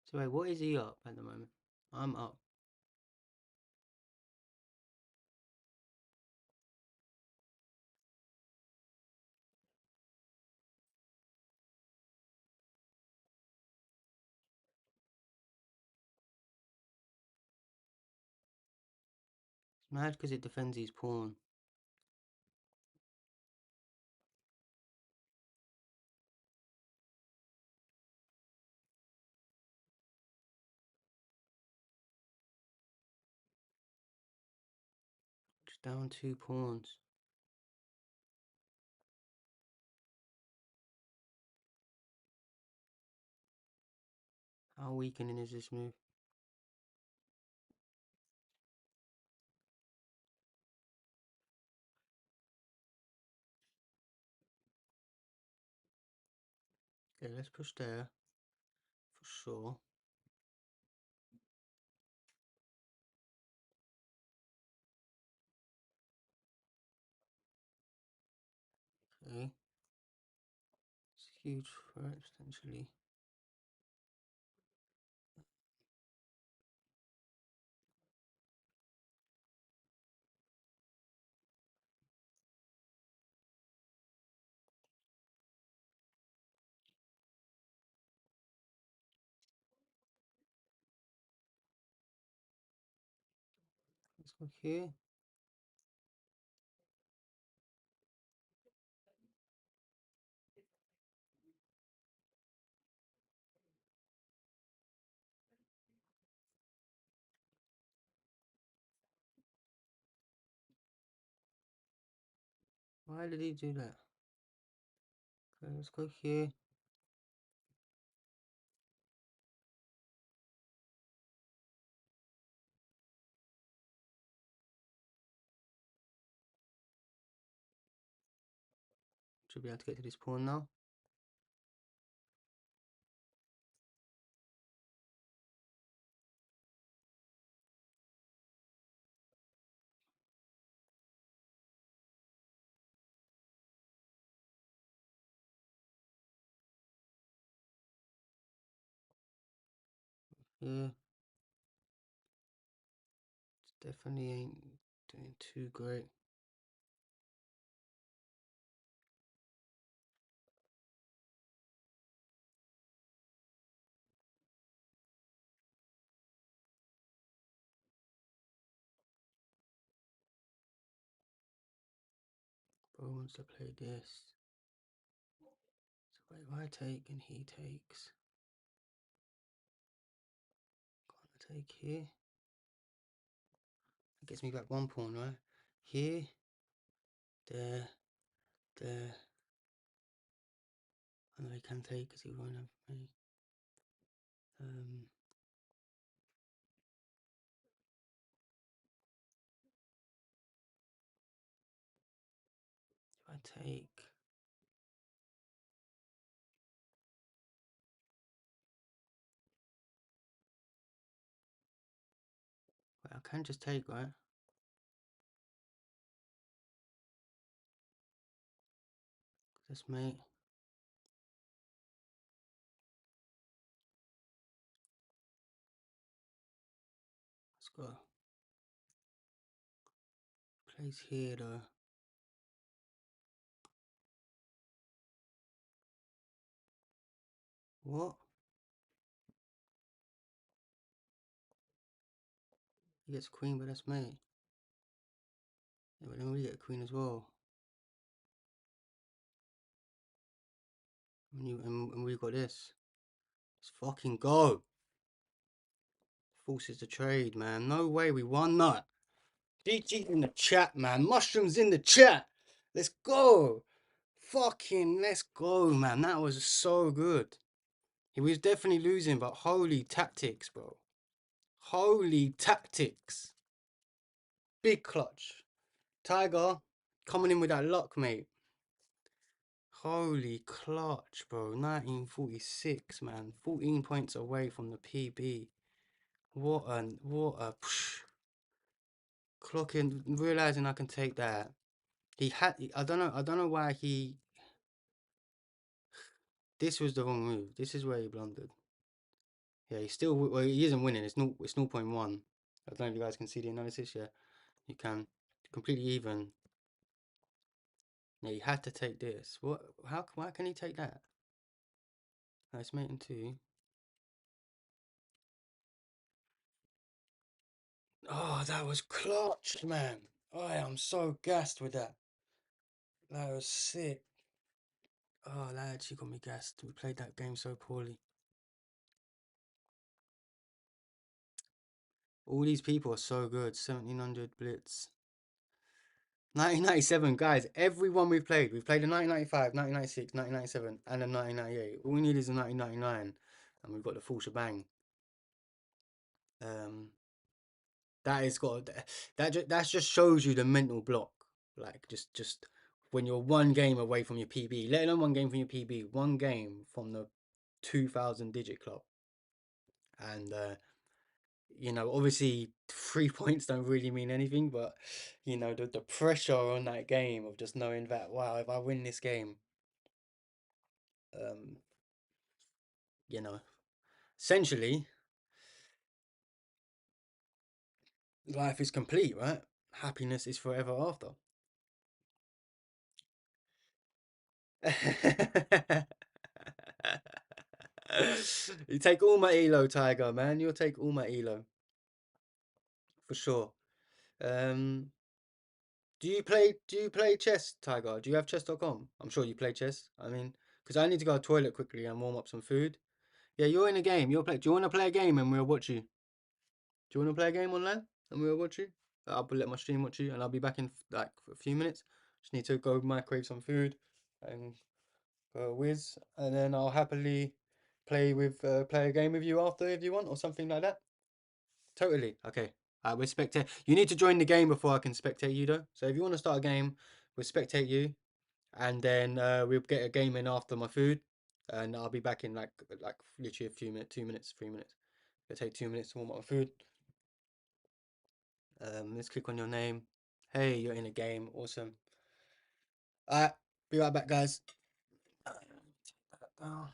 So wait, what is he up at the moment? I'm up. It's mad because it defends his pawn. Just down 2 pawns. How weakening is this move? Okay, let's push there. For sure. Okay. It's huge threat, potentially. Let's go here. Why did he do that? Okay, let's go here. Should be able to get to this pawn now. Yeah. It definitely ain't doing too great. Bro wants to play this. So wait, if I take and he takes. Can't I take here? That gets me back one pawn, right? Here, there, there. I know he can take because he won't have me. If I take. Wait, I can just take, right? This mate. Let's go. Plays here though. What? He gets queen, but that's mate. Yeah, but then we get a queen as well. And we got this. Let's fucking go. Forces the trade, man. No way we won that. GG in the chat, man. Mushrooms in the chat. Let's go. Fucking let's go, man. That was so good. He was definitely losing, but holy tactics, bro. Holy tactics. Big clutch. Tiger coming in with that luck, mate. Holy clutch, bro. 1946, man. 14 points away from the PB. What a clocking, realizing I can take that. I don't know why this was the wrong move. This is where he blundered. Yeah, he's still, well, he isn't winning. It's 0.1. I don't know if you guys can see the analysis. Yeah, you can. Completely even. Yeah, he had to take this. Why can he take that? It's mate in 2. Oh, that was clutch, man. I am so gassed with that. That was sick. Oh, that actually got me gassed. We played that game so poorly. All these people are so good. 1700 Blitz. 1997, guys. Everyone we've played the 1995, 1996, 1997, and the 1998. All we need is a 1999, and we've got the full shebang. That is got that just shows you the mental block. Like just when you're one game away from your PB, let alone one game from your PB, one game from the 2000 digit club, and you know, obviously 3 points don't really mean anything, but you know, the pressure on that game of just knowing that, wow, if I win this game, um, you know, essentially life is complete, right? Happiness is forever after. You take all my elo, Tiger, man. You'll take all my elo. For sure. Um, do you play chess, Tiger? Do you have chess.com? I'm sure you play chess. I mean, because I need to go to the toilet quickly and warm up some food. Yeah, you're in a game. Do you want to play a game and we'll watch you? Do you want to play a game online and we'll watch you? I'll let my stream watch you and I'll be back in like a few minutes. Just need to go microwave some food and go whiz, and then I'll happily play a game with you after if you want or something like that. Totally. Okay. We'll spectate. You need to join the game before I can spectate you though. So if you want to start a game, we'll spectate you, and then we'll get a game in after my food, and I'll be back in like literally a few minutes, 2 minutes, 3 minutes. It'll take 2 minutes to warm up my food. Let's click on your name. Hey, you're in a game. Awesome. Alright, be right back, guys. Take that down.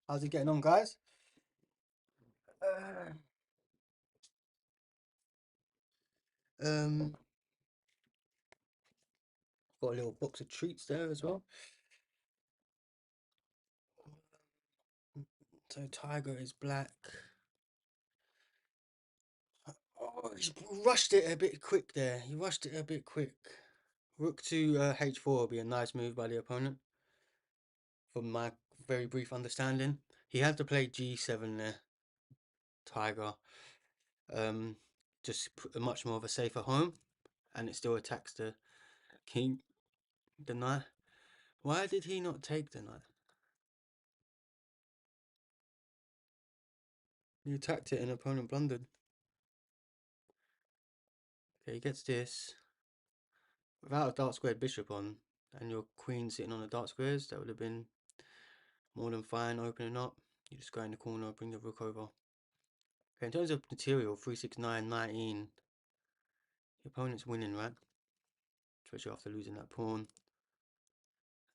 How's it getting on, guys? Uh, um, got a little box of treats there as well. So Tiger is black. Oh, he's rushed it a bit quick there. He rushed it a bit quick. Rook to h4 will be a nice move by the opponent, from my very brief understanding. He had to play g7 there, Tiger. Um, just much more of a safer home, and it still attacks the king, the knight. Why did he not take the knight? He attacked it and opponent blundered. Okay, he gets this. Without a dark squared bishop on, and your queen sitting on the dark squares, that would have been more than fine opening up. You just go in the corner, bring the rook over. Okay, in terms of material, 3, 6, 9, 19. The opponent's winning, right? Especially after losing that pawn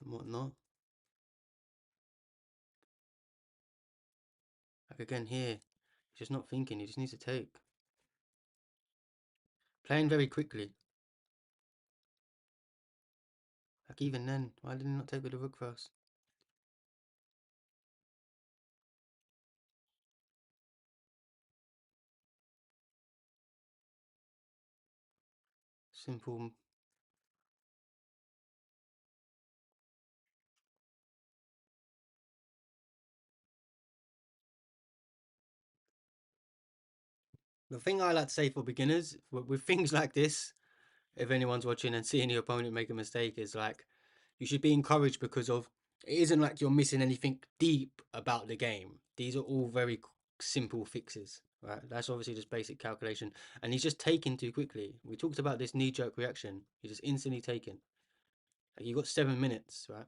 and whatnot. Like again here, he's just not thinking, he just needs to take. Playing very quickly. Like even then, why did he not take with the rook first? Simple. The thing I like to say for beginners, with things like this, if anyone's watching and seeing your opponent make a mistake, is like, you should be encouraged, because of, it isn't like you're missing anything deep about the game. These are all very simple fixes, right? That's obviously just basic calculation, and he's just taking too quickly. We talked about this knee-jerk reaction. He's just instantly taken. Like, you got 7 minutes, right?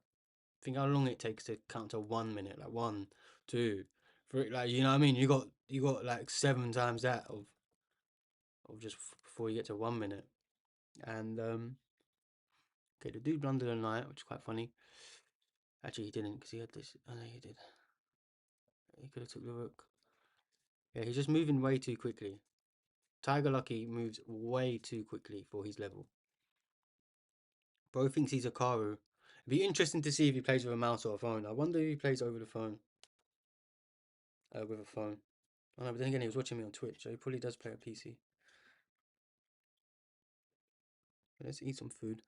Think how long it takes to count to 1 minute, like 1, 2, 3, like, you know what I mean? You got like 7 times that of just before you get to 1 minute. And okay, the dude blundered a knight, which is quite funny. Actually, he didn't, because he had this. I know he did. He could have took the rook. Yeah, he's just moving way too quickly. Tiger Lucky moves way too quickly for his level. Bro thinks he's a Karu. It'd be interesting to see if he plays with a mouse or a phone. I wonder if he plays over the phone. With a phone. I know, but then again, he was watching me on Twitch, so he probably does play a PC. Let's eat some food.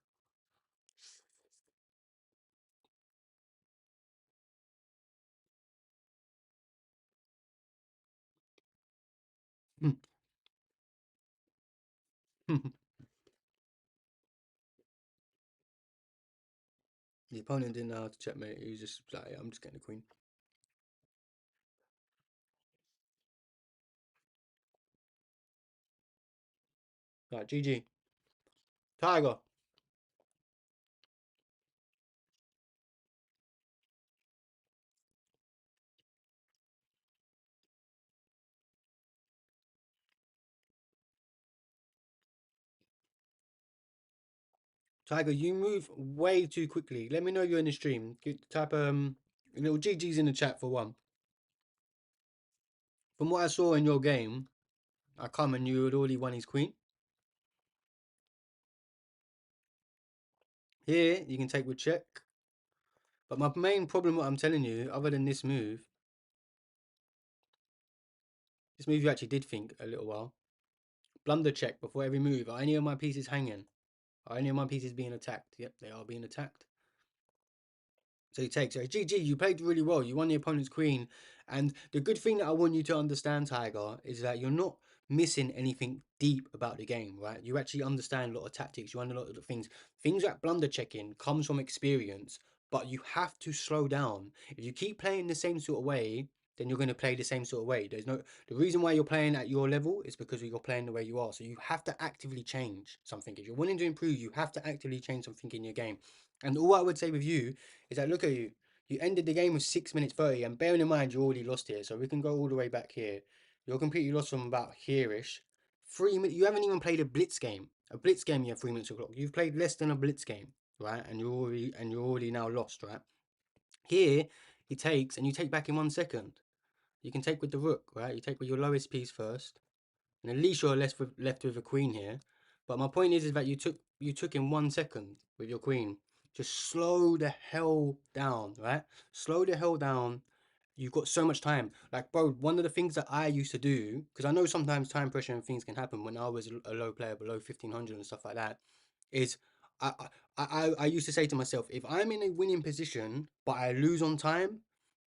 The opponent didn't know how to checkmate. He was just like, yeah, I'm just getting a queen. Right, GG. Tiger. Tiger, you move way too quickly. Let me know you're in the stream. Type little GG's in the chat for one. From what I saw in your game, I come and you had already won his queen. Here, you can take with check. But my main problem, what I'm telling you, other than this move you actually did think a little while. Blunder check before every move. Are any of my pieces hanging? Are any of my pieces being attacked? Yep, they are being attacked. So you take, so GG, you played really well. You won the opponent's queen. And the good thing that I want you to understand, Tiger, is that you're not missing anything deep about the game, right? You actually understand a lot of tactics. You understand a lot of things. Things like blunder checking comes from experience, but you have to slow down. If you keep playing the same sort of way, then you're going to play the same sort of way. The reason why you're playing at your level is because you're playing the way you are. So you have to actively change something. If you're wanting to improve, you have to actively change something in your game. And all I would say with you is that, look at you. You ended the game with 6 minutes 30, and bearing in mind you already lost here, so we can go all the way back here. You're completely lost from about here-ish. 3 minutes. You haven't even played a blitz game. A blitz game, you have 3 minutes o'clock. You've played less than a blitz game, right? And you're already now lost, right? Here, he takes, and you take back in 1 second. You can take with the rook, right? You take with your lowest piece first, and at least you're left with a queen here. But my point is that you took in 1 second with your queen. Just slow the hell down, right? Slow the hell down. You've got so much time. Like, bro, one of the things that I used to do, because I know sometimes time pressure and things can happen when I was a low player below 1500 and stuff like that, is I, I used to say to myself, if I'm in a winning position but I lose on time,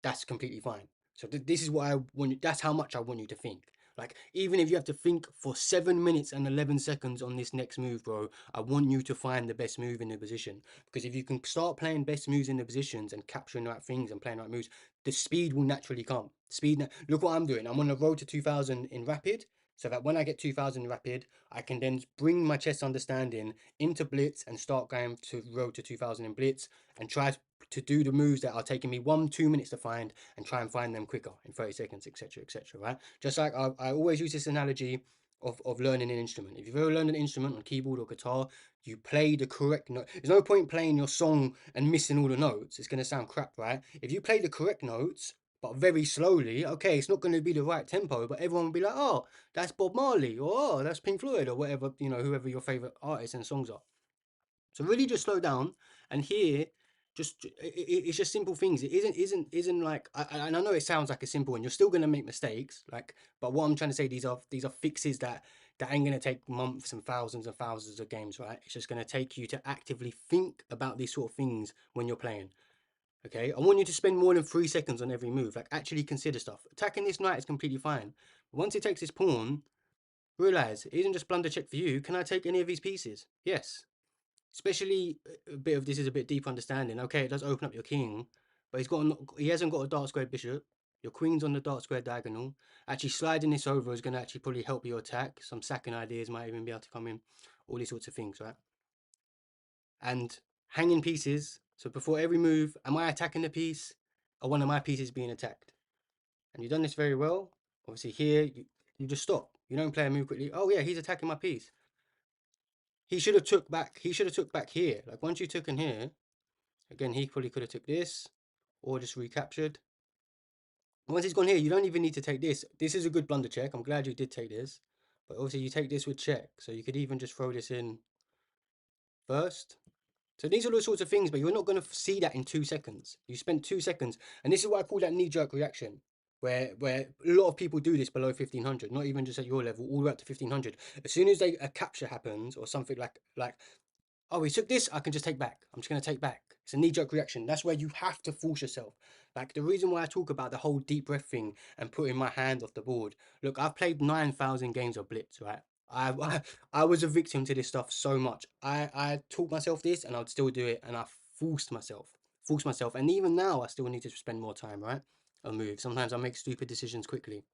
that's completely fine. So this is what I want you, that's how much I want you to think. Like, even if you have to think for 7 minutes and 11 seconds on this next move, bro, I want you to find the best move in the position. Because if you can start playing best moves in the positions and capturing the right things and playing the right moves, the speed will naturally come. Look what I'm doing. I'm on the road to 2000 in rapid, so that when I get 2000 in rapid, I can then bring my chess understanding into blitz and start going to road to 2000 in blitz and try to do the moves that are taking me 1-2 minutes to find and try and find them quicker in 30 seconds, etc., etc., right? Just like I always use this analogy of learning an instrument. If you've ever learned an instrument on keyboard or guitar, you play the correct note. There's no point playing your song and missing all the notes. It's going to sound crap, right? If you play the correct notes, but very slowly, okay, it's not going to be the right tempo, but everyone will be like, oh, that's Bob Marley, or oh, that's Pink Floyd, or whatever, whoever your favorite artists and songs are. So really just slow down and here it's just simple things. It isn't like and I know it sounds like a simple and you're still gonna make mistakes, like, but what I'm trying to say, these are fixes that ain't gonna take months and thousands of games, right? It's just gonna take you to actively think about these sort of things when you're playing. Okay, I want you to spend more than 3 seconds on every move. Like, actually consider stuff. Attacking this knight is completely fine. But once he takes his pawn, realize it isn't just blunder check for you. Can I take any of these pieces? Yes. Especially a bit of this is a bit deep understanding. Okay, it does open up your king, but he hasn't got a dark squared bishop. Your queen's on the dark square diagonal. Actually, sliding this over is going to actually probably help your attack. Some sacking ideas might even be able to come in. All these sorts of things, right? And hanging pieces. So before every move, am I attacking the piece, or one of my pieces being attacked? And you've done this very well. Obviously, here you just stop. You don't play a move quickly. Oh yeah, he's attacking my piece. He should have took back. He should have took back here. Like, once you took in here, again, he probably could have took this or just recaptured. Once he's gone here, you don't even need to take this. This is a good blunder check. I'm glad you did take this. But obviously you take this with check. So you could even just throw this in first. So these are the sorts of things, but you're not going to see that in 2 seconds. You spent 2 seconds. And this is what I call that knee-jerk reaction, where a lot of people do this below 1500, not even just at your level, all the way up to 1500. As soon as a capture happens or something like oh, he took this, I can just take back. I'm just going to take back. It's a knee-jerk reaction. That's where you have to force yourself. Like, the reason why I talk about the whole deep breath thing and putting my hand off the board. Look, I've played 9,000 games of Blitz, right? I was a victim to this stuff so much. I taught myself this and I'd still do it, and I forced myself. Forced myself. And even now, I still need to spend more time, right? On moves. Sometimes I make stupid decisions quickly.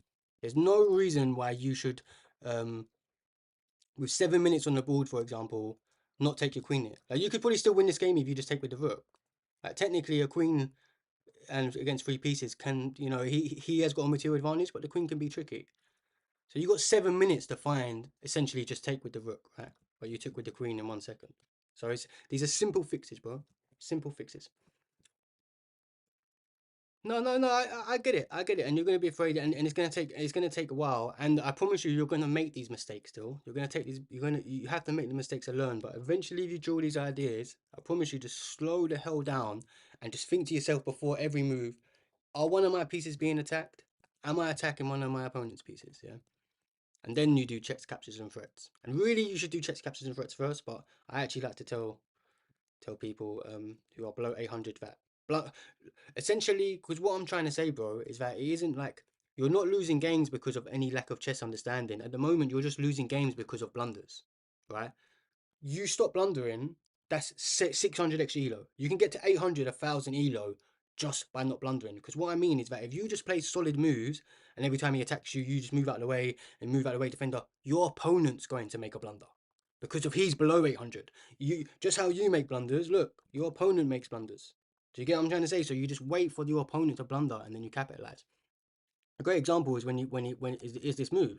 There's no reason why you should, with 7 minutes on the board, for example, not take your queen here. Like, you could probably still win this game if you just take with the rook. Like, technically, a queen and against 3 pieces can, he has got a material advantage, but the queen can be tricky. So you got 7 minutes to find, essentially just take with the rook, right? But you took with the queen in 1 second. So these are simple fixes, bro. Simple fixes. No, no, no. I get it. I get it. And you're gonna be afraid, and it's gonna take a while. And I promise you're gonna make these mistakes still. You're gonna take these. You have to make the mistakes to learn. But eventually, if you draw these ideas, I promise you, just slow the hell down and just think to yourself before every move: are one of my pieces being attacked? Am I attacking one of my opponent's pieces? Yeah. And then you do checks, captures, and threats. And really, you should do checks, captures, and threats first. But I actually like to tell people who are below 800 that essentially, because what I'm trying to say, bro, is that it isn't like you're not losing games because of any lack of chess understanding. At the moment, you're just losing games because of blunders, right? You stop blundering, that's 600 extra elo. You can get to 800, 1000 elo just by not blundering. Because what I mean is that if you just play solid moves and every time he attacks you, you just move out of the way and move out of the way, defender, your opponent's going to make a blunder because if he's below 800. You just how you make blunders. Look, your opponent makes blunders. Do you get what I'm trying to say? So you just wait for your opponent to blunder and then you capitalize. A great example is when this move.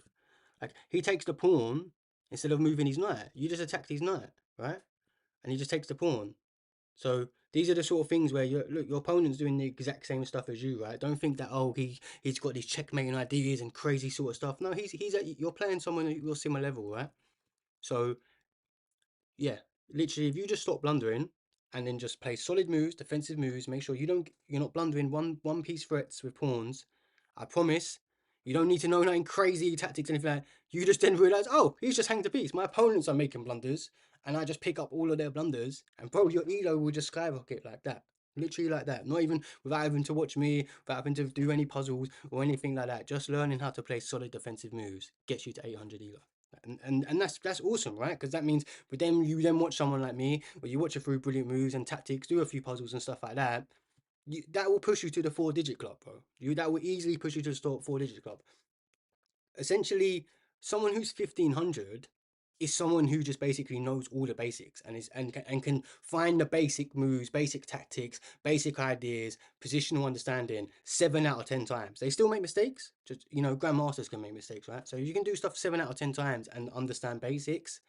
Like, he takes the pawn instead of moving his knight. You just attack his knight, right? And he just takes the pawn. So These are the sort of things where look, your opponent's doing the exact same stuff as you, right? Don't think that he's got these checkmating ideas and crazy sort of stuff. No, you're playing someone at your similar level, right? So yeah, literally, if you just stop blundering and then just play solid moves, defensive moves, make sure you're not blundering one piece threats with pawns. I promise. You don't need to know nothing crazy tactics, anything like that. You just then realize, oh, he's just hanged a piece. My opponents are making blunders, and I just pick up all of their blunders, and bro, your elo will just skyrocket like that. Literally like that. Not even without having to watch me, without having to do any puzzles or anything like that. Just learning how to play solid defensive moves gets you to 800 elo. And that's awesome, right? Because that means but then you then watch someone like me, or you watch it through brilliant moves and tactics, do a few puzzles and stuff like that. That will push you to the 4-digit club, bro. That will easily push you to the 4-digit club. Essentially, someone who's 1500 is someone who just basically knows all the basics and can find the basic moves, basic tactics, basic ideas, positional understanding 7 out of 10 times. They still make mistakes. Just grandmasters can make mistakes, right? So you can do stuff 7 out of 10 times and understand basics.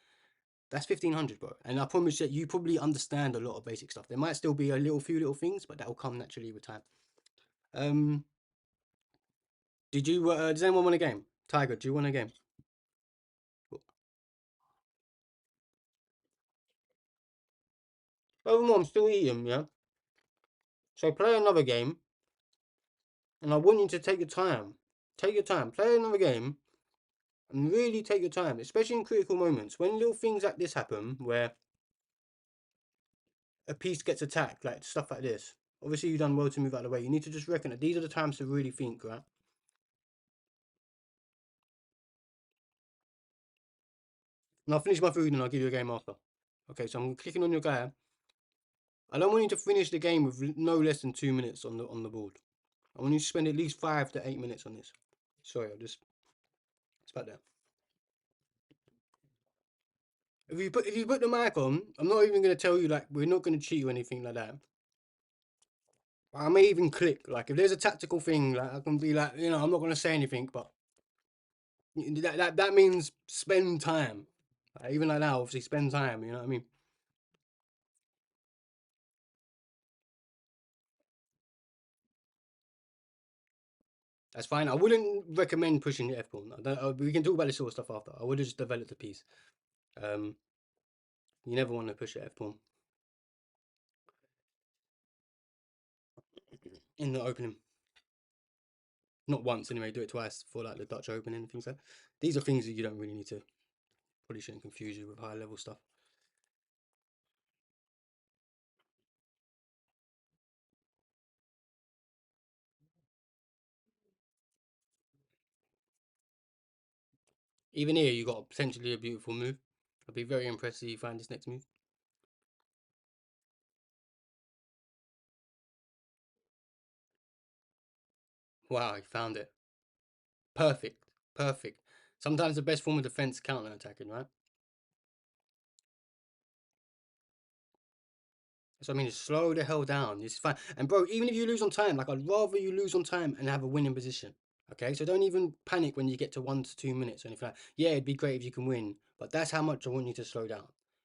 That's 1500, bro. And I promise that you probably understand a lot of basic stuff. There might still be few little things, but that will come naturally with time. Um, does anyone want a game? Tiger, do you want a game? Furthermore, I'm still eating, yeah? So play another game, and I want you to take your time. Take your time. Play another game, and really take your time, especially in critical moments. When little things like this happen, where a piece gets attacked, like stuff like this. Obviously, you've done well to move out of the way. You need to just reckon that these are the times to really think, right? And I'll finish my food and I'll give you a game after. Okay, so I'm clicking on your guy. I don't want you to finish the game with no less than 2 minutes on the board. I want you to spend at least 5 to 8 minutes on this. Sorry, it's about that. If you put the mic on, I'm not even gonna tell you like we're not gonna cheat or anything like that. I may even click like if there's a tactical thing like I can be like I'm not gonna say anything, but that means spend time. Like, even like that, obviously spend time. You know what I mean? That's fine. I wouldn't recommend pushing the F pawn. We can talk about this sort of stuff after. I would have just developed a piece. Um, you never want to push the F pawn in the opening. Not once anyway. Do it twice for like the Dutch Open and things like that. These are things that you don't really need to. Probably shouldn't confuse you with high level stuff. Even here, you got potentially a beautiful move. I'd be very impressed if you find this next move. Wow, you found it. Perfect. Perfect. Sometimes the best form of defense counter attacking, right? So I mean, just slow the hell down. It's fine. And bro, even if you lose on time, like I'd rather you lose on time and have a winning position. Okay, so don't even panic when you get to 1 to 2 minutes or anything like that. Yeah, it'd be great if you can win, but that's how much I want you to slow down.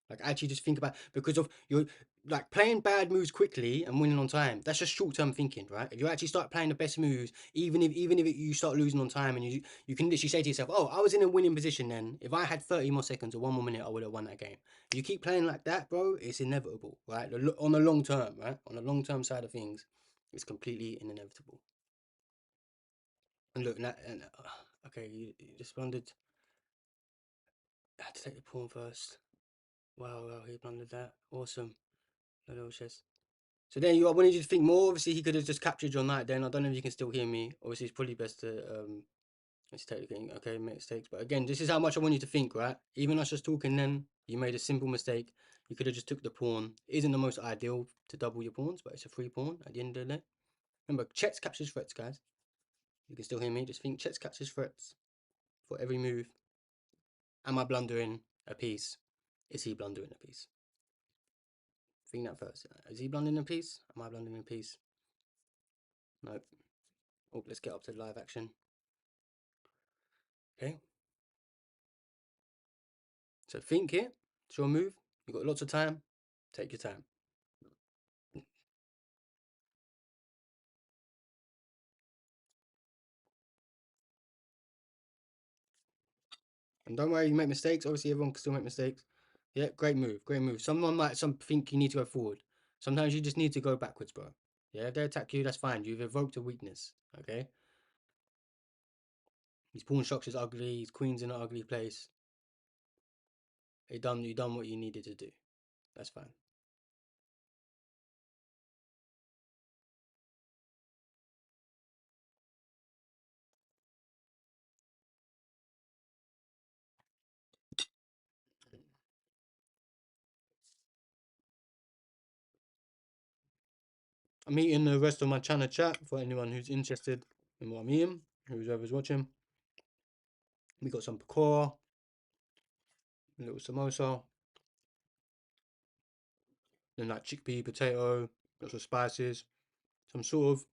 Like actually just think about because of your like playing bad moves quickly and winning on time. That's just short term thinking, right? If you actually start playing the best moves, even if you start losing on time and you can literally say to yourself, oh, I was in a winning position then. If I had 30 more seconds or 1 more minute, I would have won that game. If you keep playing like that, bro, it's inevitable, right? On the long term, right? On the long term side of things, it's completely inevitable. And look, okay, you responded. I had to take the pawn first. Wow, wow, he blundered that. Awesome. No little chess. So then I wanted you to think more. Obviously, he could have just captured your knight then. I don't know if you can still hear me. Obviously, it's probably best to let's take the game. Okay, make mistakes. But again, this is how much I want you to think, right? Even us just talking then, you made a simple mistake. You could have just took the pawn. It isn't the most ideal to double your pawns, but it's a free pawn at the end of the day. Remember, checks captures threats, guys. You can still hear me. Just think checks captures threats for every move. Am I blundering a piece? Is he blundering a piece? Think that first. Is he blundering a piece? Am I blundering a piece? Nope. Oh, let's get up to live action. Okay. So think here. It's your move. You've got lots of time. Take your time. And don't worry, you make mistakes. Obviously, everyone can still make mistakes. Yeah, great move, great move. Someone might think you need to go forward. Sometimes you just need to go backwards, bro. Yeah, if they attack you, that's fine. You've evoked a weakness. Okay. His pawn structure's ugly. His queen's in an ugly place. You done what you needed to do. That's fine. I'm eating the rest of my channel chat for anyone who's interested in what I'm eating, whoever's watching. We got some pakora, a little samosa, then that chickpea potato, lots of spices, some sort of,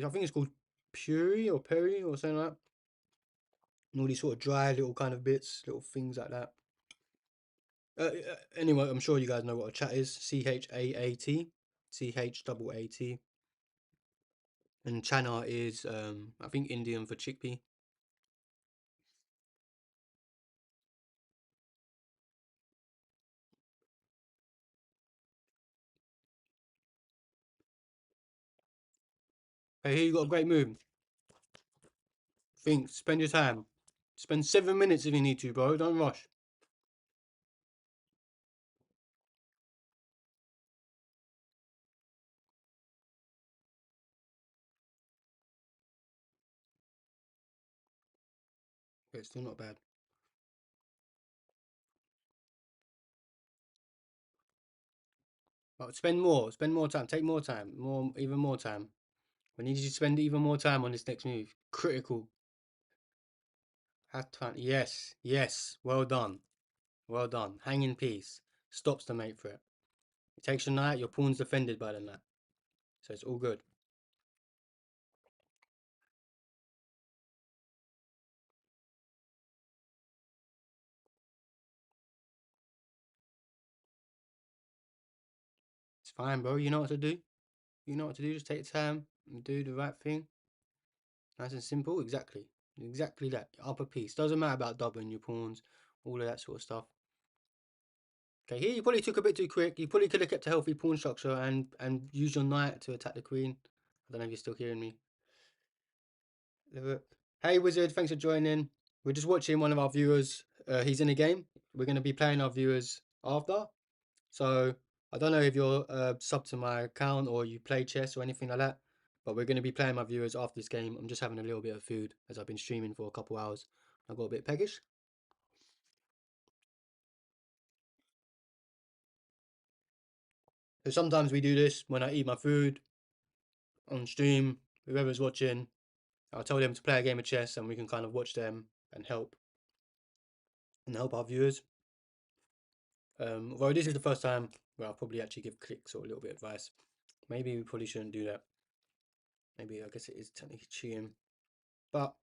I think it's called puri or peri or something like that. And all these sort of dry little kind of bits, little things like that. Anyway, I'm sure you guys know what a chat is. CHAAT, CHAAT. And chana is, I think, Indian for chickpea. Hey, here you got a great move. Think, spend your time. Spend 7 minutes if you need to, bro. Don't rush. It's still not bad. But spend more time, take more time, even more time. We need you to spend even more time on this next move. Critical. Have time. Yes, yes. Well done. Well done. Hang in peace. Stops the mate threat. It takes your knight, your pawn's defended by the knight. So it's all good. It's fine, bro. You know what to do. You know what to do. Just take time and do the right thing. Nice and simple. Exactly. Exactly that. Upper piece. Doesn't matter about doubling your pawns, all of that sort of stuff. Okay, here you probably took a bit too quick. You probably could have kept a healthy pawn structure and used your knight to attack the queen. I don't know if you're still hearing me. Hey, Wizard, thanks for joining. We're just watching one of our viewers. He's in a game. We're going to be playing our viewers after. So I don't know if you're sub to my account or you play chess or anything like that. But we're going to be playing my viewers after this game. I'm just having a little bit of food as I've been streaming for a couple hours. I got a bit peckish. So sometimes we do this when I eat my food on stream. Whoever's watching, I'll tell them to play a game of chess and we can kind of watch them and help our viewers. Although this is the first time where I'll probably actually give clicks or a little bit of advice. Maybe we probably shouldn't do that. Maybe I guess it is technically cheating. But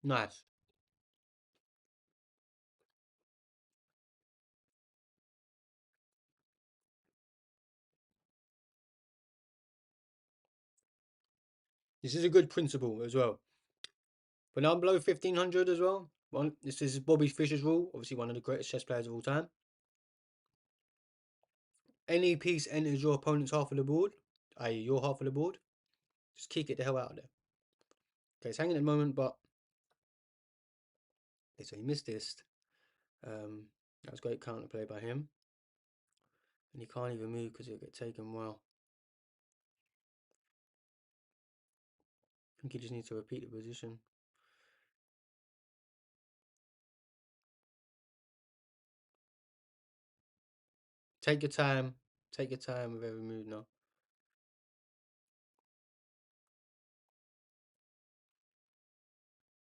nice. This is a good principle as well. But now I'm below 1500 as well. This is Bobby Fischer's rule, obviously one of the greatest chess players of all time. Any piece enters your opponent's half of the board, i.e. your half of the board, just kick it the hell out of there. Okay, it's hanging at the moment, but okay, so he missed this. That was great counterplay by him. And he can't even move because he'll get taken well. I think he just needs to repeat the position. Take your time. Take your time with every move now.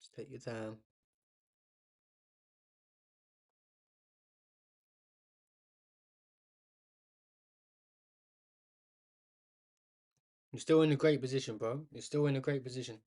Just take your time. You're still in a great position, bro. You're still in a great position.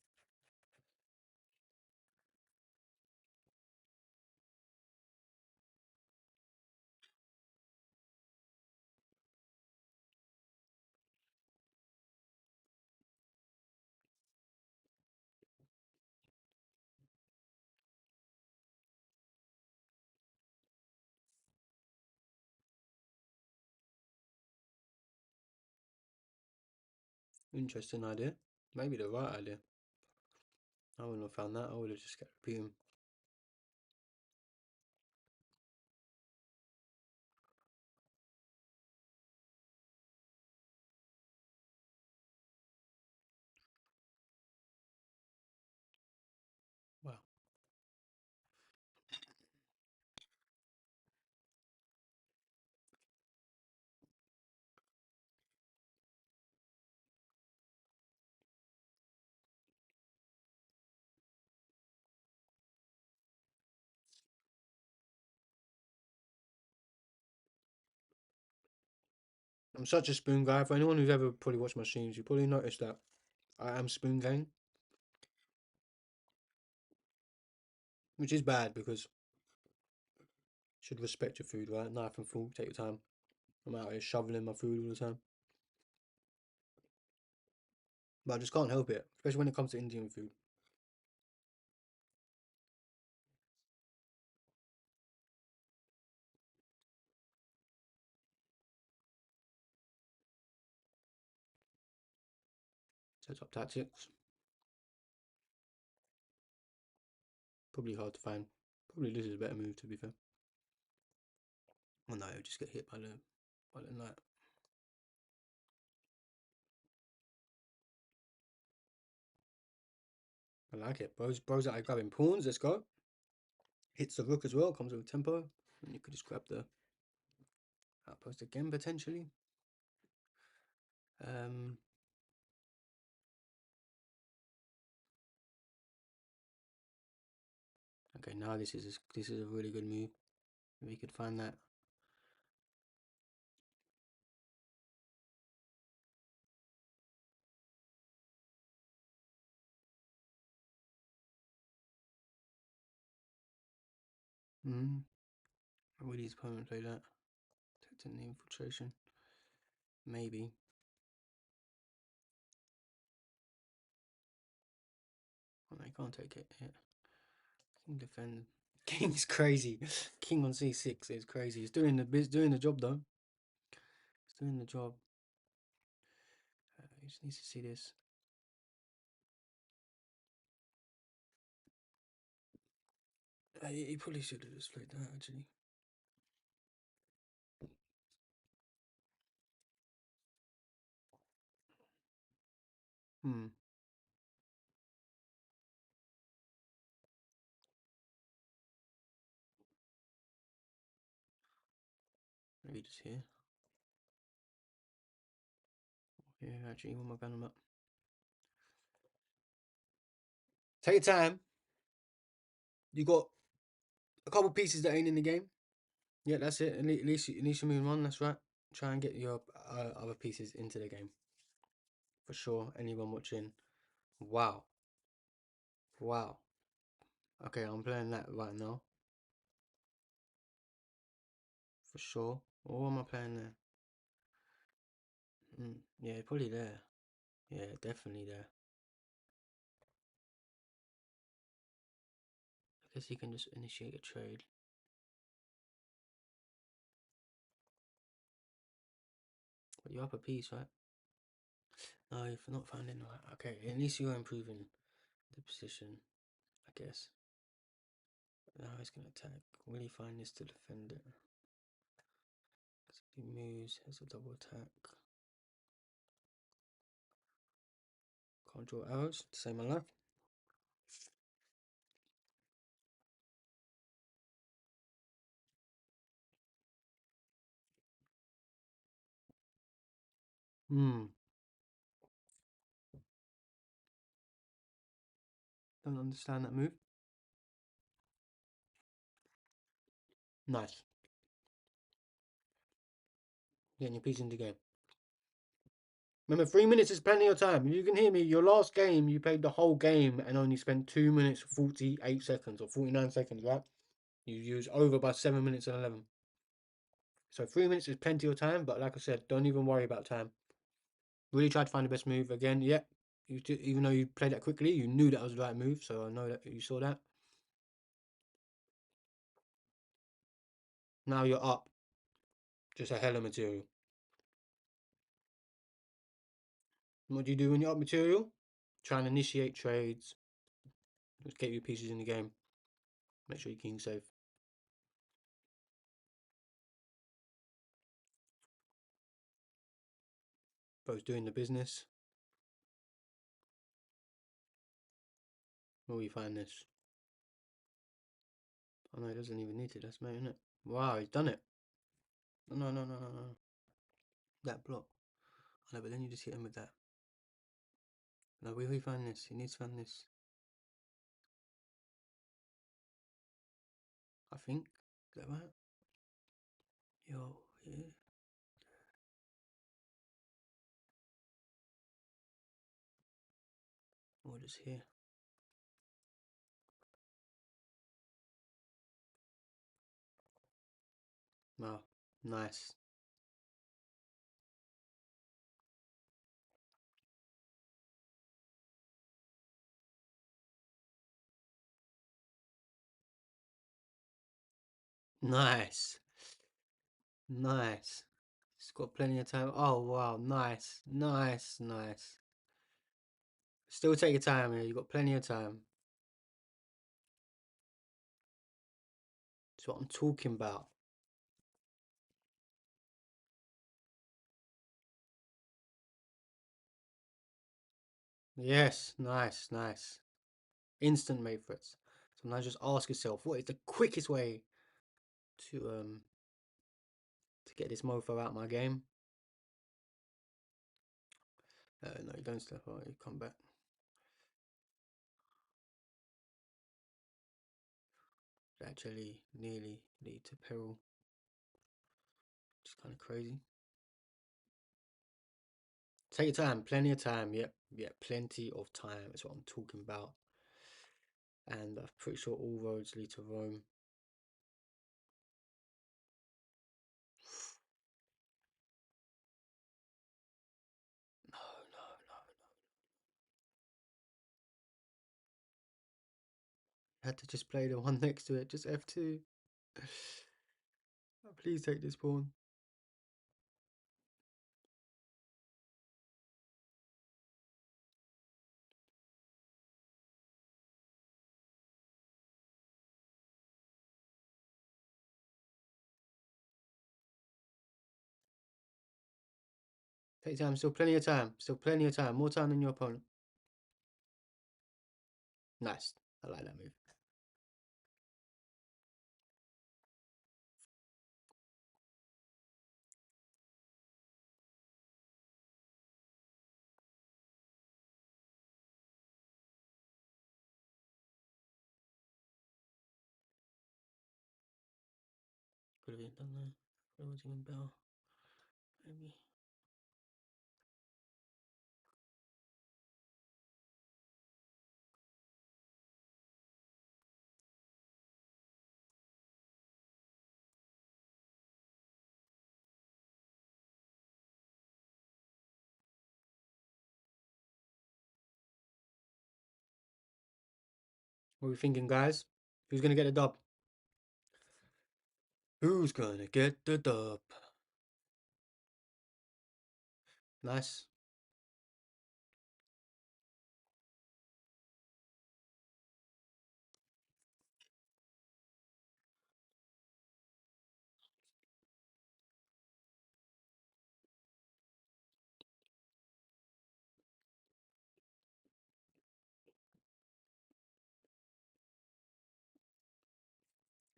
Interesting idea. Maybe the right idea. I wouldn't have found that. I would have just kept repeating. Wow. I'm such a spoon guy. For anyone who's ever probably watched my streams, you probably noticed that I am spoon gang, which is bad because you should respect your food, right? Knife and fork, take your time. I'm out here shoveling my food all the time. But I just can't help it, especially when it comes to Indian food. Set up tactics. Probably hard to find. Probably this is a better move, to be fair. Oh no, just get hit by the knight. I like it. Bro's out grabbing pawns. Let's go. Hits the rook as well. Comes with tempo. And you could just grab the outpost again, potentially. Okay, now this is a really good move. If we could find that. Hmm. Will his opponent play that? Protecting the infiltration. Maybe. Oh no, he can't take it yet. King defend. King's crazy. King on c6 is crazy. He's doing the job though. He's doing the job. He just needs to see this. He probably should have just played that actually. Hmm. Maybe just here. Yeah, actually, one more gun him up. Take your time. You got a couple pieces that ain't in the game. Yeah, that's it. At least you're moving on. That's right. Try and get your other pieces into the game. For sure. Anyone watching? Wow. Wow. Okay, I'm playing that right now. For sure. What am I playing there? Yeah, probably there. Yeah, definitely there. I guess you can just initiate a trade. But you're up a piece, right? No, you're not finding the right. Okay, at least you're improving the position, I guess. Now he's going to attack. Will he find this to defend it? Because if he moves, has a double attack. Can't draw arrows to save my life. Hmm. Don't understand that move. Nice. Getting your piece into the game. Remember, 3 minutes is plenty of time. You can hear me. Your last game, you played the whole game and only spent 2 minutes 48 seconds or 49 seconds, right? You use over by 7 minutes and 11. So 3 minutes is plenty of time, but like I said, don't even worry about time. Really try to find the best move again. Yeah, even though you played that quickly, you knew that was the right move. So I know that you saw that. Now you're up. Just a hell of material. What do you do when you're up material? Try and initiate trades. Just get your pieces in the game. Make sure you're king safe. Both doing the business. Where will you find this? Oh no, it doesn't even need to. That's mate, isn't it? Wow, he's done it. No, no, no, no, no. That block. I know, but then you just hit him with that. No, where will he find this? He needs to find this. I think. Is that right? Yo, yeah. Or just here. Wow, nice. Nice. Nice. It's got plenty of time. Oh wow, nice. Nice, nice. Still take your time here, you've got plenty of time. That's what I'm talking about. Yes, nice, nice. Instant mate threats. So now just ask yourself, what is the quickest way to get this mofo out of my game? No, you don't step out, you come back. Actually nearly lead to peril. Just kind of crazy. Take your time, plenty of time. Yep, plenty of time. That's what I'm talking about. And I'm pretty sure all roads lead to Rome. No, no, no, no. I had to just play the one next to it, just F2. Oh, please take this pawn. Take time, still plenty of time. Still plenty of time. More time than your opponent. Nice. I like that move. Could have done that. Could have even better. Maybe. What are we thinking, guys? Who's gonna get the dub? Who's gonna get the dub? Nice.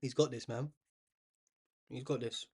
He's got this, man. He's got this.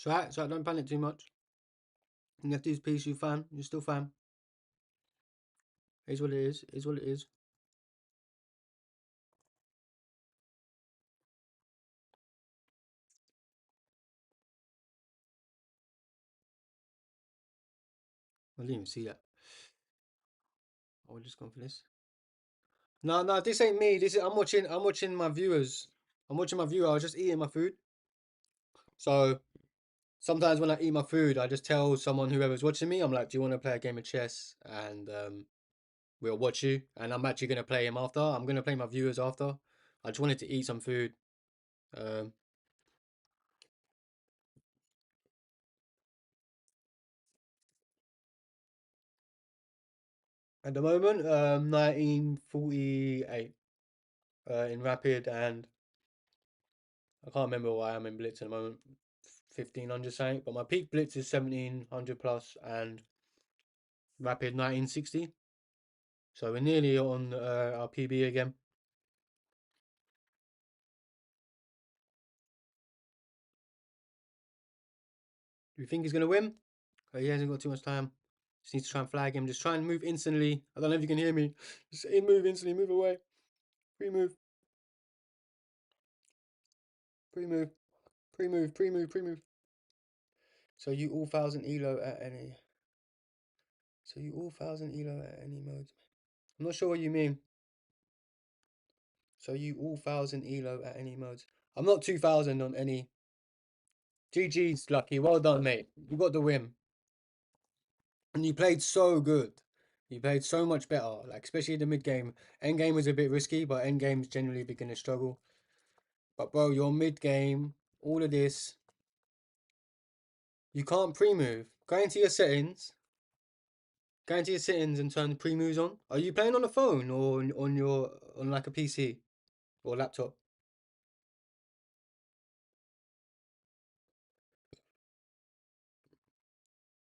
It's right, don't panic too much. You have to use peace, you fam. You're still fam. Is what it is. Is what it is. I didn't even see that. Oh, we're just going for this. No, no, this ain't me. This is I'm watching my viewers. I'm watching my viewer. I was just eating my food. So sometimes when I eat my food, I just tell someone whoever's watching me, I'm like, "Do you want to play a game of chess?" And we'll watch you. And I'm actually gonna play him after. I'm gonna play my viewers after. I just wanted to eat some food. Um, at the moment, 1948 in rapid, and I can't remember why I'm in blitz at the moment. 1500 something, but my peak blitz is 1700 plus, and rapid 1960. So we're nearly on our PB again. Do you think he's gonna win? He hasn't got too much time. Just needs to try and flag him. Just try and move instantly. I don't know if you can hear me. Just move instantly. Move away. Pre-move. Pre-move. Pre-move. Pre-move. Pre-move. So you all 1000 elo at any. So you all 1000 elo at any mode. I'm not sure what you mean. So you all 1000 elo at any modes. I'm not 2000 on any. GG's, Lucky. Well done, mate. You got the win. And you played so good. You played so much better. Like, especially the mid game. End game was a bit risky, but end game's generally beginner struggle. But, bro, your mid game, all of this, you can't pre move. Go into your settings. Go into your settings and turn pre moves on. Are you playing on a phone or on your, on like a PC or laptop?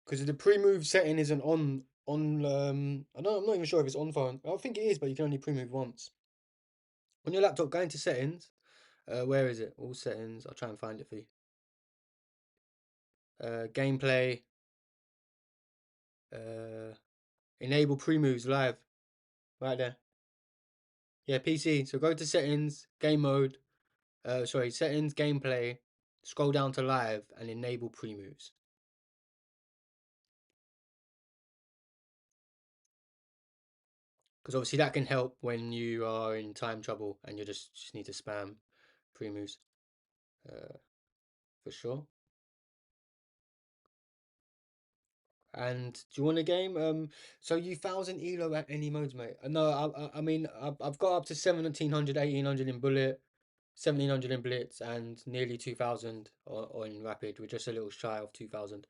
Because the pre-move setting isn't on I don't I'm not even sure if it's on phone. I think it is, but you can only pre-move once. On your laptop, go into settings. Where is it? All settings. I'll try and find it for you. Gameplay. Uh, enable pre-moves live. Right there. Yeah, PC. So go to settings, game mode. Sorry, settings, gameplay. Scroll down to live and enable pre-moves. Because obviously that can help when you are in time trouble and you just need to spam pre-moves. For sure. And do you want a game? So you 1000 elo at any modes, mate? No, I mean, I've got up to 1700, 1800 in bullet, 1700 in blitz, and nearly 2000 on rapid. We're just a little shy of 2000.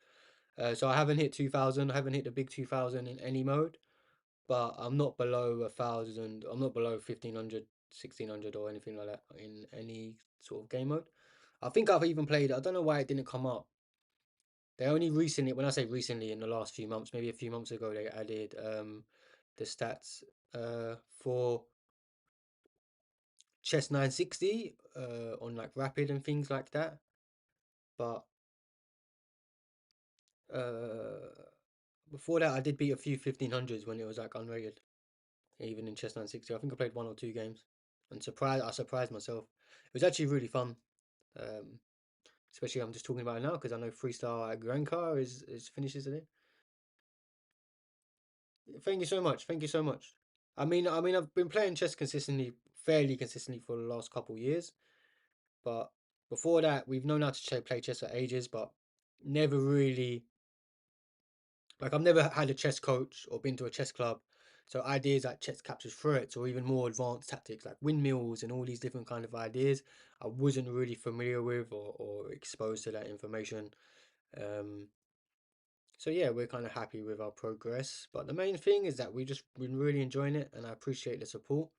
So I haven't hit 2000. I haven't hit the big 2000 in any mode, but I'm not below 1000. I'm not below 1500, 1600, or anything like that in any sort of game mode. I think I've even played. I don't know why it didn't come up. They only recently, when I say recently, in the last few months, maybe a few months ago, they added the stats for Chess 960 on like rapid and things like that. But uh, before that, I did beat a few 1500s when it was like unrated, even in Chess 960. I think I played 1 or 2 games and I surprised myself. It was actually really fun. Um, Especially I'm just talking about it now because I know freestyle at Grancar is finishes today. Thank you so much. Thank you so much. I mean, I've been playing chess consistently, fairly consistently for the last couple of years. But before that, we've known how to play chess for ages, but never really like I've never had a chess coach or been to a chess club. So ideas like chess captures threats or even more advanced tactics like windmills and all these different kind of ideas, I wasn't really familiar with or exposed to that information. Um, so yeah, we're kind of happy with our progress. But the main thing is that we've just been really enjoying it, and I appreciate the support.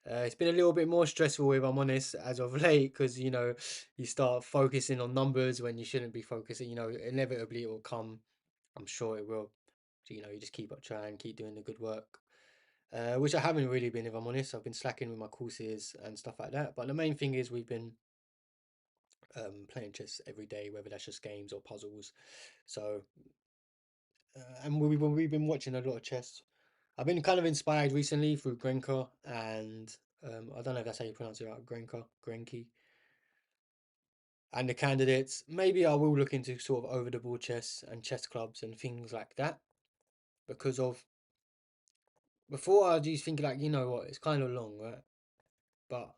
It's been a little bit more stressful, if I'm honest, as of late, because you start focusing on numbers when you shouldn't be focusing. Inevitably it will come. I'm sure it will. So, you just keep up trying, keep doing the good work. Which I haven't really been, if I'm honest. I've been slacking with my courses and stuff like that. But the main thing is we've been playing chess every day, whether that's just games or puzzles. So, and we've been watching a lot of chess. I've been kind of inspired recently through Grenka and I don't know if that's how you pronounce it, right? Grenki, and the candidates. Maybe I will look into sort of over the board chess and chess clubs and things like that because of before I used to think like you know what it's kind of long, right? But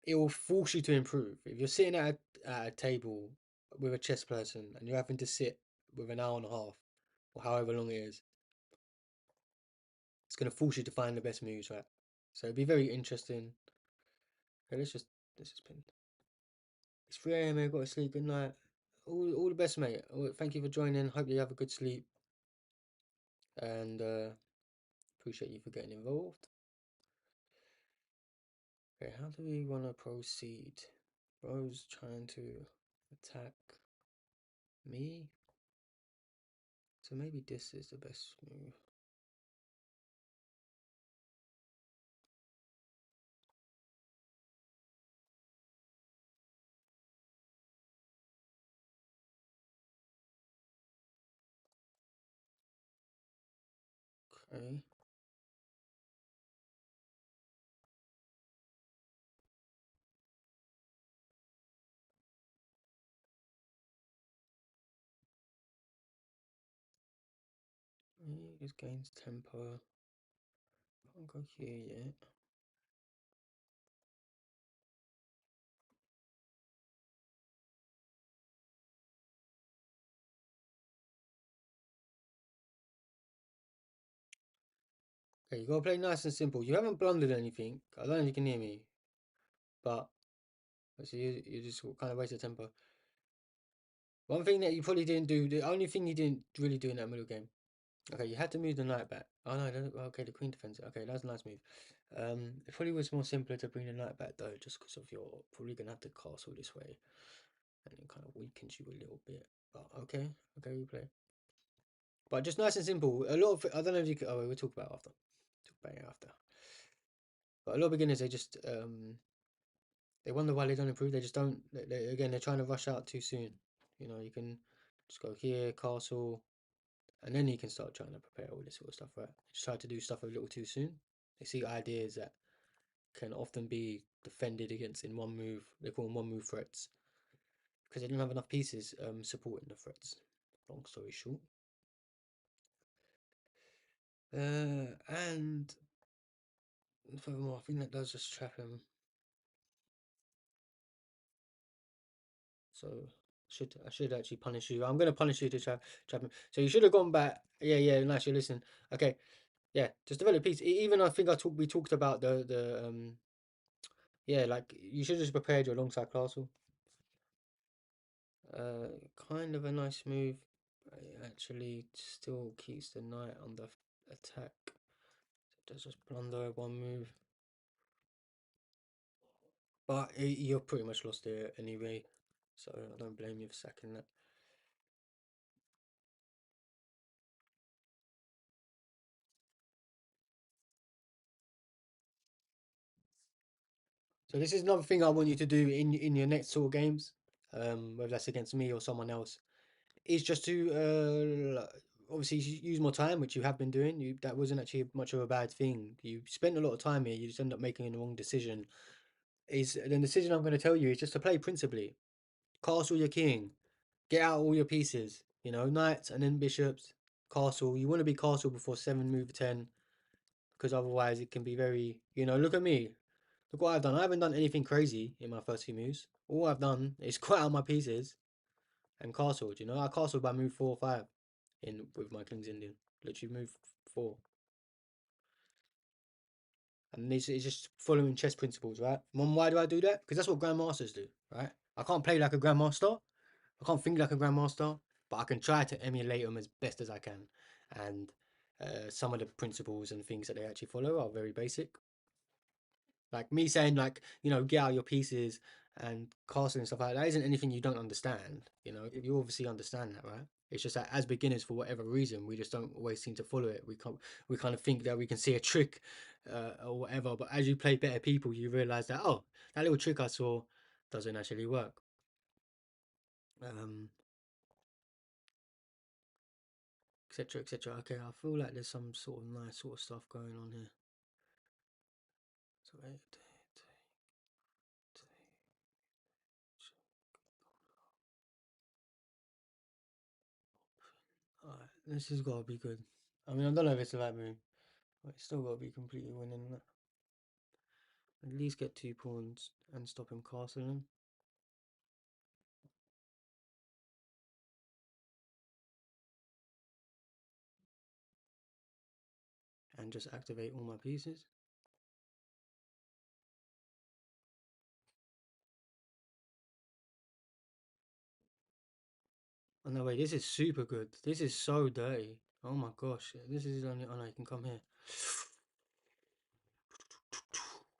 it will force you to improve. If you're sitting at a table with a chess person and you're having to sit with an hour and a half or however long it is, it's going to force you to find the best moves, right? So it'd be very interesting. Okay, let's just pin. It's 3 a.m. I've got to sleep. Good night. All the best, mate. Thank you for joining. Hope you have a good sleep and appreciate you for getting involved. Okay, how do we want to proceed? Bro's trying to attack me. So maybe this is the best move. Okay. He just gains tempo. Can't go here yet. Okay, you gotta play nice and simple. You haven't blundered anything. I don't know if you can hear me, but so you just kind of wasted tempo. One thing that you probably didn't do, the only thing you didn't really do in that middle game. Okay, you had to move the knight back. Oh no, okay, the queen defends it. Okay, that's a nice move. It probably was more simpler to bring the knight back though, just because of your probably gonna have to castle this way, and it kind of weakens you a little bit. But okay, we play. But just nice and simple. A lot of I don't know if you could. Oh, we'll talk about it after. Talk about it after. But a lot of beginners they just they wonder why they don't improve. They just don't. Again, they're trying to rush out too soon. You know, you can just go here, castle, and then you can start trying to prepare all this sort of stuff, right? They just try to do stuff a little too soon. They see ideas that can often be defended against in one move. They call them one move threats because they don't have enough pieces supporting the threats. Long story short. And furthermore, I think that does just trap him. So I should actually punish you. I'm gonna punish you to trap him. So you should have gone back. Yeah, nice. You listen. Okay, yeah, just develop peace. Even I think we talked about the yeah, like you should have just prepared your longside castle. Kind of a nice move. It actually still keeps the knight under attack. So does just blunder one move. But you're pretty much lost there anyway. So I don't blame you for sacking that. So this is another thing I want you to do in your next sort of games, whether that's against me or someone else, is just to obviously use more time, which you have been doing. That wasn't actually much of a bad thing. You spent a lot of time here. You just end up making the wrong decision. Is the decision I'm going to tell you is just to play principally. Castle your king. Get out all your pieces. You know, knights and then bishops. Castle. You want to be castle before 7 move 10, because otherwise it can be very. You know, look at me. Look what I've done. I haven't done anything crazy in my first few moves. All I've done is cut out my pieces and castled. You know, I castled by move 4 or 5 in with my King's Indian. Literally move 4. And it's just following chess principles, right? Mom, why do I do that? Because that's what grandmasters do, right? I can't play like a grandmaster. I can't think like a grandmaster, but I can try to emulate them as best as I can. And some of the principles and things that they actually follow are very basic. Like me saying, like, you know, get out your pieces and casting and stuff like that isn't anything you don't understand. You know, you obviously understand that, right? It's just that as beginners, for whatever reason, we just don't always seem to follow it. We kind of think that we can see a trick or whatever. But as you play better people, you realize that, oh, that little trick I saw, doesn't actually work. Etc. etc. Okay, I feel like there's some sort of nice sort of stuff going on here. So alright, this has got to be good. I mean, I don't know if it's the right move, but it's still got to be completely winning that. At least get 2 pawns and stop him castling. And just activate all my pieces. Oh no, wait, this is super good. This is so dirty. Oh my gosh, this is only. Oh no, you can come here.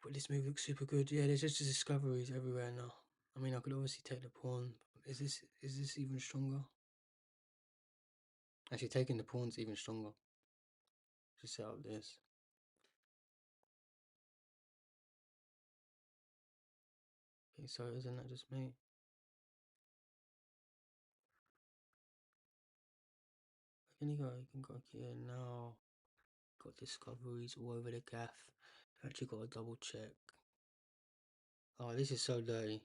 But this move looks super good. Yeah, there's just discoveries everywhere now. I mean, I could obviously take the pawn. Is this even stronger? Actually, taking the pawn's even stronger. Just set up this. Okay, so isn't that just me? You can go here now. Got discoveries all over the gaff. Actually got a double check. Oh, this is so dirty.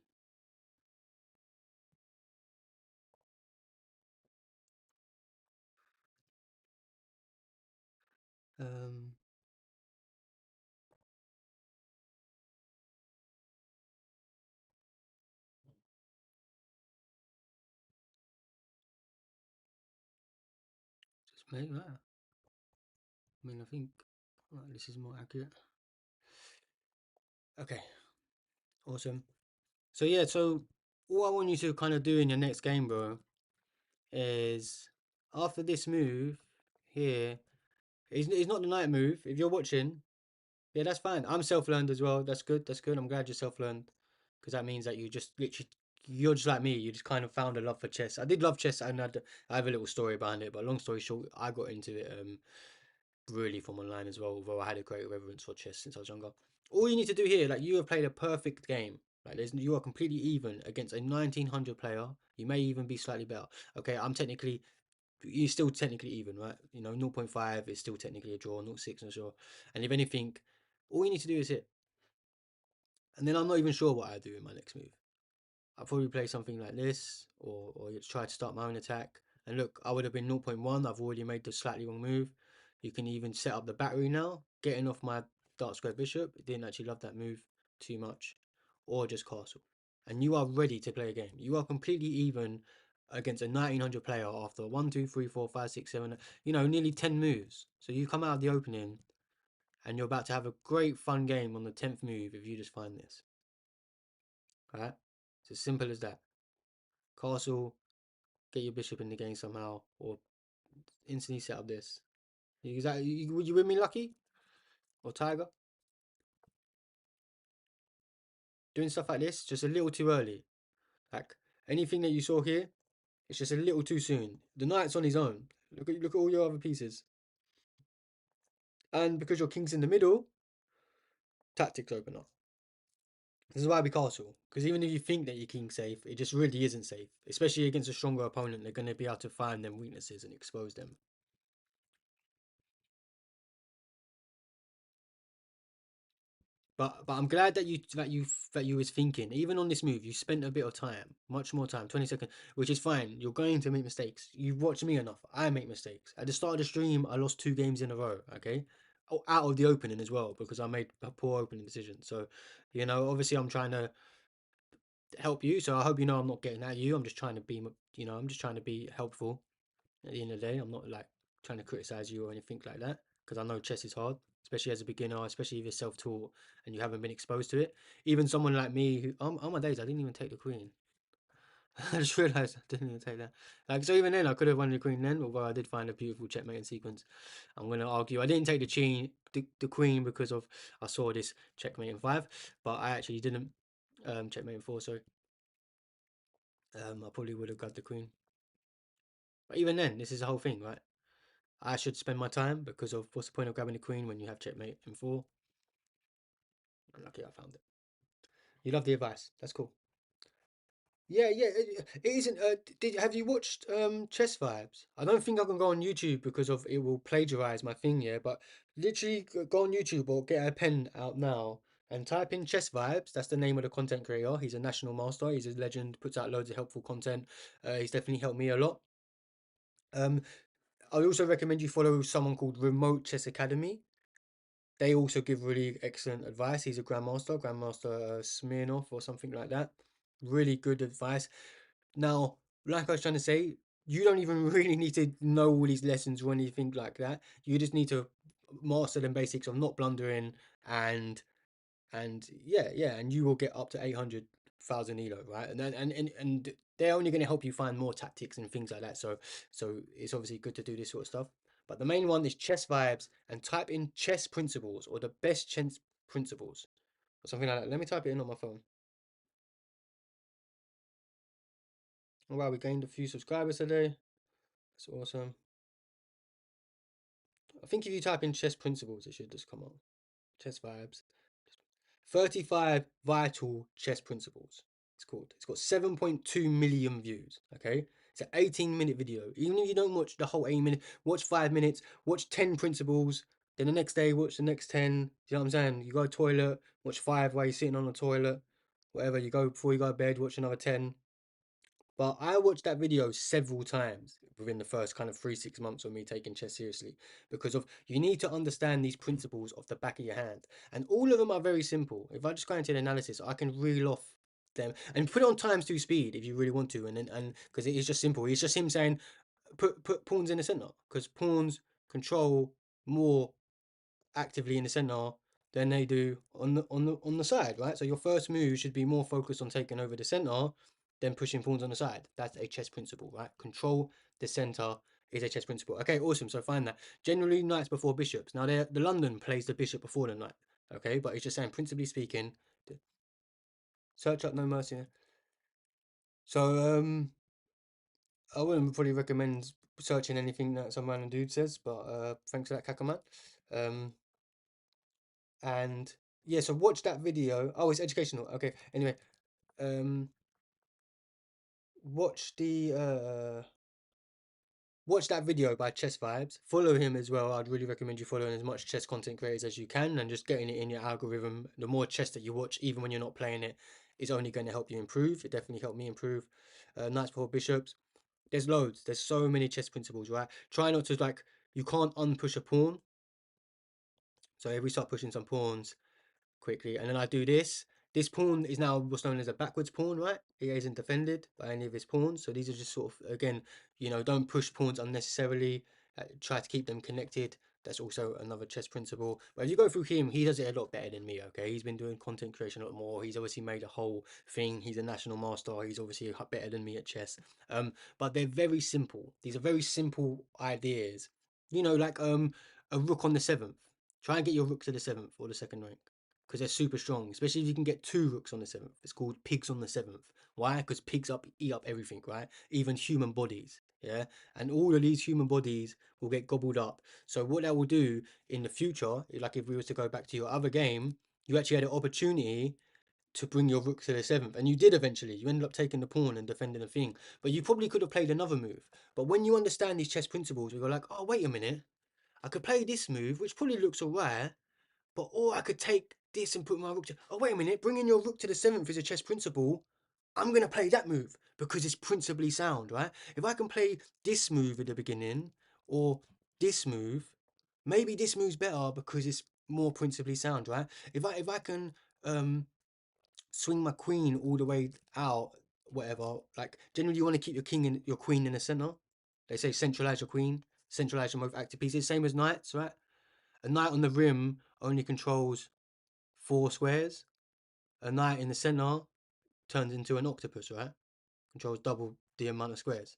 Um, just make that. I mean, I think this is more accurate. Okay, awesome. So yeah, so what I want you to kind of do in your next game, bro, is after this move here, it's not the night move. If you're watching, yeah, that's fine. I'm self-learned as well. That's good. That's good. I'm glad you're self-learned because that means that you just literally, you're just like me. You just kind of found a love for chess. I did love chess and I have a little story behind it, but long story short, I got into it really from online as well, although I had a great reverence for chess since I was younger. All you need to do here, like you have played a perfect game. Like you are completely even against a 1900 player. You may even be slightly better. Okay, you're still technically even, right? You know, 0.5 is still technically a draw, 0.6 not sure. And if anything, all you need to do is hit. And then I'm not even sure what I do in my next move. I'll probably play something like this, or try to start my own attack. And look, I would have been 0.1. I've already made the slightly wrong move. You can even set up the battery now, getting off my dark square bishop. Didn't actually love that move too much, or just castle. And you are ready to play a game. You are completely even against a 1900 player after 1, 2, 3, 4, 5, 6, 7, nearly 10 moves. So you come out of the opening and you're about to have a great fun game on the 10th move if you just find this. Alright? It's as simple as that. Castle, get your bishop in the game somehow, or instantly set up this. Would you with me, Lucky? Or Tiger? Doing stuff like this, just a little too early. Like, anything that you saw here, it's just a little too soon. The knight's on his own. Look at all your other pieces. And because your king's in the middle, tactics open up. This is why we castle. Because even if you think that your king's safe, it just really isn't safe. Especially against a stronger opponent, they're going to be able to find them weaknesses and expose them. But I'm glad that you was thinking. Even on this move, you spent a bit of time, much more time, 20 seconds, which is fine. You're going to make mistakes. You've watched me enough. I make mistakes. At the start of the stream, I lost 2 games in a row. Okay, out of the opening as well because I made a poor opening decision. So, obviously I'm trying to help you. So I hope you know I'm not getting at you. I'm just trying to be, I'm just trying to be helpful. At the end of the day, I'm not like trying to criticize you or anything like that because I know chess is hard, especially as a beginner, especially if you're self-taught and you haven't been exposed to it. Even someone like me who, on my days, I didn't even take the queen. I just realized I didn't even take that. Like, so even then, I could have won the queen then, although I did find a beautiful checkmate sequence. I'm going to argue I didn't take the queen because of I saw this checkmate in 5, but I actually didn't checkmate in 4, so I probably would have got the queen. But even then, this is the whole thing, right? I should spend my time because of what's the point of grabbing the queen when you have checkmate in 4? I'm lucky I found it. You love the advice. That's cool. Yeah, yeah, it isn't. Have you watched Chess Vibes? I don't think I can go on YouTube because of it will plagiarize my thing. Yeah, but literally go on YouTube or get a pen out now and type in Chess Vibes. That's the name of the content creator. He's a national master. He's a legend. Puts out loads of helpful content. He's definitely helped me a lot. Um, I also recommend you follow someone called Remote Chess Academy. They also give really excellent advice. He's a grandmaster, Grandmaster Smirnov or something like that. Really good advice. Now, like I was trying to say, you don't even really need to know all these lessons or anything like that. You just need to master the basics of not blundering and and you will get up to 800,000 elo, right? And they're only going to help you find more tactics and things like that. So it's obviously good to do this sort of stuff. But the main one is Chess Vibes, and type in chess principles or the best chess principles or something like that. Let me type it in on my phone. Oh, wow, we gained a few subscribers today. That's awesome. I think if you type in chess principles, it should just come up. Chess Vibes. 35 vital chess principles. It's called. It's got 7.2 million views. Okay. It's an 18-minute video. Even if you don't watch the whole 8 minutes, watch 5 minutes, watch 10 principles. Then the next day, watch the next 10. Do you know what I'm saying? You go to the toilet, watch five while you're sitting on the toilet. Whatever, you go before you go to bed, watch another 10. But I watched that video several times within the first kind of 3, 6 months of me taking chess seriously because of you need to understand these principles off the back of your hand. And all of them are very simple. If I just go into the analysis, I can reel off them and put it on times two speed if you really want to. And because it is just simple. It's just him saying put pawns in the center because pawns control more actively in the center than they do on the side, right? So your first move should be more focused on taking over the center than pushing pawns on the side. That's a chess principle, right? Control the center is a chess principle. Okay, awesome. So find that. Generally, knights before bishops. Now, the London plays the bishop before the knight. Okay, but it's just saying, principally speaking, search up No Mercy. So I wouldn't probably recommend searching anything that some random dude says, but thanks for that, Kakaman. Um, And yeah, so watch that video. Oh, it's educational. Okay. Anyway, um, watch the watch that video by Chess Vibes. Follow him as well. I'd really recommend you following as much chess content creators as you can and just getting it in your algorithm. The more chess that you watch, even when you're not playing it, is only going to help you improve. It definitely helped me improve. Knights before bishops. There's loads. There's so many chess principles, right? Try not to like you can't unpush a pawn. So if we start pushing some pawns, quickly, and then I do this. This pawn is now what's known as a backwards pawn, right? It isn't defended by any of his pawns. So these are just sort of, again, don't push pawns unnecessarily. Try to keep them connected. That's also another chess principle. But if you go through him, he does it a lot better than me, okay? He's been doing content creation a lot more. He's obviously made a whole thing. He's a national master. He's obviously better than me at chess. But they're very simple. These are very simple ideas. Like a rook on the seventh. Try and get your rook to the seventh or the second rank because they're super strong, especially if you can get two rooks on the seventh. It's called pigs on the seventh. Why? Because pigs eat up everything, right? Even human bodies. Yeah, and all of these human bodies will get gobbled up. So what that will do in the future, like if we was to go back to your other game, you actually had an opportunity to bring your rook to the seventh, and you did eventually. You ended up taking the pawn and defending the thing, but you probably could have played another move. But when you understand these chess principles, you're like, oh wait a minute, I could play this move, which probably looks alright, but or I could take this and put my rook to. Oh wait a minute, bringing your rook to the seventh is a chess principle. I'm gonna play that move because it's principally sound, right? If I can play this move at the beginning or this move, maybe this move's better because it's more principally sound, right? If I can swing my queen all the way out, whatever. Like generally, you want to keep your queen in the center. They say centralize your queen, centralize your most active pieces. Same as knights, right? A knight on the rim only controls 4 squares. A knight in the center turns into an octopus, right? Controls double the amount of squares.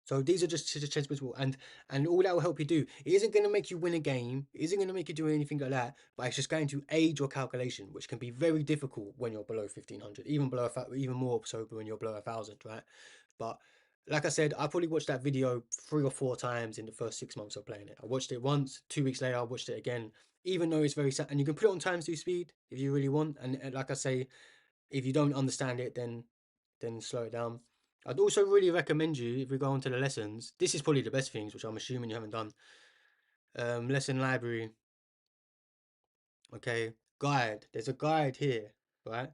So these are just chess principles, and all that will help you do. It isn't going to make you win a game. It isn't going to make you do anything like that. But it's just going to aid your calculation, which can be very difficult when you're below 1500, even more so when you're below 1000, right? But like I said, I probably watched that video 3 or 4 times in the first 6 months of playing it. I watched it once, 2 weeks later, I watched it again. Even though it's very sad, and you can put it on times two speed if you really want. And like I say, if you don't understand it, then then slow it down. I'd also really recommend you, if we go on to the lessons, this is probably the best things, which I'm assuming you haven't done. Lesson library, okay, guide. There's a guide here, right?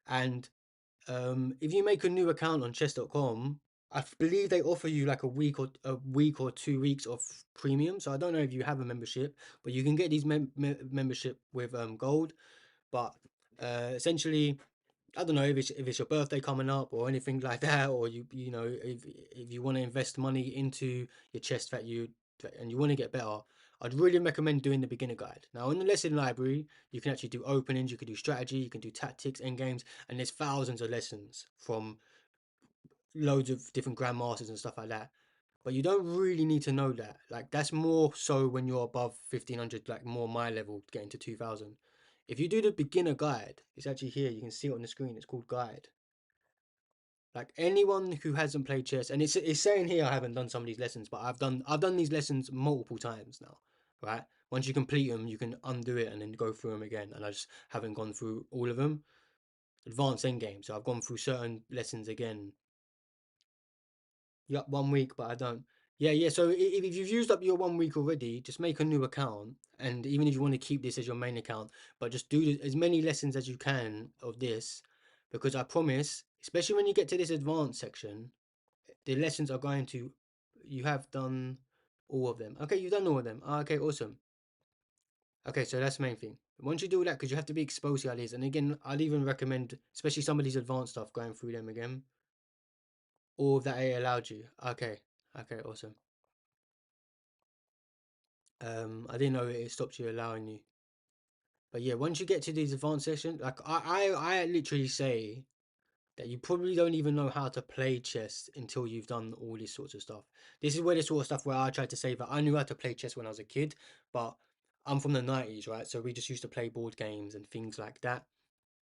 And if you make a new account on chess.com, I believe they offer you like a week or 2 weeks of premium. So I don't know if you have a membership, but you can get these membership with gold. But essentially, I don't know if it's your birthday coming up or anything like that, or you know if you want to invest money into your chess and you want to get better. I'd really recommend doing the beginner guide. Now, in the lesson library, you can actually do openings, you can do strategy, you can do tactics, end games, and there's thousands of lessons from loads of different grandmasters and stuff like that. But you don't really need to know that. Like that's more so when you're above 1500, like more my level, getting to 2000. If you do the beginner guide, it's actually here. You can see it on the screen. It's called guide. Like anyone who hasn't played chess, and it's saying here I haven't done some of these lessons, but I've done these lessons multiple times now, right? Once you complete them, you can undo it and then go through them again. And I just haven't gone through all of them. Advanced endgame, so I've gone through certain lessons again. Yep, 1 week, but I don't. Yeah, yeah. So if you've used up your 1 week already, just make a new account. And even if you want to keep this as your main account, but just do as many lessons as you can of this, because I promise, especially when you get to this advanced section, the lessons are going to. You have done all of them. Okay, you've done all of them. Ah, okay, awesome. Okay, so that's the main thing. Once you do that, because you have to be exposed to ideas, and again, I'd even recommend, especially some of these advanced stuff, going through them again. All of that A allowed you. Okay, okay, awesome. I didn't know it stopped you allowing you. But yeah, once you get to these advanced sessions, like I literally say that you probably don't even know how to play chess until you've done all these sorts of stuff. This is where the sort of stuff where I tried to say that I knew how to play chess when I was a kid, but I'm from the 90s, right? So we just used to play board games and things like that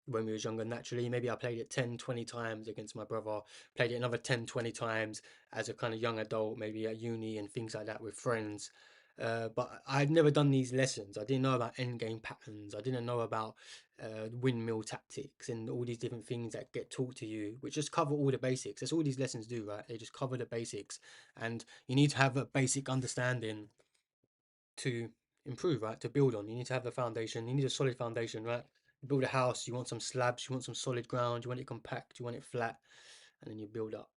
when we was younger. Naturally, maybe I played it 10, 20 times against my brother, played it another 10, 20 times as a kind of young adult, maybe at uni and things like that with friends. But I'd never done these lessons. I didn't know about endgame patterns. I didn't know about windmill tactics and all these different things that get taught to you, which just cover all the basics. That's all these lessons do, right? They just cover the basics, and you need to have a basic understanding to improve, right? To build on. You need to have the foundation. You need a solid foundation, right? You build a house, you want some slabs, you want some solid ground, you want it compact, you want it flat, and then you build up.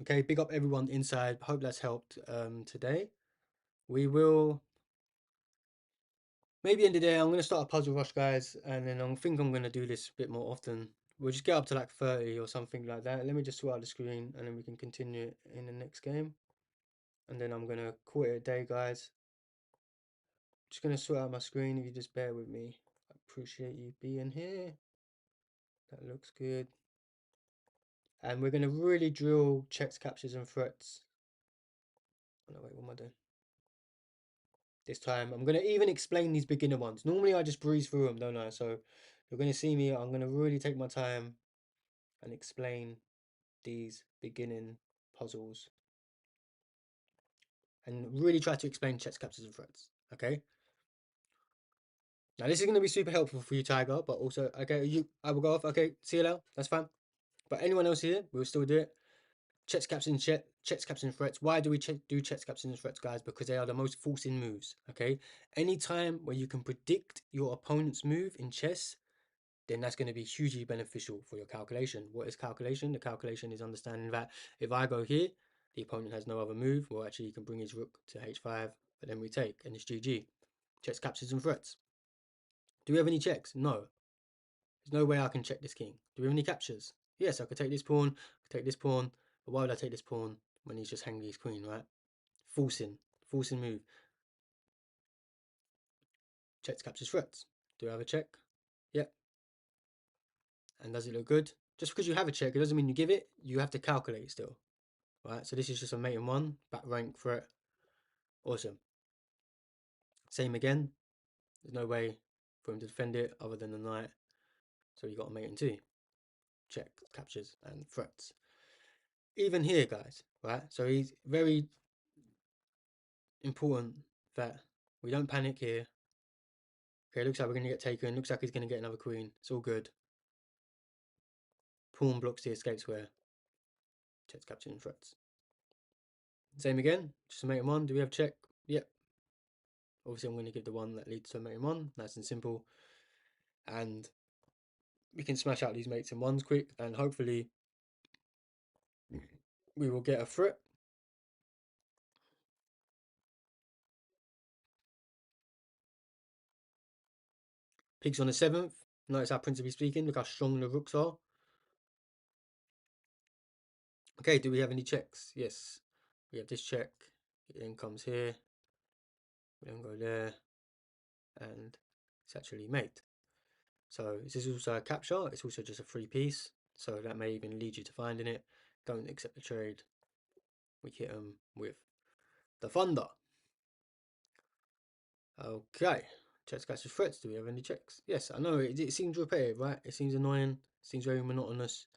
Okay, big up everyone inside. Hope that's helped today. We will maybe end the day. I'm gonna start a puzzle rush, guys, and then I think I'm gonna do this a bit more often. We'll just get up to like 30 or something like that. Let me just sort out the screen and then we can continue in the next game. And then I'm gonna call it a day, guys. Just gonna sort out my screen if you just bear with me. I appreciate you being here. That looks good. And we're gonna really drill checks, captures, and threats. Oh, no, wait, what am I doing? This time I'm gonna even explain these beginner ones. Normally I just breeze through them, don't I? So you're gonna see me. I'm gonna really take my time and explain these beginning puzzles and really try to explain checks, captures, and threats. Okay. Now this is going to be super helpful for you, Tiger, but also, okay, I will go off. Okay, see you later. That's fine. But anyone else here, we'll still do it. Checks, captions, checks, captions, threats. Why do we do checks, captions, and threats, guys? Because they are the most forcing moves. Okay. Anytime where you can predict your opponent's move in chess, then that's going to be hugely beneficial for your calculation. What is calculation? The calculation is understanding that if I go here, the opponent has no other move. Well, actually, he can bring his rook to h5, but then we take, and it's GG. Checks, captures, and threats. Do we have any checks? No. There's no way I can check this king. Do we have any captures? Yes, I could take this pawn, I could take this pawn, but why would I take this pawn when he's just hanging his queen, right? Forcing. Forcing move. Checks, captures, threats. Do I have a check? Yep. And does it look good? Just because you have a check, it doesn't mean you give it. You have to calculate still. Right, so this is just a mate in one, back rank threat. Awesome. Same again. There's no way for him to defend it other than the knight. So you got a mate in two. Check, captures, and threats. Even here, guys, right? So he's very important that we don't panic here. Okay, looks like we're going to get taken. Looks like he's going to get another queen. It's all good. pawn blocks the escape square. Check's capturing threats. Same again, just to mate him on. Do we have check? Yep. Obviously, I'm going to give the one that leads to mate him on. Nice and simple. And we can smash out these mates in ones quick, and hopefully we will get a threat. Pigs on the 7th. Notice how principally speaking, look how strong the rooks are. Okay, do we have any checks? Yes. We have this check. It then comes here. We then go there. And it's actually mate. So this is also a capture. It's also just a free piece. So that may even lead you to finding it. Don't accept the trade. We hit them with the thunder. Okay. Checks catches threats. Do we have any checks? Yes, I know it seems repetitive, right? It seems annoying. It seems very monotonous.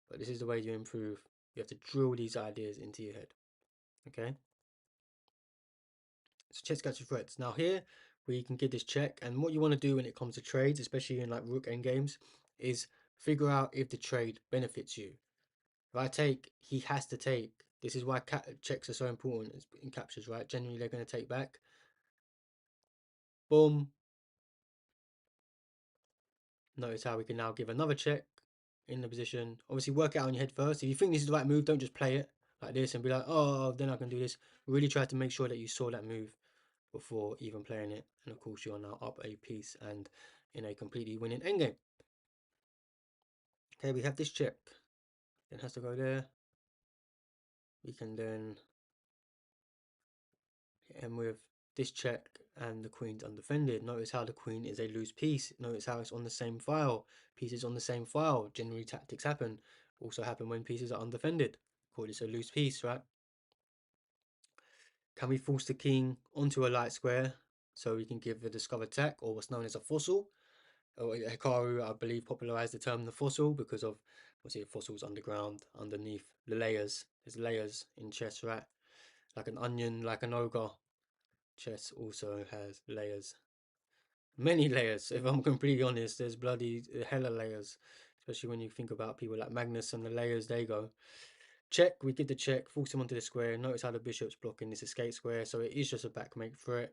But this is the way you improve. You have to drill these ideas into your head. Okay? So checks catches threats. Now here, we can get this check. And what you want to do when it comes to trades, especially in like rook endgames, is figure out if the trade benefits you. If I take, he has to take. This is why checks are so important in captures, right? Generally, they're going to take back. Boom. Notice how we can now give another check in the position. Obviously, work it out in your head first. If you think this is the right move, don't just play it like this and be like, oh, then I can do this. Really try to make sure that you saw that move before even playing it. And of course, you're now up a piece and in a completely winning endgame. Okay, we have this check. Then has to go there. We can then hit him with this check and the queen's undefended. Notice how the queen is a loose piece. Notice how it's on the same file. Pieces on the same file. Generally tactics happen. Also happen when pieces are undefended. Call this a loose piece, right? Can we force the king onto a light square so we can give a discovered attack, or what's known as a fossil? Hikaru, I believe, popularized the term the fossil because of, what's it, fossils underground, underneath the layers. There's layers in chess, right? Like an onion, like an ogre. Chess also has layers. Many layers, if I'm completely honest. There's bloody hella layers. Especially when you think about people like Magnus and the layers they go. Check, we did the check, force him onto the square. Notice how the bishop's blocking this escape square, so it is just a backmate threat.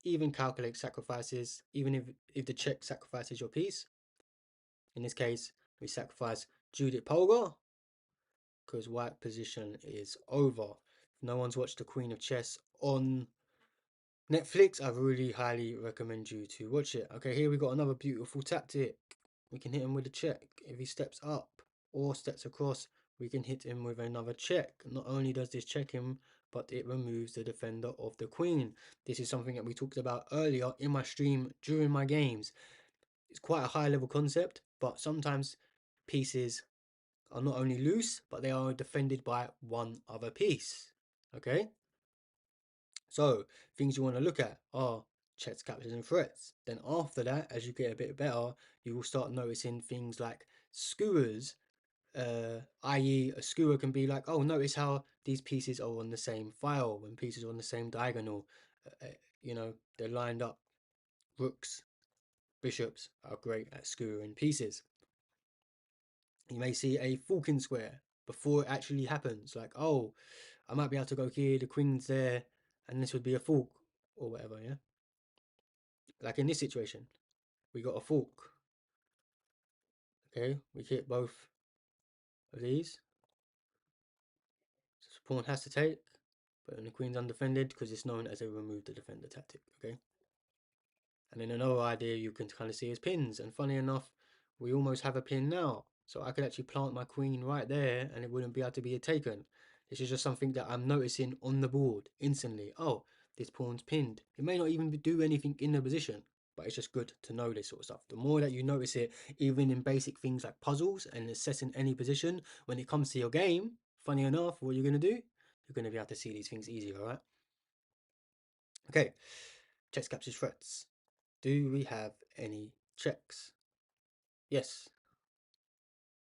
Even calculate sacrifices, even if the check sacrifices your piece. In this case, we sacrifice Judith Polgar, because white position is over. If no one's watched the Queen of Chess on Netflix, I really highly recommend you to watch it. Okay, here we got another beautiful tactic. We can hit him with a check. If he steps up or steps across, we can hit him with another check. Not only does this check him, but it removes the defender of the queen. This is something that we talked about earlier in my stream during my games. It's quite a high level concept, but sometimes pieces are not only loose, but they are defended by one other piece. Okay? So, things you want to look at are checks, captures, and threats. Then after that, as you get a bit better, you will start noticing things like skewers, i.e. a skewer can be like, oh, notice how these pieces are on the same file when pieces are on the same diagonal. You know, they're lined up. Rooks, bishops are great at skewering pieces. You may see a forking square before it actually happens. Like, oh, I might be able to go here, the queen's there, and this would be a fork or whatever, yeah? Like in this situation, we got a fork. Okay, we hit both of these. So pawn has to take, but then the queen's undefended because it's known as a remove the defender tactic, okay? And then another idea you can kind of see is pins. And funny enough, we almost have a pin now. So I could actually plant my queen right there and it wouldn't be able to be taken. This is just something that I'm noticing on the board instantly. Oh, this pawn's pinned. It may not even do anything in the position, but it's just good to know this sort of stuff. The more that you notice it, even in basic things like puzzles and assessing any position, when it comes to your game, funny enough, what you're going to do, you're going to be able to see these things easier, all right? Okay, checks, captures, threats. Do we have any checks? Yes,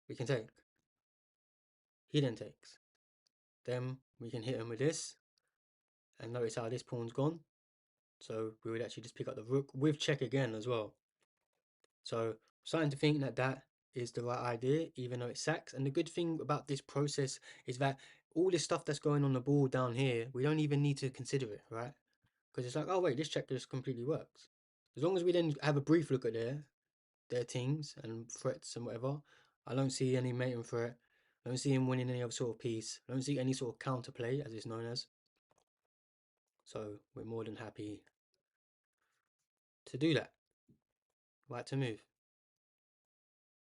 we can take. He then takes. Then we can hit him with this. And notice how this pawn's gone. So we would actually just pick up the rook with check again as well. So starting to think that is the right idea, even though it sacks. And the good thing about this process is that all this stuff that's going on the board down here, we don't even need to consider it, right? Because it's like, oh wait, this check just completely works. As long as we then have a brief look at their things and threats and whatever, I don't see any mating threat. I don't see him winning any other sort of piece. I don't see any sort of counterplay, as it's known as. So we're more than happy to do that. Right to move.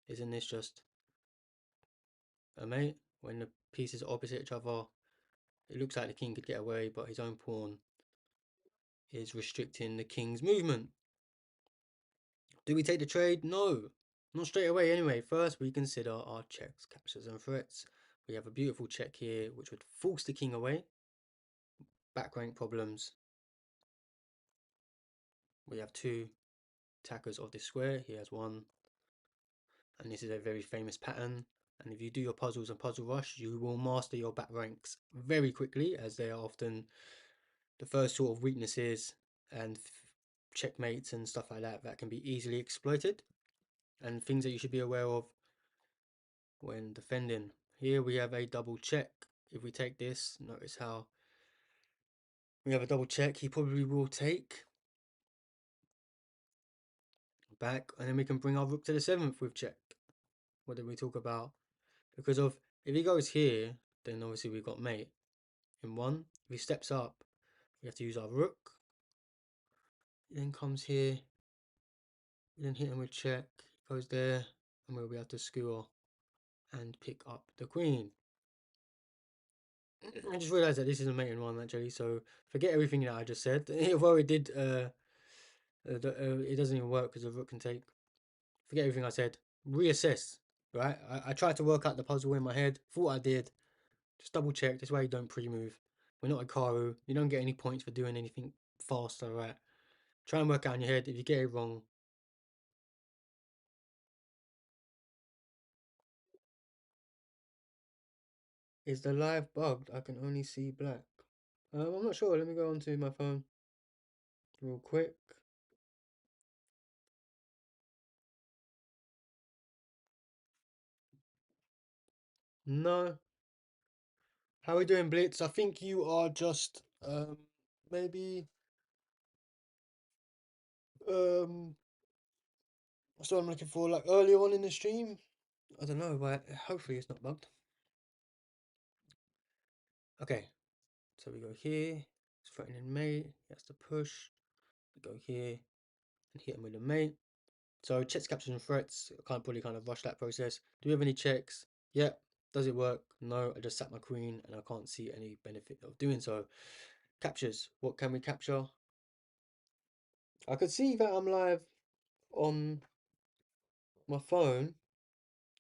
Isn't this just a mate? When the pieces are opposite each other, it looks like the king could get away, but his own pawn is restricting the king's movement. Do we take the trade? No, not straight away anyway. First, we consider our checks, captures, and threats. We have a beautiful check here, which would force the king away. Back rank problems. We have two attackers of this square. He has one. And this is a very famous pattern. And if you do your puzzles and puzzle rush, you will master your back ranks very quickly, as they are often the first sort of weaknesses and checkmates and stuff like that that can be easily exploited, and things that you should be aware of when defending. Here we have a double check. If we take this, notice how we have a double check. He probably will take back, and then we can bring our rook to the 7th with check. What did we talk about? Because of, if he goes here, then obviously we've got mate in 1. If he steps up, we have to use our rook. He then comes here, we then hit him with check, goes there, and we'll be able to skewer and pick up the queen. I just realised that this is a mate in 1 actually, so forget everything that I just said. Although it did, it doesn't even work because the rook can take. Forget everything I said. Reassess, right? I tried to work out the puzzle in my head, thought I did. Just double check. This way you don't pre-move. We're not a Karu. You don't get any points for doing anything faster, right? Try and work out in your head. If you get it wrong, is the live bugged? I can only see black. I'm not sure. Let me go onto my phone real quick. No. How are we doing, Blitz? I think you are just maybe what's what I'm looking for, like earlier on in the stream. I don't know, but hopefully it's not bugged. Okay, so we go here. It's threatening mate. He has to push. We go here and hit him with a mate. So checks, captures, and threats. I can't probably kind of rush that process. Do we have any checks? Yep. Does it work? No. I just sat my queen and I can't see any benefit of doing so. Captures. What can we capture? I could see that I'm live on my phone.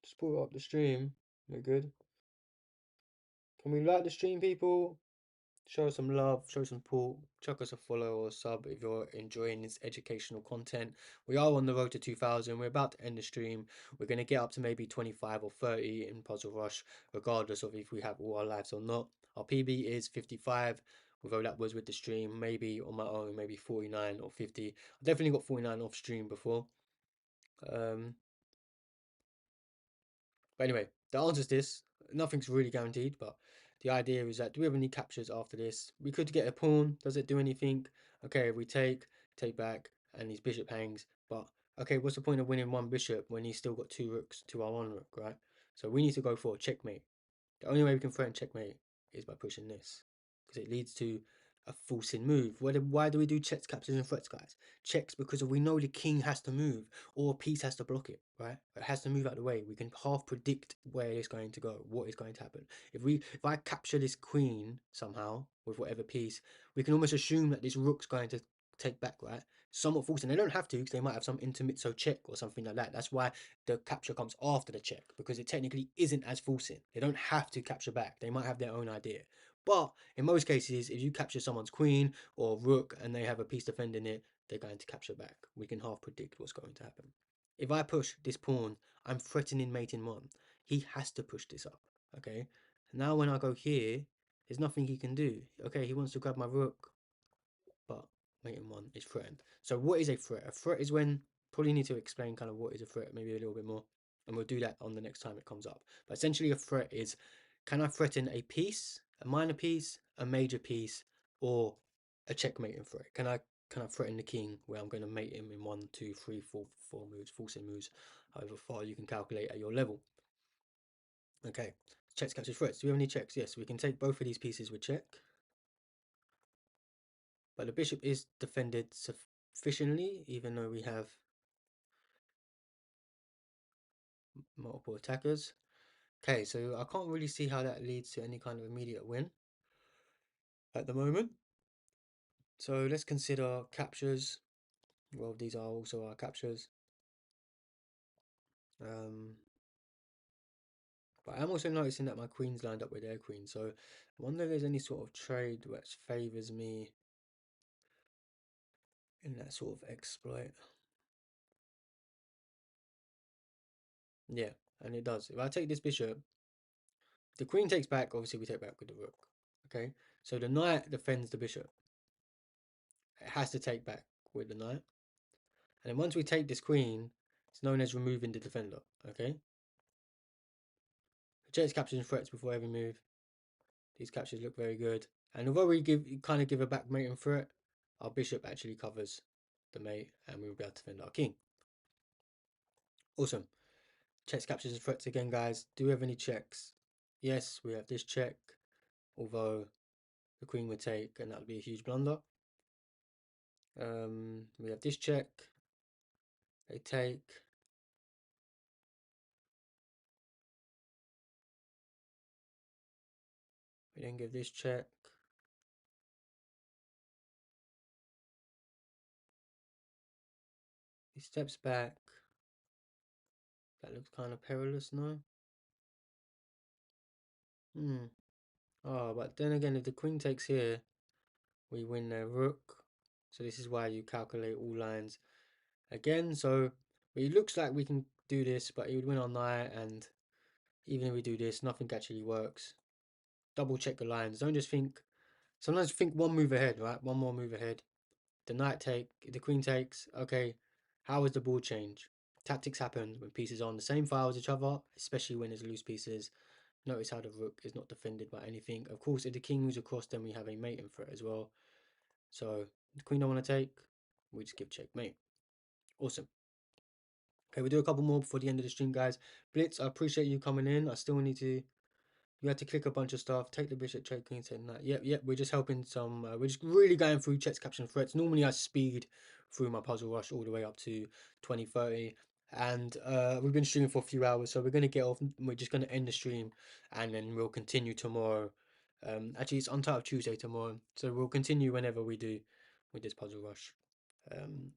Just pull up the stream. We're good. Can we like the stream, people? Show us some love, show some support, chuck us a follow or a sub if you're enjoying this educational content. We are on the road to 2000. We're about to end the stream. We're going to get up to maybe 25 or 30 in Puzzle Rush, regardless of if we have all our lives or not. Our PB is 55, although that was with the stream. Maybe on my own, maybe 49 or 50. I definitely got 49 off stream before. But anyway, the answer is this. Nothing's really guaranteed, but the idea is that do we have any captures after this? We could get a pawn. Does it do anything? Okay, if we take back, and his bishop hangs. But okay, what's the point of winning one bishop when he's still got 2 rooks to our 1 rook, right? So we need to go for a checkmate. The only way we can threaten checkmate is by pushing this, because it leads to a forcing move. Why do we do checks, captures, and threats, guys? Checks because we know the king has to move or a piece has to block it, right? It has to move out of the way. We can half predict where it's going to go, what is going to happen. If I capture this queen somehow with whatever piece, we can almost assume that this rook's going to take back, right? Somewhat forcing. They don't have to because they might have some intermezzo check or something like that. That's why the capture comes after the check, because it technically isn't as forcing. They don't have to capture back. They might have their own idea. But in most cases, if you capture someone's queen or rook and they have a piece defending it, they're going to capture back. We can half predict what's going to happen. If I push this pawn, I'm threatening mate in 1. He has to push this up, okay? Now when I go here, there's nothing he can do. Okay, he wants to grab my rook, but mate in 1 is threatened. So what is a threat? A threat is when, probably need to explain kind of what is a threat, maybe a little bit more. and we'll do that on the next time it comes up. But essentially, a threat is, can I threaten a piece, a minor piece, a major piece, or a checkmating threat? Can I threaten the king where I'm going to mate him in 1, 2, 3, 4, 4 moves, forcing moves, however far you can calculate at your level. Okay, checks, captures, threats. Do we have any checks? Yes, we can take both of these pieces with check. But the bishop is defended sufficiently, even though we have multiple attackers. Okay, so I can't really see how that leads to any kind of immediate win at the moment. So let's consider captures. Well, these are also our captures. But I'm also noticing that my queen's lined up with their queen. So I wonder if there's any sort of trade which favours me in that sort of exploit. Yeah, and it does. If I take this bishop, the queen takes back, obviously we take back with the rook. Okay, so the knight defends the bishop. It has to take back with the knight. And then once we take this queen, it's known as removing the defender. Okay, checks, captures, and threats before every move. These captures look very good. And although we kind of give a back mating threat, our bishop actually covers the mate, and we will be able to defend our king. Awesome. Checks, captures, and threats again, guys. Do we have any checks? Yes, we have this check, although the queen would take, and that would be a huge blunder. We have this check. They take. We then give this check. He steps back. That looks kind of perilous, no? Oh, but then again, if the queen takes here, we win their rook. So this is why you calculate all lines again. So it looks like we can do this, but it would win our knight, and even if we do this, nothing actually works. Double check the lines. Don't just think. Sometimes think one move ahead, right? One more move ahead. The knight the queen takes. Okay, how is the board change? Tactics happen when pieces are on the same file as each other, especially when there's loose pieces. Notice how the rook is not defended by anything. Of course, if the king moves across, then we have a mating threat as well. So the queen don't want to take, we just give checkmate. Awesome. Okay, we'll do a couple more before the end of the stream, guys. Blitz, I appreciate you coming in. I still need to. You had to click a bunch of stuff. Take the bishop, check queen, say that. Yep. We're just helping some. We're just really going through checks, caption, threats. Normally, I speed through my puzzle rush all the way up to 2030, and we've been streaming for a few hours, so we're gonna get off. We're just gonna end the stream, and then we'll continue tomorrow. Actually, it's Untitled Tuesday tomorrow, so we'll continue whenever we do with this puzzle rush.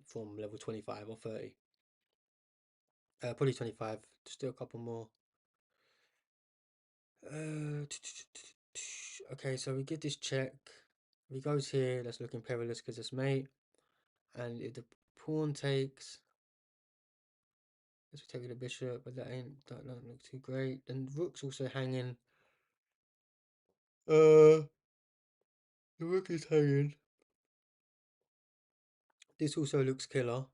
From level 25 or 30. Probably 25. Just do a couple more. Okay, so we get this check. If he goes here, that's looking perilous because it's mate. And if the pawn takes, let's take the bishop, but that don't look too great. And rook's also hanging. The rook is hanging. This also looks killer.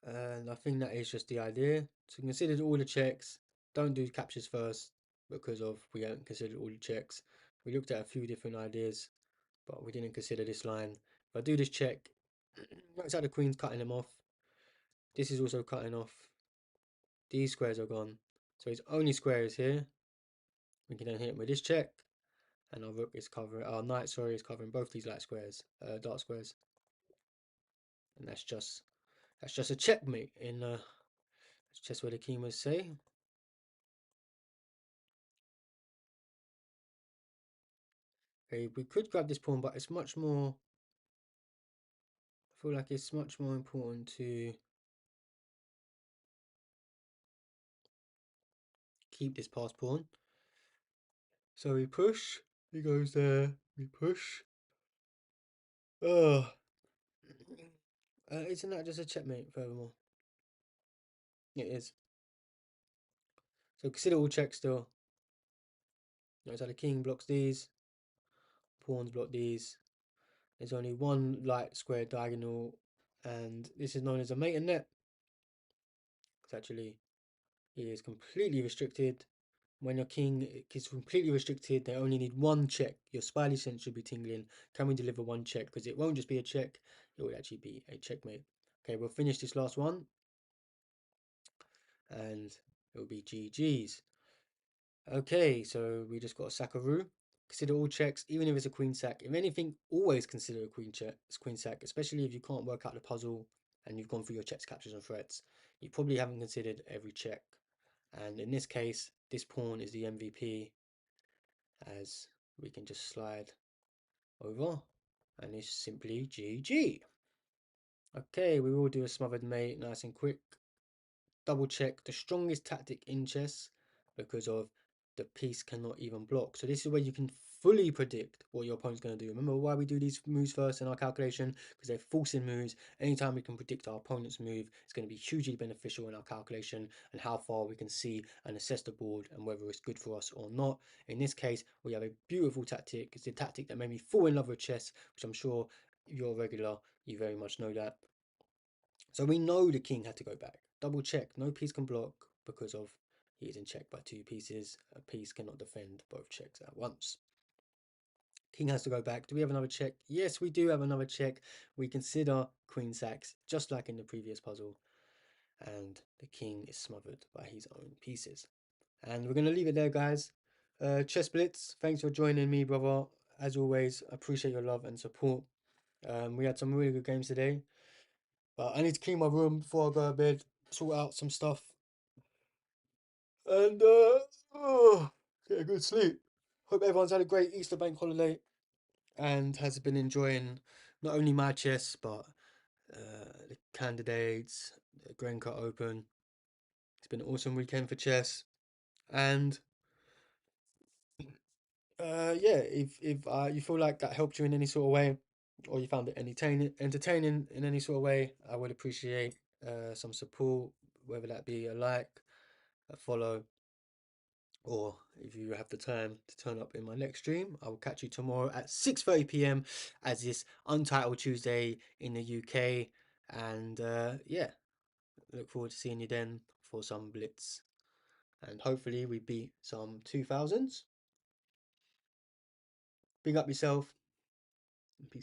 And I think that is just the idea. So consider all the checks. Don't do captures first because of we haven't considered all the checks. We looked at a few different ideas, but we didn't consider this line. If I do this check, notice how the queen's cutting them off. This is also cutting off. These squares are gone. So his only square is here. We can then hit him with this check. And our rook is covering, our knight, sorry, is covering both these light squares, dark squares. And that's just a checkmate in that's just what the Keymers say. Okay, we could grab this pawn, but it's much more, I feel like it's much more important to keep this passed pawn. So we push, he goes there, we push. Oh, isn't that just a checkmate furthermore? It is. So consider all checks still. Notice how the king blocks these, pawns block these. There's only one light square diagonal, and this is known as a mate and net. It's actually, it is completely restricted. When your king is completely restricted, they only need one check. Your spidey sense should be tingling. Can we deliver one check? Because it won't just be a check, it will actually be a checkmate. Okay, we'll finish this last one, and it will be GG's. Okay, so we just got a sackaroo. Consider all checks, even if it's a queen sack. If anything, always consider a queen check, queen sack, especially if you can't work out the puzzle and you've gone through your checks, captures, and threats. You probably haven't considered every check. And in this case, this pawn is the MVP, as we can just slide over, and it's simply GG. Okay, we will do a smothered mate, nice and quick. Double check the strongest tactic in chess, because of the piece cannot even block. So this is where you can fully predict what your opponent's going to do. Remember why we do these moves first in our calculation? Because they're forcing moves. Anytime we can predict our opponent's move, it's going to be hugely beneficial in our calculation and how far we can see and assess the board and whether it's good for us or not. In this case, we have a beautiful tactic. It's a tactic that made me fall in love with chess, which I'm sure if you're a regular, you very much know that. So we know the king had to go back. Double check. No piece can block because of he is in check by two pieces. A piece cannot defend both checks at once. King has to go back. Do we have another check? Yes, we do have another check. We consider queen sacks just like in the previous puzzle. And the king is smothered by his own pieces. And we're going to leave it there, guys. Chess Blitz, thanks for joining me, brother. As always, I appreciate your love and support. We had some really good games today. But I need to clean my room before I go to bed, sort out some stuff, and get a good sleep. Hope everyone's had a great Easter bank holiday and has been enjoying not only my chess but the candidates, the Grenka Open. It's been an awesome weekend for chess, and yeah, if you feel like that helped you in any sort of way, or you found it entertaining in any sort of way, I would appreciate some support, whether that be a like, a follow, or if you have the time to turn up in my next stream. I will catch you tomorrow at 6:30 p.m. as this Untitled Tuesday in the UK. And yeah, look forward to seeing you then for some Blitz. And hopefully we beat some 2000s. Big up yourself.